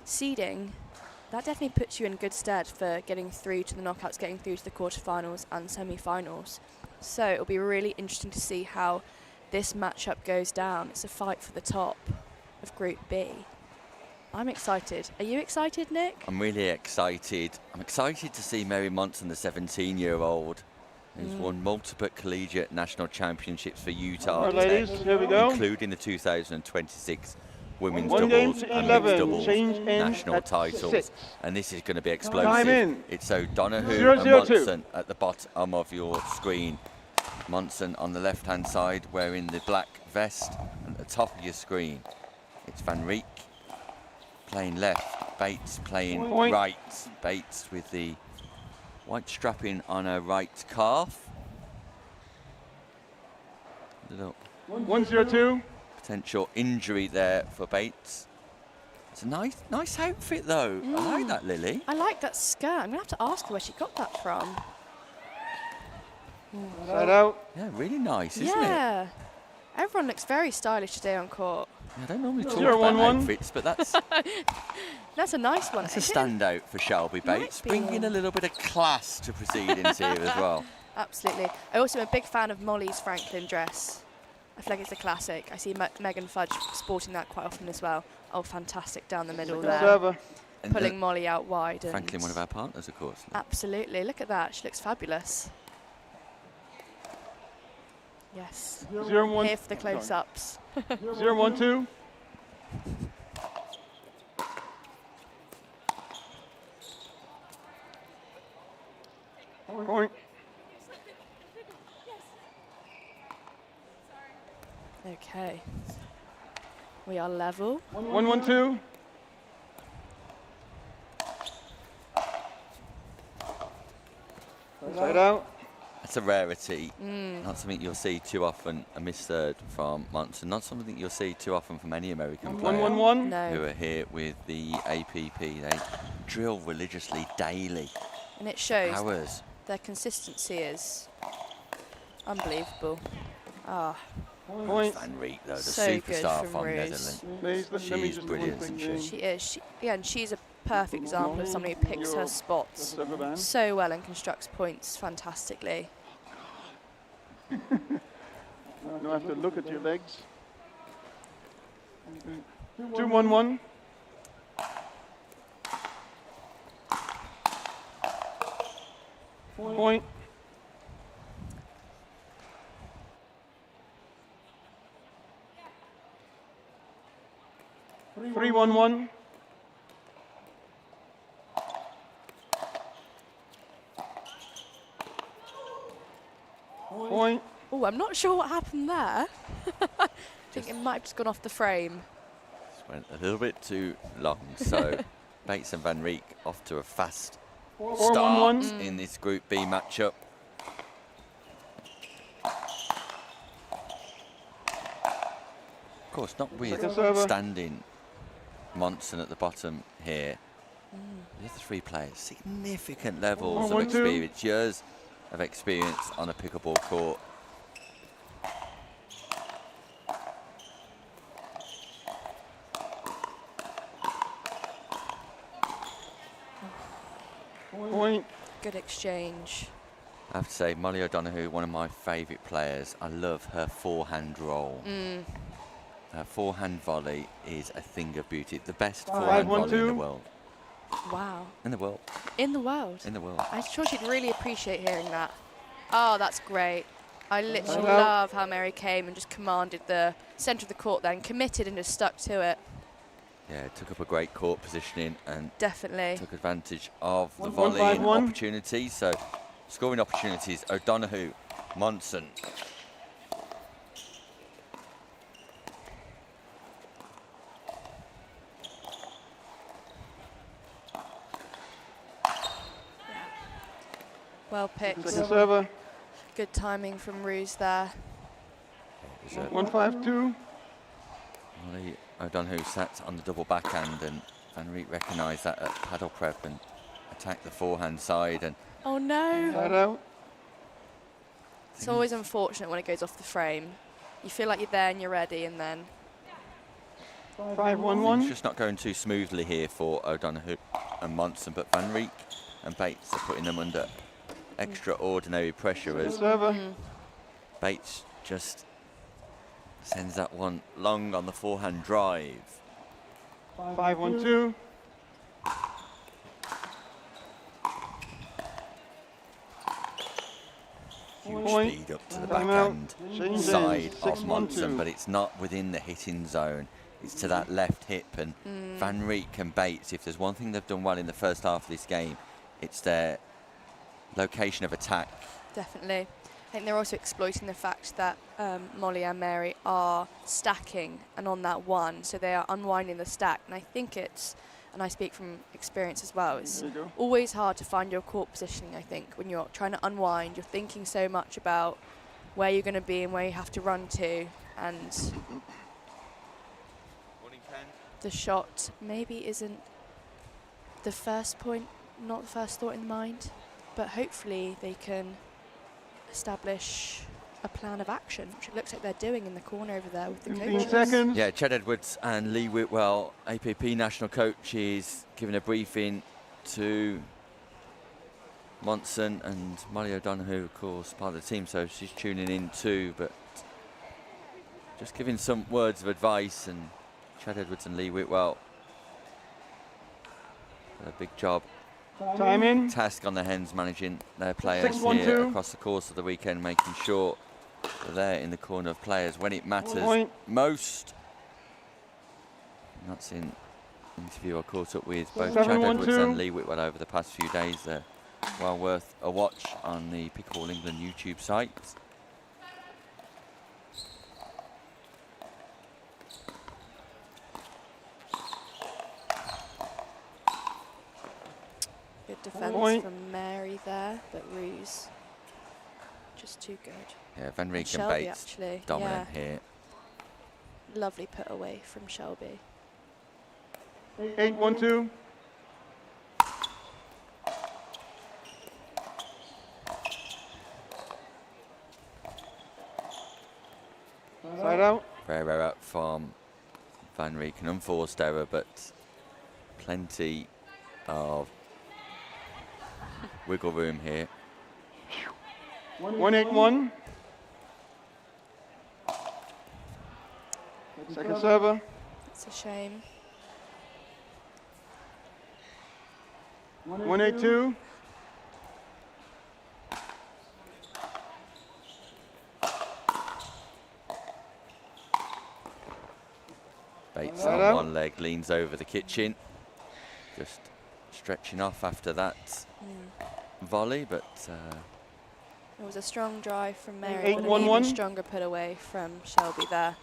seeding. That definitely puts you in good stead for getting through to the knockouts, getting through to the quarterfinals and semi-finals. So it'll be really interesting to see how this matchup goes down. It's a fight for the top of Group B. I'm excited. Are you excited, Nick? I'm really excited. I'm excited to see Mary Monson, the 17-year-old, who's won multiple collegiate national championships for Utah. All right, ladies, here we go. Including the 2026 women's 1 doubles game to and 11. mixed doubles Change in national at titles. 6. And this is going to be Time explosive. in. It's O'Donoghue 0-0-2. and Monson at the bottom of your screen. Monson on the left-hand side wearing the black vest, and at the top of your screen it's Van Rijk playing left, Bates playing right. Bates with the white strapping on her right calf. Little 1-0-2. potential injury there for Bates. It's a nice outfit though. I like that, Lily. I like that skirt. I'm going to have to ask her where she got that from. Side out. Yeah, really nice, isn't it? Yeah. Everyone looks very stylish today on court. I don't normally talk 0-1-1. about outfits, but that's That's a nice one. that's a standout for Shelby Bates, bringing a little bit of class to proceedings here as well. Absolutely. I also am a big fan of Molly's Franklin dress. I feel like it's a classic. I see Megan Fudge sporting that quite often as well. Oh, fantastic down the middle there. Server. And Pulling Molly out wide. Franklin, and one of our partners, of course. absolutely. Look at that. She looks fabulous. Yes. 0-1. Here for the close-ups. 0-1-2. Point. Okay. We are level. 1-1-2. Side out. That's a rarity. Not something you'll see too often. A missed third from Monson. Not something you'll see too often from any American player 1-1-1. No. who are here with the APP. They drill religiously daily. And it shows Hours. their consistency is unbelievable. Ah, Point. Van Rieck, though, the So good superstar from from Rose. Netherlands. Please, let me She's just brilliant, one thing isn't in. she? she is. Yeah, and she's a perfect example of somebody who picks her spots Server ban. so well and constructs points fantastically. Now I have to look at your legs. 2-1-1. Point. Three, 1-1. Point. Oh, I'm not sure what happened there. I think it might have just gone off the frame. Just went a little bit too long. So Bates and Van Rieck off to a fast 4-1-1. start in this Group B matchup. Of course, not with Second server. standing Monson at the bottom here. The other three players, significant levels of 1-1-2. experience, years of experience on a pickleball court. Point. Good exchange. I have to say, Molly O'Donoghue, one of my favourite players. I love her forehand roll. Her forehand volley is a thing of beauty. The best forehand volley in the 5-1-2. world. Wow. In the world. In the world. In the world. I'm sure she'd really appreciate hearing that. Oh, that's great. I literally Hello. love how Mary came and just commanded the centre of the court then, committed and just stuck to it. Yeah, took up a great court positioning and Definitely. took advantage of the 1-1-5-1. volleying opportunities. So, scoring opportunities, O'Donoghue, Monson. Well picked. Second server. Good timing from Ruse there. It was 1-5-2. Molly O'Donoghue sat on the double backhand, and Van Rieck recognised that at paddle prep and attacked the forehand side. And Oh no. Side out. It's always unfortunate when it goes off the frame. You feel like you're there and you're ready, and then 5-1-1. it's just not going too smoothly here for O'Donoghue and Monson, but Van Rieck and Bates are putting them under extraordinary pressure as Server. Bates just sends that one long on the forehand drive. 5-1-2. Huge Point. speed up to the Time out. backhand Change side ends. of 6-1-2. Monson, but it's not within the hitting zone. It's to that left hip, and Van Rieck and Bates, if there's one thing they've done well in the first half of this game, it's their location of attack. definitely. I think they're also exploiting the fact that Molly and Mary are stacking and on that one, so they are unwinding the stack. And I think it's, and I speak from experience as well, it's There you go. always hard to find your court positioning, I think, when you're trying to unwind. You're thinking so much about where you're going to be and where you have to run to, and the shot maybe isn't the first point, not the first thought in mind, but hopefully they can establish a plan of action, which it looks like they're doing in the corner over there with the 15 coaches. seconds. Yeah, Ched Edwards and Lee Whitwell, APP national coach, is giving a briefing to Monson, and Molly O'Donoghue, of course, part of the team, so she's tuning in too. But just giving some words of advice, and Chad Edwards and Lee Whitwell did a big job. Time in. Task on the hens, managing their players 6-1-2. here across the course of the weekend, making sure that they're in the corner of players when it matters Point. most. And that's in interview I caught up with both 7-1-2. Chad Edwards and Lee Whitwell over the past few days. They're well worth a watch on the Pickleball England YouTube site. Good defence Point. from Mary there, but Ruse just too good. Yeah, Van Rieck and Shelby Bates actually, dominant here. Lovely put away from Shelby. 8-1-2. Side out. Fair error from Van Rieck, an unforced error, but plenty of wiggle room here. 1-8-1. Second server. It's a shame. 1-8-2. Bates Side on out. one leg, leans over the kitchen, just stretching off after that volley, but It was a strong drive from Mary, but an 8-1-1. even stronger put away from Shelby there.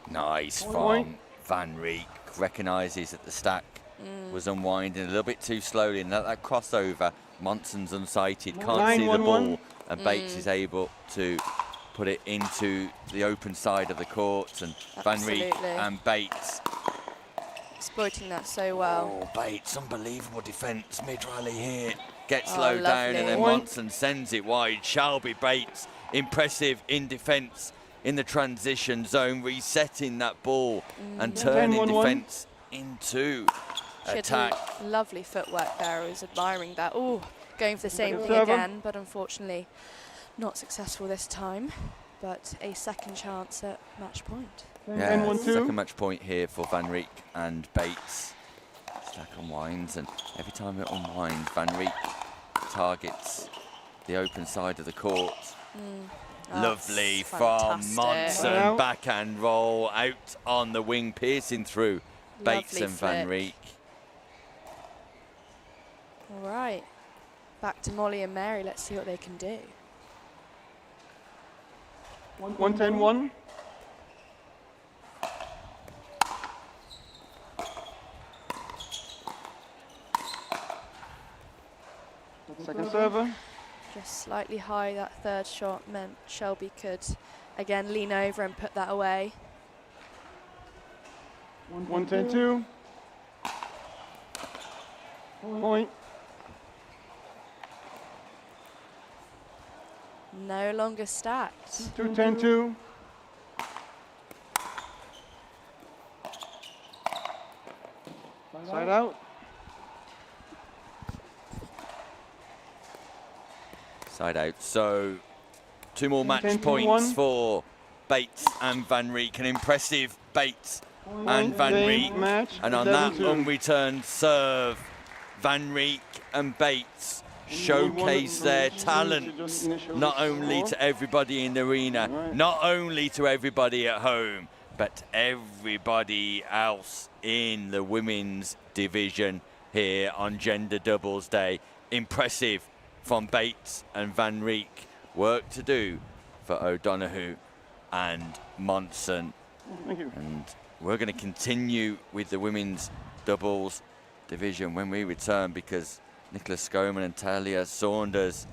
nice from Point. Van Rieck. Recognises that the stack was unwinding a little bit too slowly, and that crossover, Monson's unsighted, can't see the 9-1-1. ball, and Bates is able to put it into the open side of the court, and Van Rieck Absolutely. and Bates. Exploiting that so well. Oh, Bates, unbelievable defence, mid-rally here. Gets Oh, slowed down, lovely. and then Point. Monson sends it wide. Shelby Bates, impressive in defence in the transition zone, resetting that ball and turning 10-1-1. defence into She had attack. lovely footwork there. I was admiring that. Oh, going for the same thing Server. again, but unfortunately not successful this time. But a second chance at match point. Yeah, 10-1-2. second match point here for Van Rieck and Bates. Stack unwinds, and every time it unwinds, Van Rieck targets the open side of the court. Lovely That's from fantastic. Monson, Wow. backhand roll out on the wing, piercing through Bates Lovely and Van flick. Rieck. All right, back to Molly and Mary. Let's see what they can do. 1-10-1. Second server. Just slightly high, that third shot meant Shelby could again lean over and put that away. 1-10-2. Point. No longer stacked. 2-10-2. Side out. Side out. So 2 more match 10-2-1. points for Bates and Van Rieck. An impressive Bates and Van Game, Rieck. match, And on that 11-2. unreturned serve, Van Rieck and Bates showcase their talent, not only to everybody in the arena, not only to everybody at home, but everybody else in the women's division here on Gender Doubles Day. Impressive from Bates and Van Rieck. Work to do for O'Donoghue and Monson. Thank you. And we're going to continue with the women's doubles division when we return, because Nicola Skoman and Talia Saunders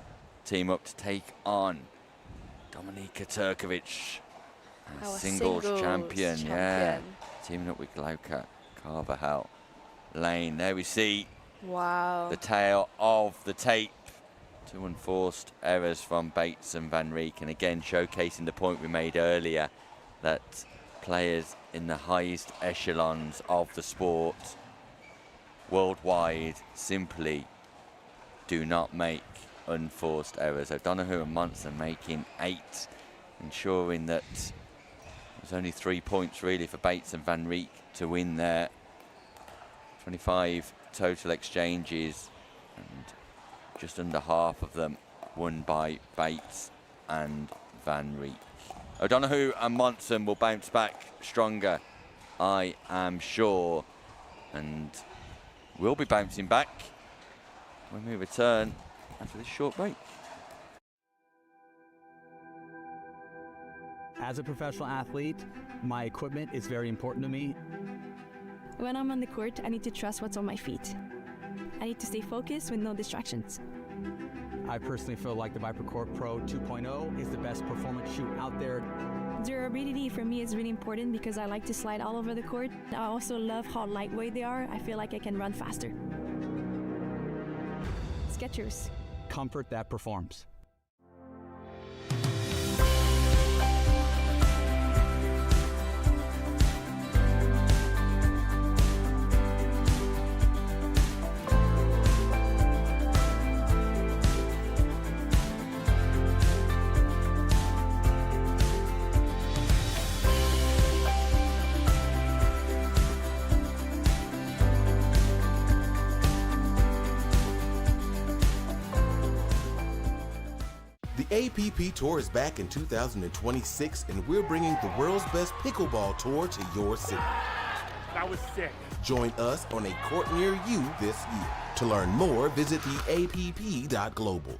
team up to take on Dominika Turkovic, Our singles champion. Yeah, champion. teaming up with Glauca Carvajal Lane. There we see Wow. the tail of the tape. 2 unforced errors from Bates and Van Rieck, and again showcasing the point we made earlier, that players in the highest echelons of the sport worldwide simply do not make unforced errors. O'Donoghue and Monson making 8 ensuring that there's only 3 points really for Bates and Van Rieck to win there. 25 total exchanges, and just under half of them won by Bates and Van Rieck. O'Donoghue and Monson will bounce back stronger, I am sure, and we'll be bouncing back when we return after this short break. As a professional athlete, my equipment is very important to me. When I'm on the court, I need to trust what's on my feet. I need to stay focused with no distractions. I personally feel like the ViperCore Pro 2.0 is the best performance shoe out there. Durability for me is really important because I like to slide all over the court. I also love how lightweight they are. I feel like I can run faster. Skechers. Comfort that performs. The APP Tour is back in 2026, and we're bringing the world's best pickleball tour to your city. That was sick. Join us on a court near you this year. To learn more, visit theapp.global.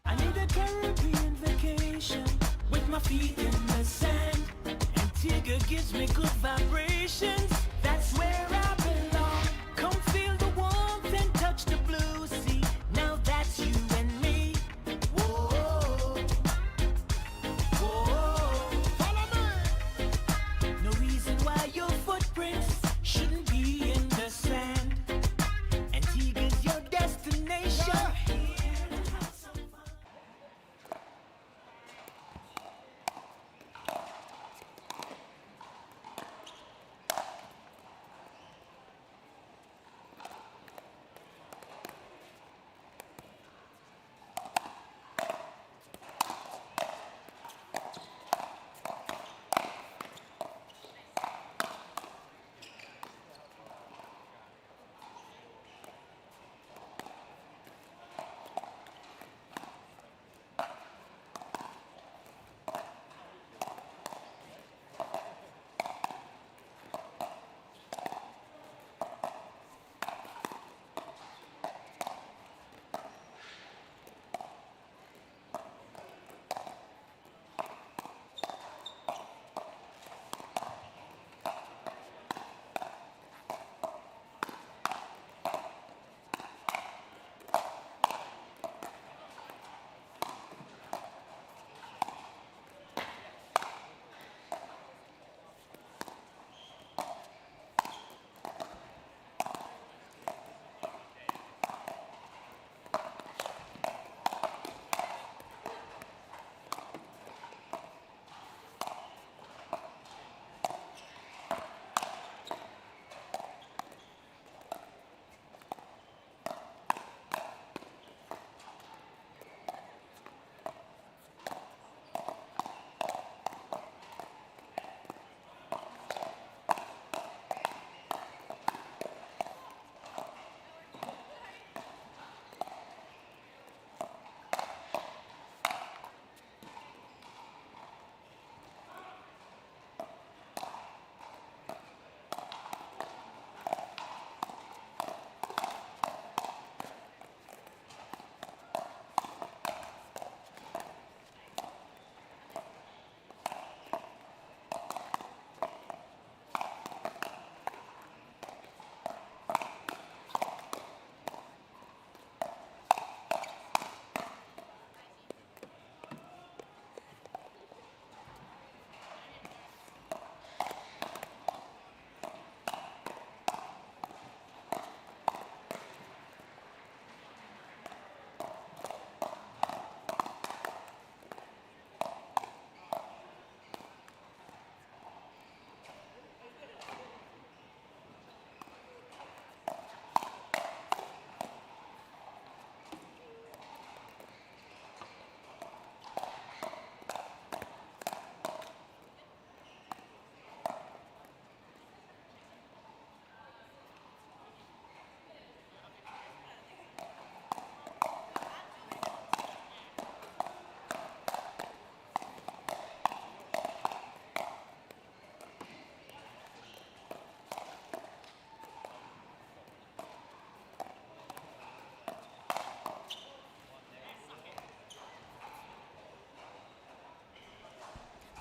I need a Caribbean vacation with my feet in the sand. Antigua gives me good vibrations. That's where I belong. Come feel the warmth and touch the blue sea. Now that's you and me. Whoa, whoa, follow me. No reason why your footprints shouldn't be in the sand. Antigua's your destination.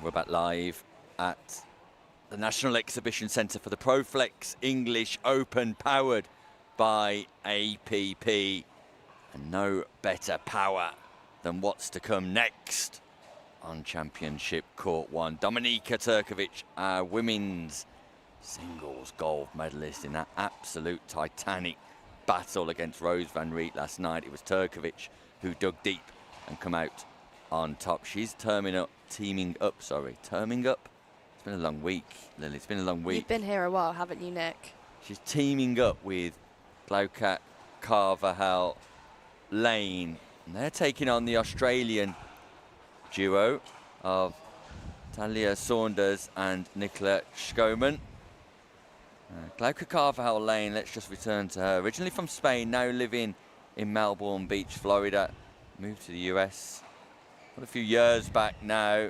We're back live at the National Exhibition Centre for the ProFlex English Open, powered by APP. And no better power than what's to come next on Championship Court 1. Dominika Turkovic, our women's singles gold medalist in that absolute titanic battle against Rose van Riet last night. It was Turkovic who dug deep and come out on top. She's terming up. It's been a long week, Lily. It's been a long week. You've been here a while, haven't you, Nick? She's teaming up with Glauca Carvajal Lane. And they're taking on the Australian duo of Talia Saunders and Nicola Schoeman. Glauca Carvajal Lane, let's just return to her. Originally from Spain, now living in Melbourne Beach, Florida. Moved to the US a few years back now.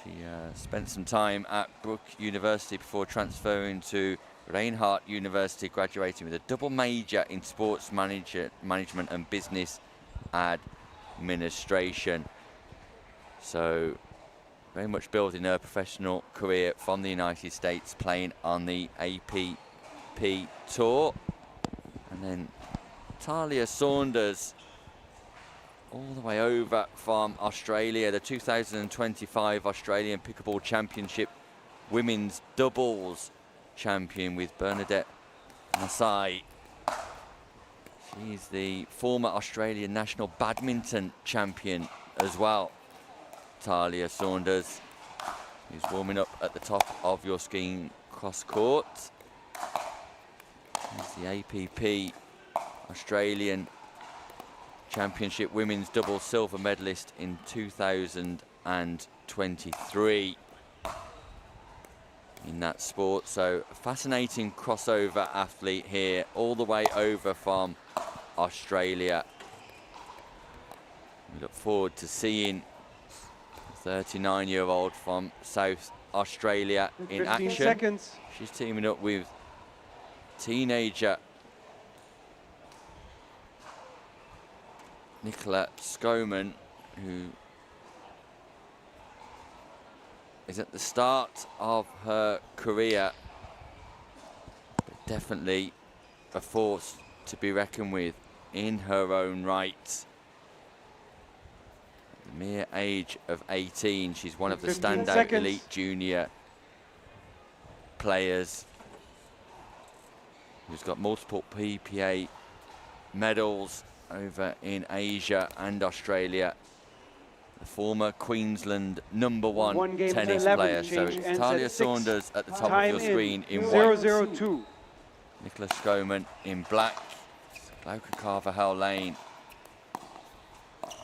She spent some time at Brook University before transferring to Reinhardt University, graduating with a double major in sports management and business administration. So very much building her professional career from the United States, playing on the APP Tour. And then Talia Saunders, all the way over from Australia, the 2025 Australian Pickleball Championship Women's Doubles champion with Bernadette Masai. She's the former Australian National Badminton champion as well. Talia Saunders, who's warming up at the top of your skiing cross court. There's the APP Australian Championship Women's Doubles silver medalist in 2023 in that sport. So a fascinating crossover athlete here, all the way over from Australia. We look forward to seeing the 39-year-old from South Australia in 15 action. seconds. She's teaming up with teenager Nicola Schoeman, who is at the start of her career, but definitely a force to be reckoned with in her own right. At the mere age of 18, she's one of the 15 standout seconds. elite junior players who's got multiple PPA medals over in Asia and Australia. The former Queensland #1 1 game to tennis 11, player. So change it's ends Talia at 6. Saunders at the top Time of your screen in white. 0-0-2. Nicola Schoeman in black. Glauca Carvajal Lane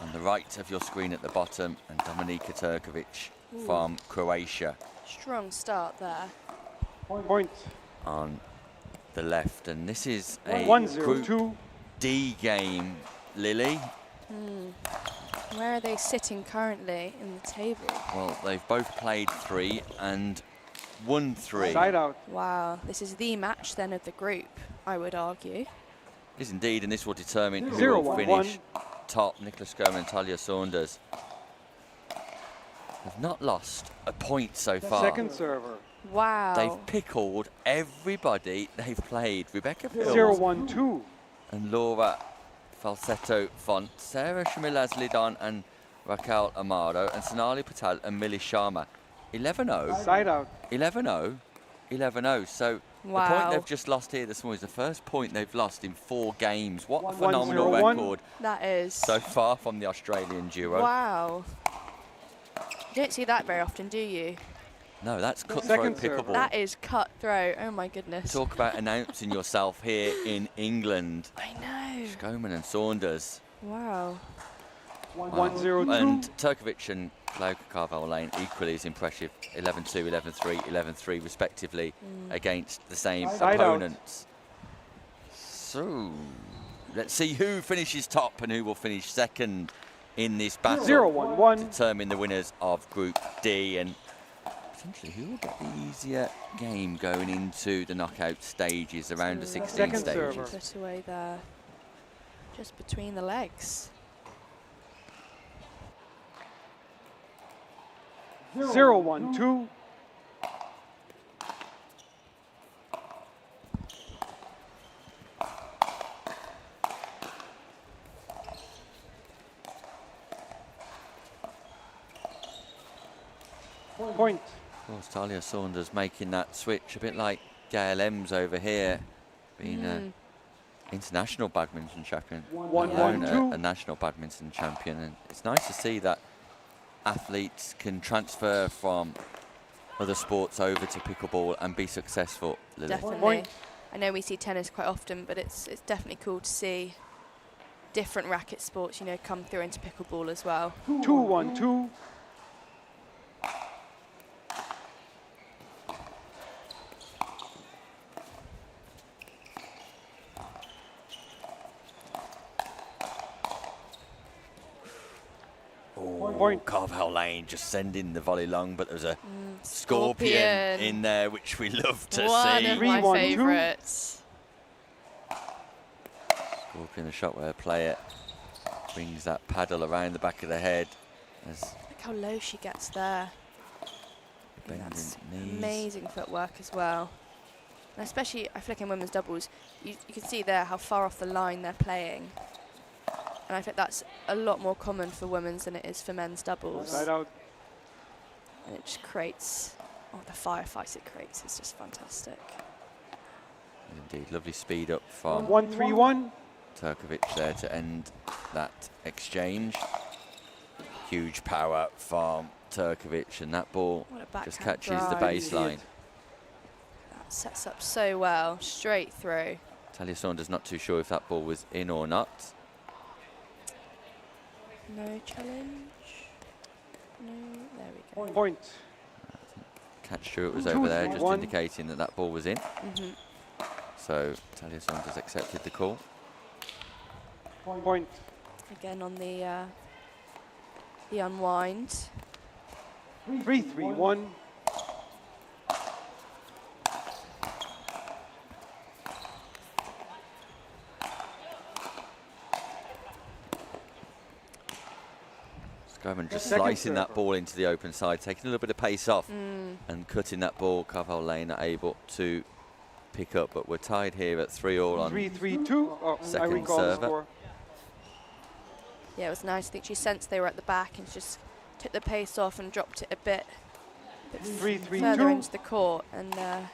on the right of your screen at the bottom, and Dominika Turkovic from Croatia Strong start there. Point. on the left. And this is a 1-0-2. Group D game, Lily. Where are they sitting currently in the table? Well, they've both played 3 and won 3. Side out. Wow, this is the match then of the group, I would argue. It is indeed, and this will determine who 0-1-1. will finish top. Nicola Schoeman and Talia Saunders have not lost a point so far. Second server. Wow. They've pickled everybody they've played. Rebecca Pills 0-1-2. and Laura Falsetto Font, Sarah Shamilaz Lidon and Raquel Amaro, and Sonali Patel and Millie Sharma. 11-0. Side out. 11-0. 11-0. So the point Wow. they've just lost here this morning is the first point they've lost in 4 games. What a 1-0-1. phenomenal record That is. so far from the Australian duo. Wow. You don't see that very often, do you? No, that's Second cutthroat serve. pickleball. That is cutthroat. Oh my goodness. Talk about announcing yourself here in England. I know. Schoeman and Saunders. Wow. 1-0-2. And Turkovic and Glauca Carvajal Lane equally as impressive. 11-2, 11-3, 11-3 respectively against the same Side out. opponents. So let's see who finishes top and who will finish second in this battle. 0-1-1. Determine the winners of Group D, and potentially who will get the easier game going into the knockout stages, around the 16 Second stages. server. Put away there. Just between the legs. 0-1-2. Point. Of course, Talia Saunders making that switch, a bit like Gail Ems over here, being an international badminton champion, let alone a national badminton champion. And it's nice to see that athletes can transfer from other sports over to pickleball and be successful. Lily. Definitely. I know we see tennis quite often, but it's definitely cool to see different racket sports, you know, come through into pickleball as well. 2-1-2. Point. Carvell Lane just sending the volley long, but there was a scorpion in there, which we love to One see. of my favourites. Scorpion, the shot where player brings that paddle around the back of the head. Look how low she gets there. That's amazing footwork as well. And especially, I feel like in women's doubles, you can see there how far off the line they're playing. And I think that's a lot more common for women's than it is for men's doubles. Side out. And it just creates, the firefight it creates is just fantastic. Indeed, lovely speed up from 1-3-1. Turkovic there to end that exchange. Huge power from Turkovic, and that ball just catches the baseline. That sets up so well, straight through. Talia Saunders not too sure if that ball was in or not. No challenge. No, there we go. Point. Catch Stewart was over there, just indicating that that ball was in. So Talia Saunders accepted the call. Point. Again on the unwind. 3-3-1. Scoman just slicing that ball into the open side, taking a little bit of pace off and cutting that ball. Carvell Lane are able to pick up, but we're tied here at 3-3 on 3-3-2. second server. Yeah, it was nice. I think she sensed they were at the back and just took the pace off and dropped it a bit further into the court. And fantastic.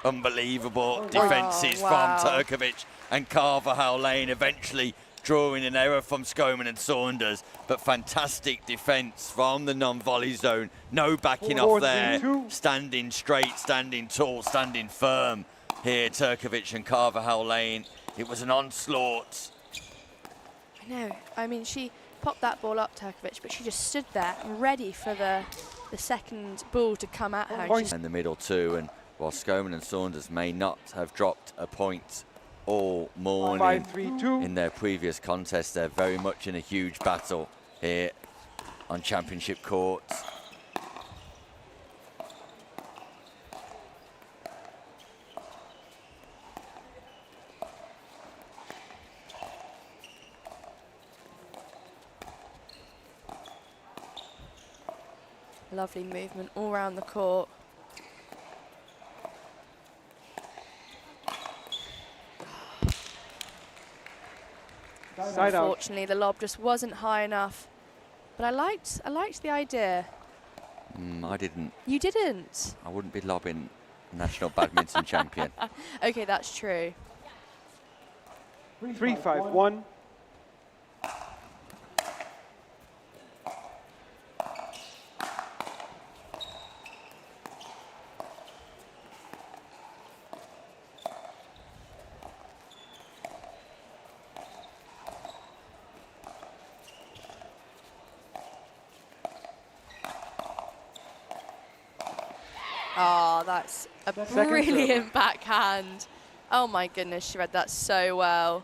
Unbelievable defences from Turkovic and Carvell Lane, eventually drawing an error from Scoman and Saunders, but fantastic defence from the non-volley zone. No backing off there, standing straight, standing tall, standing firm here, Turkovic and Carvell Lane. It was an onslaught. I know. I mean, she popped that ball up, Turkovic, but she just stood there ready for the second ball to come at her. In the middle too, and while Scoman and Saunders may not have dropped a point all morning 5-3-2. in their previous contest, they're very much in a huge battle here on championship courts. Lovely movement all around the court. Unfortunately, the lob just wasn't high enough. But I liked the idea. I didn't. You didn't? I wouldn't be lobbing national badminton champion. Okay, that's true. 3-5-1. Oh, that's a brilliant backhand. Oh my goodness, she read that so well.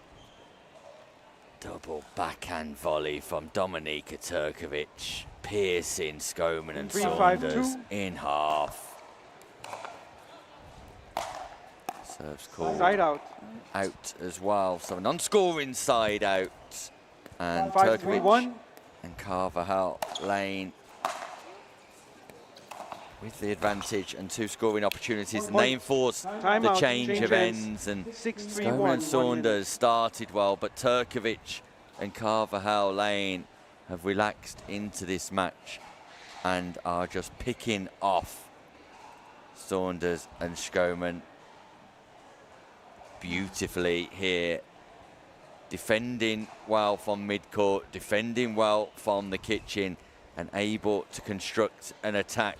Double backhand volley from Dominika Turkovic, piercing Skoman and 3-5-2. Saunders in half. Serves called Side out. out as well, so a non-scoring side out. And 5-3-1. Turkovic and Carvajal Lane with the advantage and 2 scoring opportunities, and they enforce the change of ends. And Skoman and Saunders started well, but Turkovic and Carvajal Lane have relaxed into this match and are just picking off Saunders and Skoman beautifully here, defending well from mid-court, defending well from the kitchen, and able to construct an attack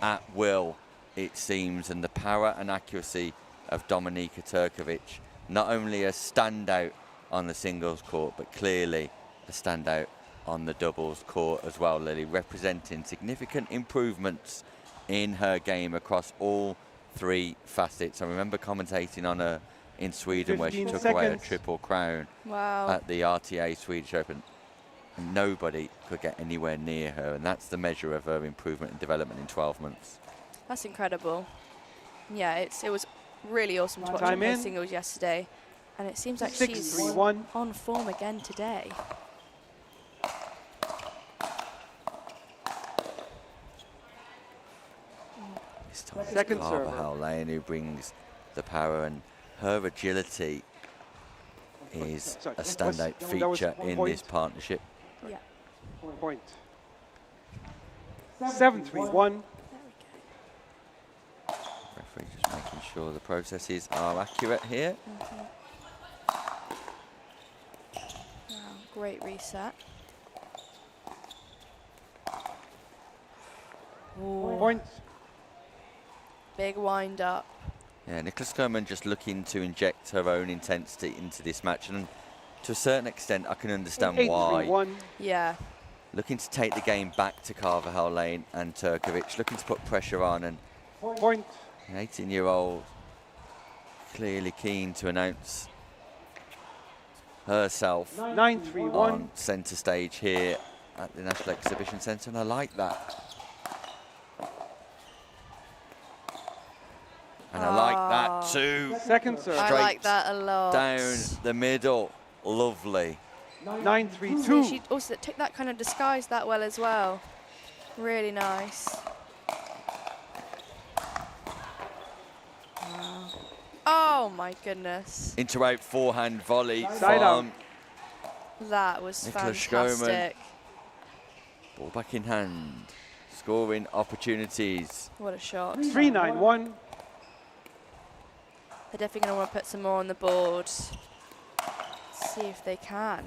at will, it seems. And the power and accuracy of Dominika Turkovic, not only a standout on the singles court, but clearly a standout on the doubles court as well, Lily, representing significant improvements in her game across all 3 facets. I remember commentating on her in Sweden where she took away a triple crown at the RTA Swedish Open. And nobody could get anywhere near her, and that's the measure of her improvement and development in 12 months. That's incredible. Yeah, it was really awesome to watch her play singles yesterday, and it seems like she's on form again today. This time it's Carvajal Lane who brings the power, and her agility is a standout feature in this partnership. Yeah. Point. 7-3-1. Referee just making sure the processes are accurate here. Wow, great reset. Ooh. Point. Big wind up. Yeah, Nicola Skoman just looking to inject her own intensity into this match, and to a certain extent I can understand why. Yeah. Looking to take the game back to Carvajal Lane and Turkovic, looking to put pressure on, and point. An 18-year-old clearly keen to announce herself 9-3-1 on centre stage here at the National Exhibition Centre, and I like that. And I like that too. Second serve. I like that a lot. Down the middle. Lovely. 9-3-2. She also took that kind of disguise that well as well. Really nice. Wow. Oh my goodness. Into out forehand volley Side out. from that was Nicola fantastic. Skoman. Ball back in hand. Scoring opportunities. What a shot. 3-9-1. They're definitely going to want to put some more on the board. See if they can.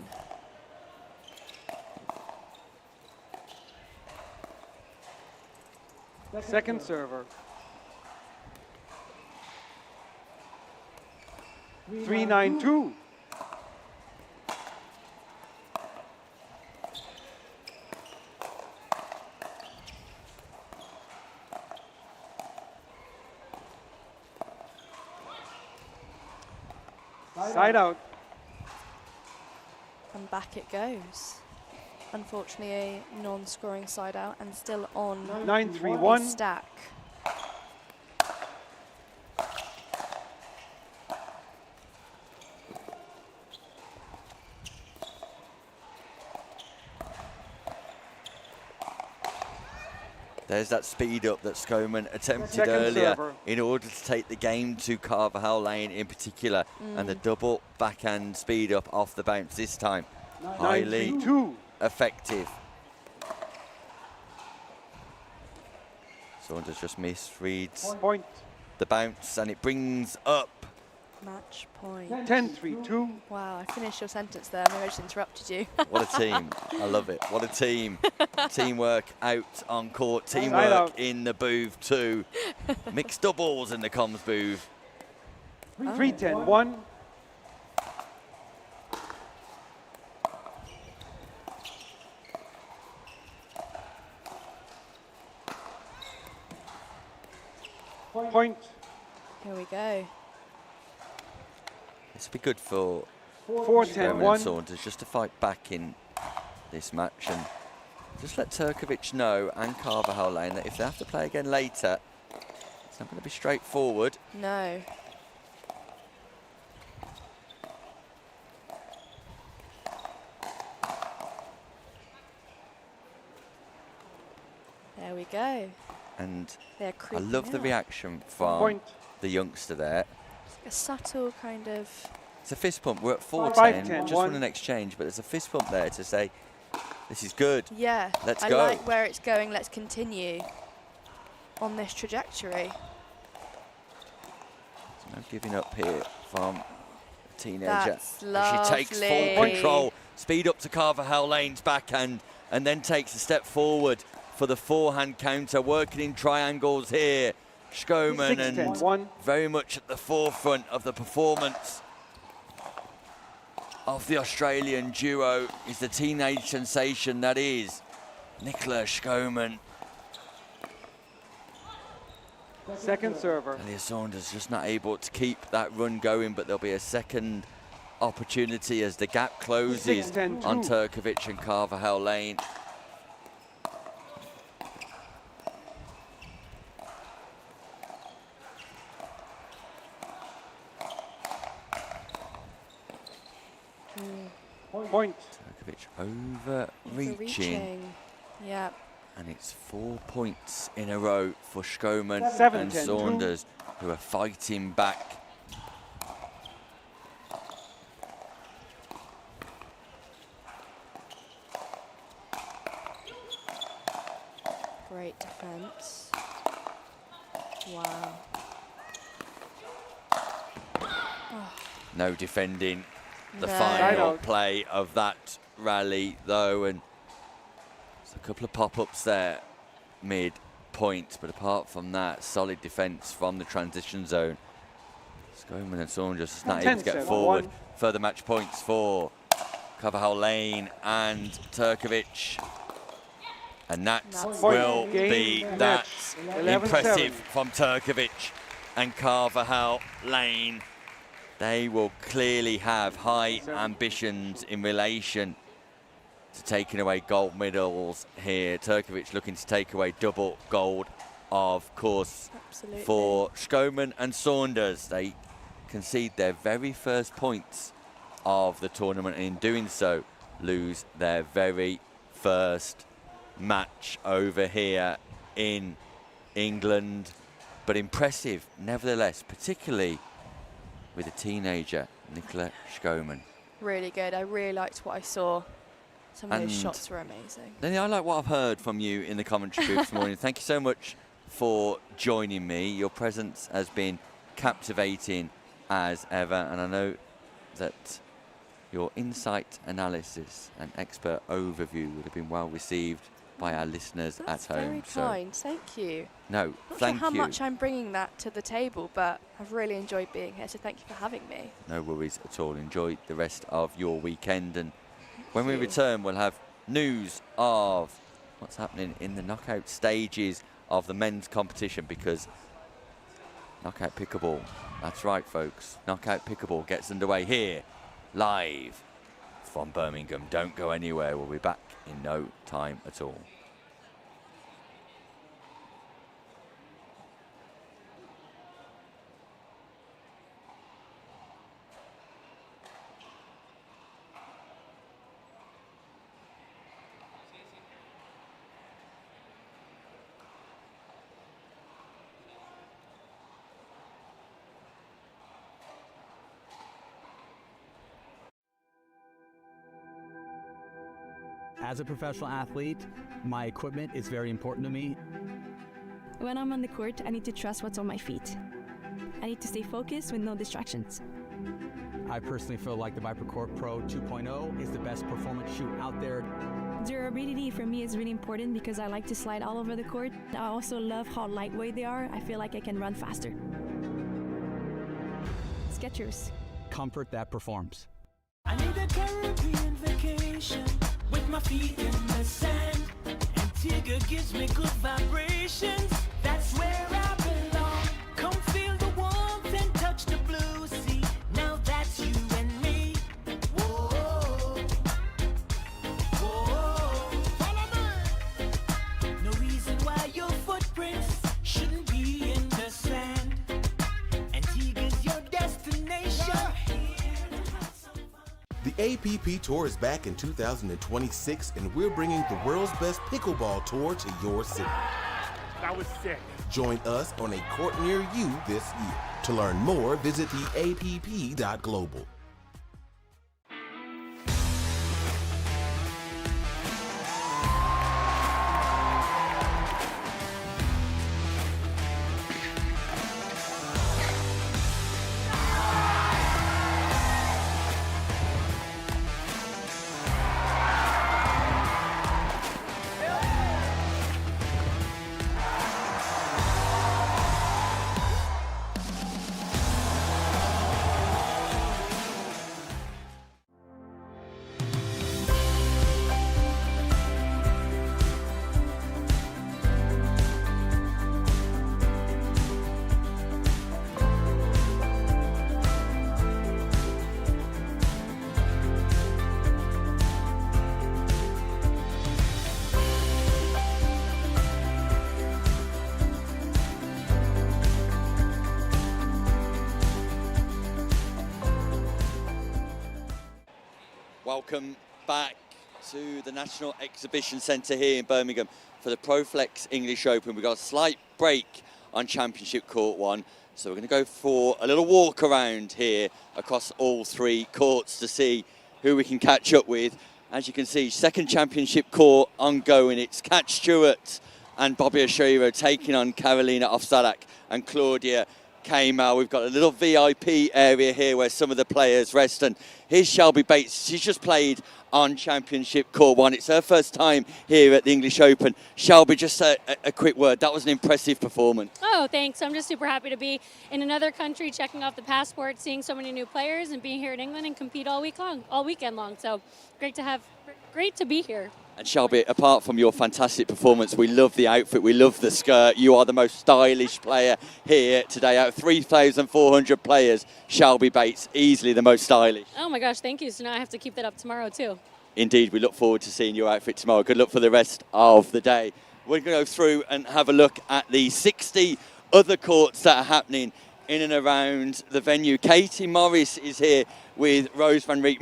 Second server. 3-9-2. Side out. And back it goes. Unfortunately, a non-scoring side out and still on 9-3-1. a stack. There's that speed up that Skoman attempted Second earlier server. in order to take the game to Carvajal Lane in particular. And the double backhand speed up off the bounce this time. Highly 9-3-2. effective. Saunders just misreads Point. the bounce, and it brings up. Match point. 10-3-2. Wow, I finished your sentence there. Maybe I just interrupted you. What a team. I love it. What a team. Teamwork out on court. Side Teamwork out. in the booth too. Mixed doubles in the comms booth. 3-10-1. Point. Here we go. This will be good for 4, 10, Sherman and 1. Saunders just to fight back in this match and just let Turkovic know and Carvajal Lane that if they have to play again later, it's not going to be straightforward. No. There we go. And They're I love the out. reaction from Point. the youngster there. A subtle kind of... It's a fist pump. We're at 4-10, 5-10, just won an exchange, but there's a fist pump there to say, this is good. Yeah, Let's I go. like where it's going. Let's continue on this trajectory. No giving up here from a teenager. That's And she takes full lovely. control. Speed up to Carvajal Lane's backhand and then takes a step forward for the forehand counter, working in triangles here. Schkoman 6, 10, and 1. very much at the forefront of the performance of the Australian duo is the teenage sensation that is Nicola Schkoman. Second server. Talia Saunders just not able to keep that run going, but there'll be a second opportunity as the gap closes 6, 10, 2. on Turkovic and Carvajal Lane. Point. Turkovic overreaching. Yeah. And it's 4 points in a row for Schkoman 7, and 10, 2. Saunders, who are fighting back. Great defense. Wow. No defending the No. Side final out. play of that rally, though, and there's a couple of pop-ups there mid-point, but apart from that, solid defence from the transition zone. Schkoman and Saunders just not able to get 10-7, forward. 1. Further match points for Carvajal Lane and Turkovic. And that That's will Game, be match. that 11-7. impressive from Turkovic and Carvajal Lane. They will clearly have high ambitions in relation to taking away gold medals here. Turkovic looking to take away double gold, of course, Absolutely. for Schkoman and Saunders. They concede their very first points of the tournament, and in doing so, lose their very first match over here in England. But impressive, nevertheless, particularly with a teenager, Nicola Schkoman. Really good. I really liked what I saw. Some of those And shots were amazing. Lenny, I like what I've heard from you in the commentary booth this morning. Thank you so much for joining me. Your presence has been captivating as ever, and I know that your insight, analysis and expert overview would have been well received by our listeners That's at home. very kind. Thank you. No, Not thank sure how you. much I'm bringing that to the table, but I've really enjoyed being here, so thank you for having me. No worries at all. Enjoy the rest of your weekend, and when we you. return, we'll have news of what's happening in the knockout stages of the men's competition, because knockout pickleball, that's right folks, knockout pickleball gets underway here live from Birmingham. Don't go anywhere. We'll be back in no time at all. As a professional athlete, my equipment is very important to me. When I'm on the court, I need to trust what's on my feet. I need to stay focused with no distractions. I personally feel like the ViperCore Pro 2.0 is the best performance shoe out there. Durability for me is really important because I like to slide all over the court. I also love how lightweight they are. I feel like I can run faster. Skechers. Comfort that performs. I need a Caribbean vacation with my feet in the sand. Antigua gives me good vibrations. That's where I belong. Come feel the warmth and touch the blue sea. Now that's you and me. APP Tour is back in 2026, and we're bringing the world's best pickleball tour to your city. That was sick. Join us on a court near you this year. To learn more, visit theapp.global. Welcome back to the National Exhibition Centre here in Birmingham for the ProFlex English Open. We've got a slight break on Championship Court 1, so we're going to go for a little walk around here across all 3 courts to see who we can catch up with. As you can see, second Championship Court ongoing. It's Kat Stewart and Bobby Oshiro taking on Karolina Ofsalak and Claudia Kamal. We've got a little VIP area here where some of the players rest, and here's Shelby Bates. She's just played on Championship Court 1. It's her first time here at the English Open. Shelby, just a quick word. That was an impressive performance. Oh, thanks. I'm just super happy to be in another country, checking off the passport, seeing so many new players, and being here in England and compete all weekend long. So great to be here. And Shelby, apart from your fantastic performance, we love the outfit, we love the skirt. You are the most stylish player here today. Out of 3,400 players, Shelby Bates, easily the most stylish. Oh my gosh, thank you. So now I have to keep that up tomorrow too. Indeed, we look forward to seeing your outfit tomorrow. Good luck for the rest of the day. We're going to go through and have a look at the 60 other courts that are happening in and around the venue. Katie Morris is here with Rose Van Reek,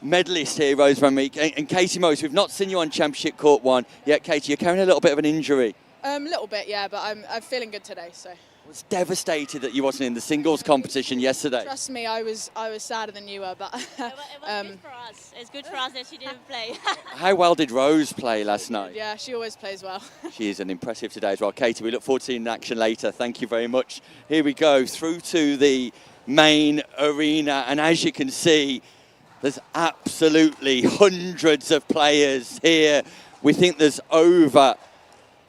medalist here, Rose Van Reek. And Katie Morris, we've not seen you on Championship Court 1 yet. Katie, you're carrying a little bit of an injury. A little bit, yeah, but I'm feeling good today, so. I was devastated that you wasn't in the singles competition yesterday. Trust me, I was sadder than you were, but it was good for us. It's good for us that she didn't play. How well did Rose play last night? Yeah, she always plays well. She is an impressive today as well. Katie, we look forward to seeing in action later. Thank you very much. Here we go through to the main arena, and as you can see, there's absolutely hundreds of players here. We think there's over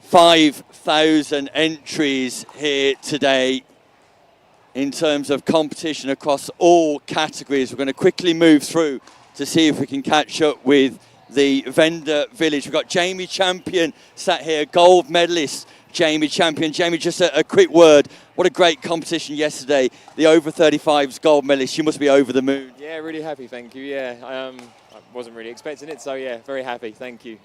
5,000 entries here today in terms of competition across all categories. We're going to quickly move through to see if we can catch up with the vendor village. We've got Jamie Champion sat here, gold medalist Jamie Champion. Jamie, just a quick word. What a great competition yesterday. The over 35s gold medalist. You must be over the moon. Yeah, really happy, thank you. Yeah, I wasn't really expecting it, so yeah, very happy, thank you.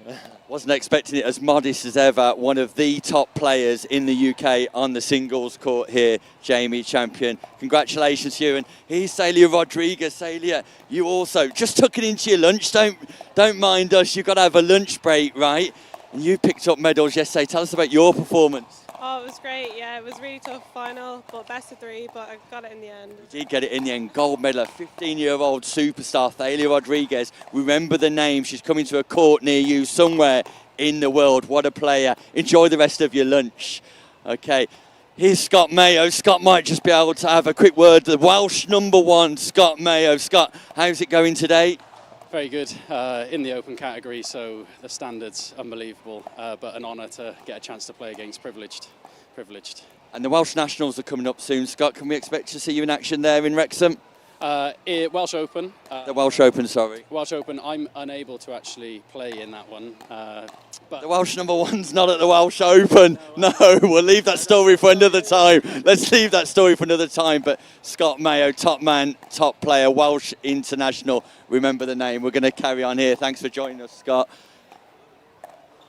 Wasn't expecting it, as modest as ever. One of the top players in the UK on the singles court here, Jamie Champion. Congratulations to you. And here's Celia Rodriguez. Celia, you also just took it into your lunch. Don't mind us. You've got to have a lunch break, right? And you picked up medals yesterday. Tell us about your performance. Oh, it was great. Yeah, it was a really tough final, but best of 3, but I got it in the end. You did get it in the end. Gold medal, 15-year-old superstar, Thalia Rodriguez. Remember the name. She's coming to a court near you somewhere in the world. What a player. Enjoy the rest of your lunch. Okay. Here's Scott Mayo. Scott might just be able to have a quick word. The Welsh #1, Scott Mayo. Scott, how's it going today? Very good in the open category, so the standards unbelievable, but an honour to get a chance to play against privileged. And the Welsh Nationals are coming up soon. Scott, can we expect to see you in action there in Wrexham? Welsh Open. The Welsh Open, sorry. Welsh Open, I'm unable to actually play in that one. But the Welsh #1's not at the Welsh Open. No, we'll leave that story for another time. Let's leave that story for another time. But Scott Mayo, top man, top player, Welsh international. Remember the name. We're going to carry on here. Thanks for joining us, Scott.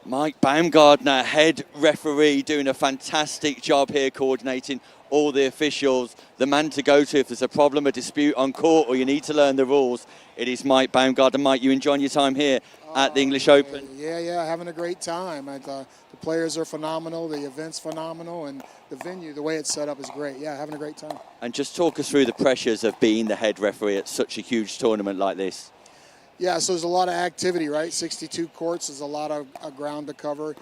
Mike Baumgardner, head referee, doing a fantastic job here coordinating all the officials. The man to go to if there's a problem, a dispute on court, or you need to learn the rules, it is Mike Baumgardner. Mike, you enjoying your time here at the English Open? Yeah, having a great time. The players are phenomenal, the event's phenomenal, and the venue, the way it's set up is great. Yeah, having a great time. And just talk us through the pressures of being the head referee at such a huge tournament like this. Yeah, so there's a lot of activity, right? 62 courts, there's a lot of ground to cover.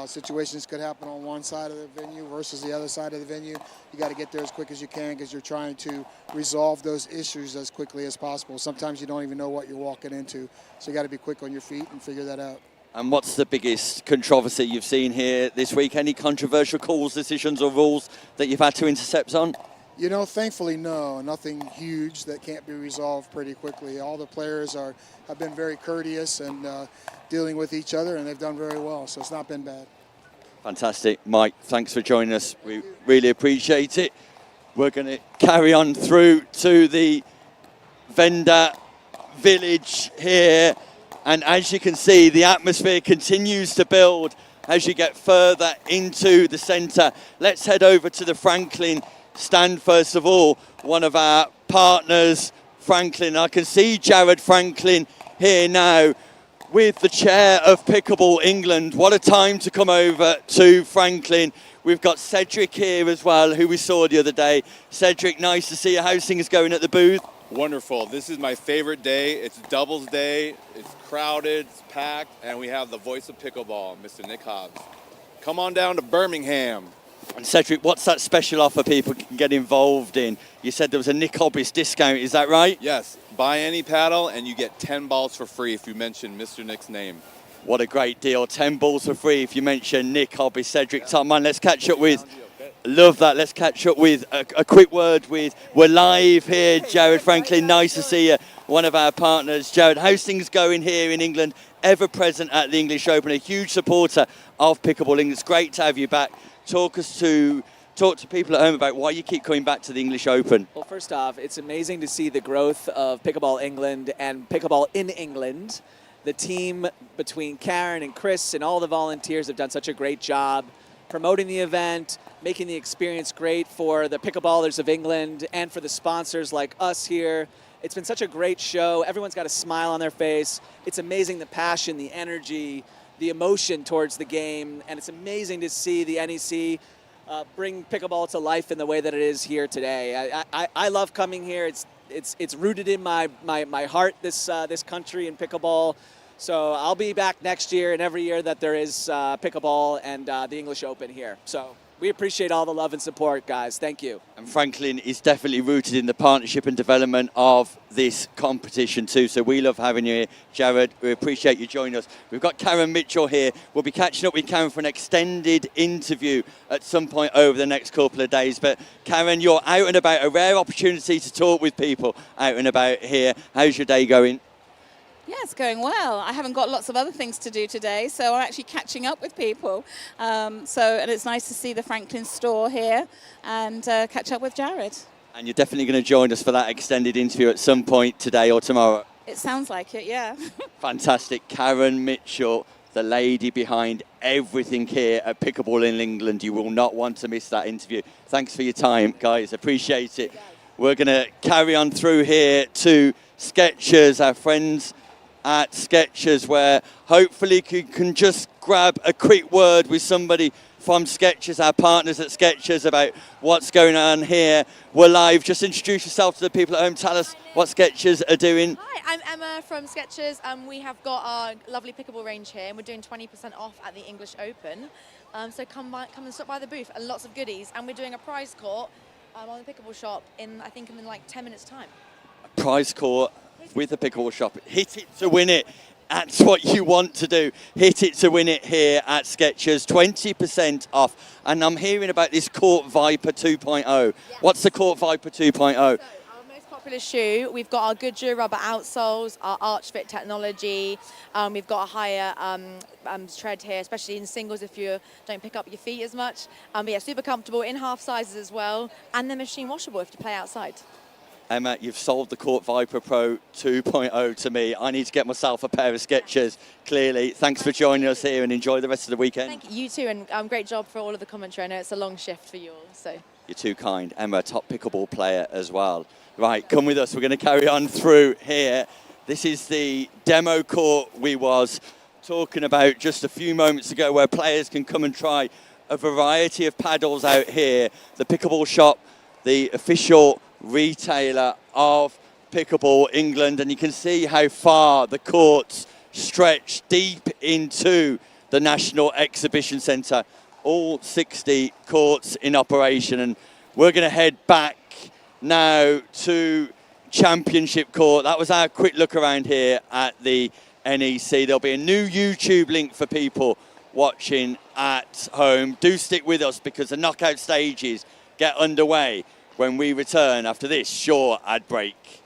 Situations could happen on one side of the venue versus the other side of the venue. You got to get there as quick as you can because you're trying to resolve those issues as quickly as possible. Sometimes you don't even know what you're walking into, so you got to be quick on your feet and figure that out. And what's the biggest controversy you've seen here this week? Any controversial calls, decisions, or rules that you've had to intercept on? You know, thankfully, no. Nothing huge that can't be resolved pretty quickly. All the players have been very courteous and dealing with each other, and they've done very well, so it's not been bad. Fantastic. Mike, thanks for joining us. We really appreciate it. We're going to carry on through to the vendor village here. And as you can see, the atmosphere continues to build as you get further into the centre. Let's head over to the Franklin stand first of all. One of our partners, Franklin. I can see Jared Franklin here now with the chair of Pickleball England. What a time to come over to Franklin. We've got Cedric here as well, who we saw the other day. Cedric, nice to see you. How's things going at the booth? Wonderful. This is my favorite day. It's doubles day. It's crowded, it's packed, and we have the voice of pickleball, Mr. Nick Hobbs. Come on down to Birmingham. And Cedric, what's that special offer people can get involved in? You said there was a Nick Hobbs discount, is that right? Yes. Buy any paddle and you get 10 balls for free if you mention Mr. Nick's name. What a great deal. 10 balls for free if you mention Nick Hobbs. Cedric, top man, let's catch up with... Love that. Let's catch up with a quick word with... We're live here, Jared Franklin. Nice to see you. One of our partners. Jared, how's things going here in England? Ever present at the English Open. A huge supporter of Pickleball England. It's great to have you back. Talk to people at home about why you keep coming back to the English Open. Well, first off, it's amazing to see the growth of Pickleball England and Pickleball in England. The team between Karen and Chris and all the volunteers have done such a great job promoting the event, making the experience great for the pickleballers of England and for the sponsors like us here. It's been such a great show. Everyone's got a smile on their face. It's amazing the passion, the energy, the emotion towards the game, and it's amazing to see the NEC bring pickleball to life in the way that it is here today. I love coming here. It's rooted in my heart, this country and pickleball. So I'll be back next year and every year that there is pickleball and the English Open here. So we appreciate all the love and support, guys. Thank you. And Franklin is definitely rooted in the partnership and development of this competition too. So we love having you here, Jared. We appreciate you joining us. We've got Karen Mitchell here. We'll be catching up with Karen for an extended interview at some point over the next couple of days. But Karen, you're out and about, a rare opportunity to talk with people out and about here. How's your day going? Yeah, it's going well. I haven't got lots of other things to do today, so I'm actually catching up with people. And it's nice to see the Franklin store here and catch up with Jared. And you're definitely going to join us for that extended interview at some point today or tomorrow. It sounds like it, yeah. Fantastic. Karen Mitchell, the lady behind everything here at Pickleball in England. You will not want to miss that interview. Thanks for your time, guys. Appreciate it. We're going to carry on through here to Skechers, our friends at Skechers, where hopefully you can just grab a quick word with somebody from Skechers, our partners at Skechers, about what's going on here. We're live. Just introduce yourself to the people at home. Tell us what Skechers are doing. Hi, I'm Emma from Skechers. We have got our lovely pickleball range here, and we're doing 20% off at the English Open. So come and stop by the booth, and lots of goodies. And we're doing a prize court on the pickleball shop in like 10 minutes time. A prize court with a pickleball shop. Hit it to win it. That's what you want to do. Hit it to win it here at Skechers. 20% off. And I'm hearing about this Court Viper 2.0. Yes. What's the Court Viper 2.0? So, our most popular shoe, we've got our Goodyear rubber outsoles, our Arch Fit technology. We've got a higher tread here, especially in singles if you don't pick up your feet as much. But yeah, super comfortable in half sizes as well. And they're machine washable if you play outside. Emma, you've sold the Court Viper Pro 2.0 to me. I need to get myself a pair of Skechers, clearly. Thanks for joining us here and enjoy the rest of the weekend. Thank you, you too, and great job for all of the commentary. I know it's a long shift for you all, so. You're too kind. Emma, a top pickleball player as well. Right, come with us. We're going to carry on through here. This is the demo court we was talking about just a few moments ago, where players can come and try a variety of paddles out here. The Pickleball Shop, the official retailer of Pickleball England, and you can see how far the courts stretch deep into the National Exhibition Centre. All 60 courts in operation, and we're going to head back now to Championship Court. That was our quick look around here at the NEC. There'll be a new YouTube link for people watching at home. Do stick with us because the knockout stages get underway when we return after this short ad break.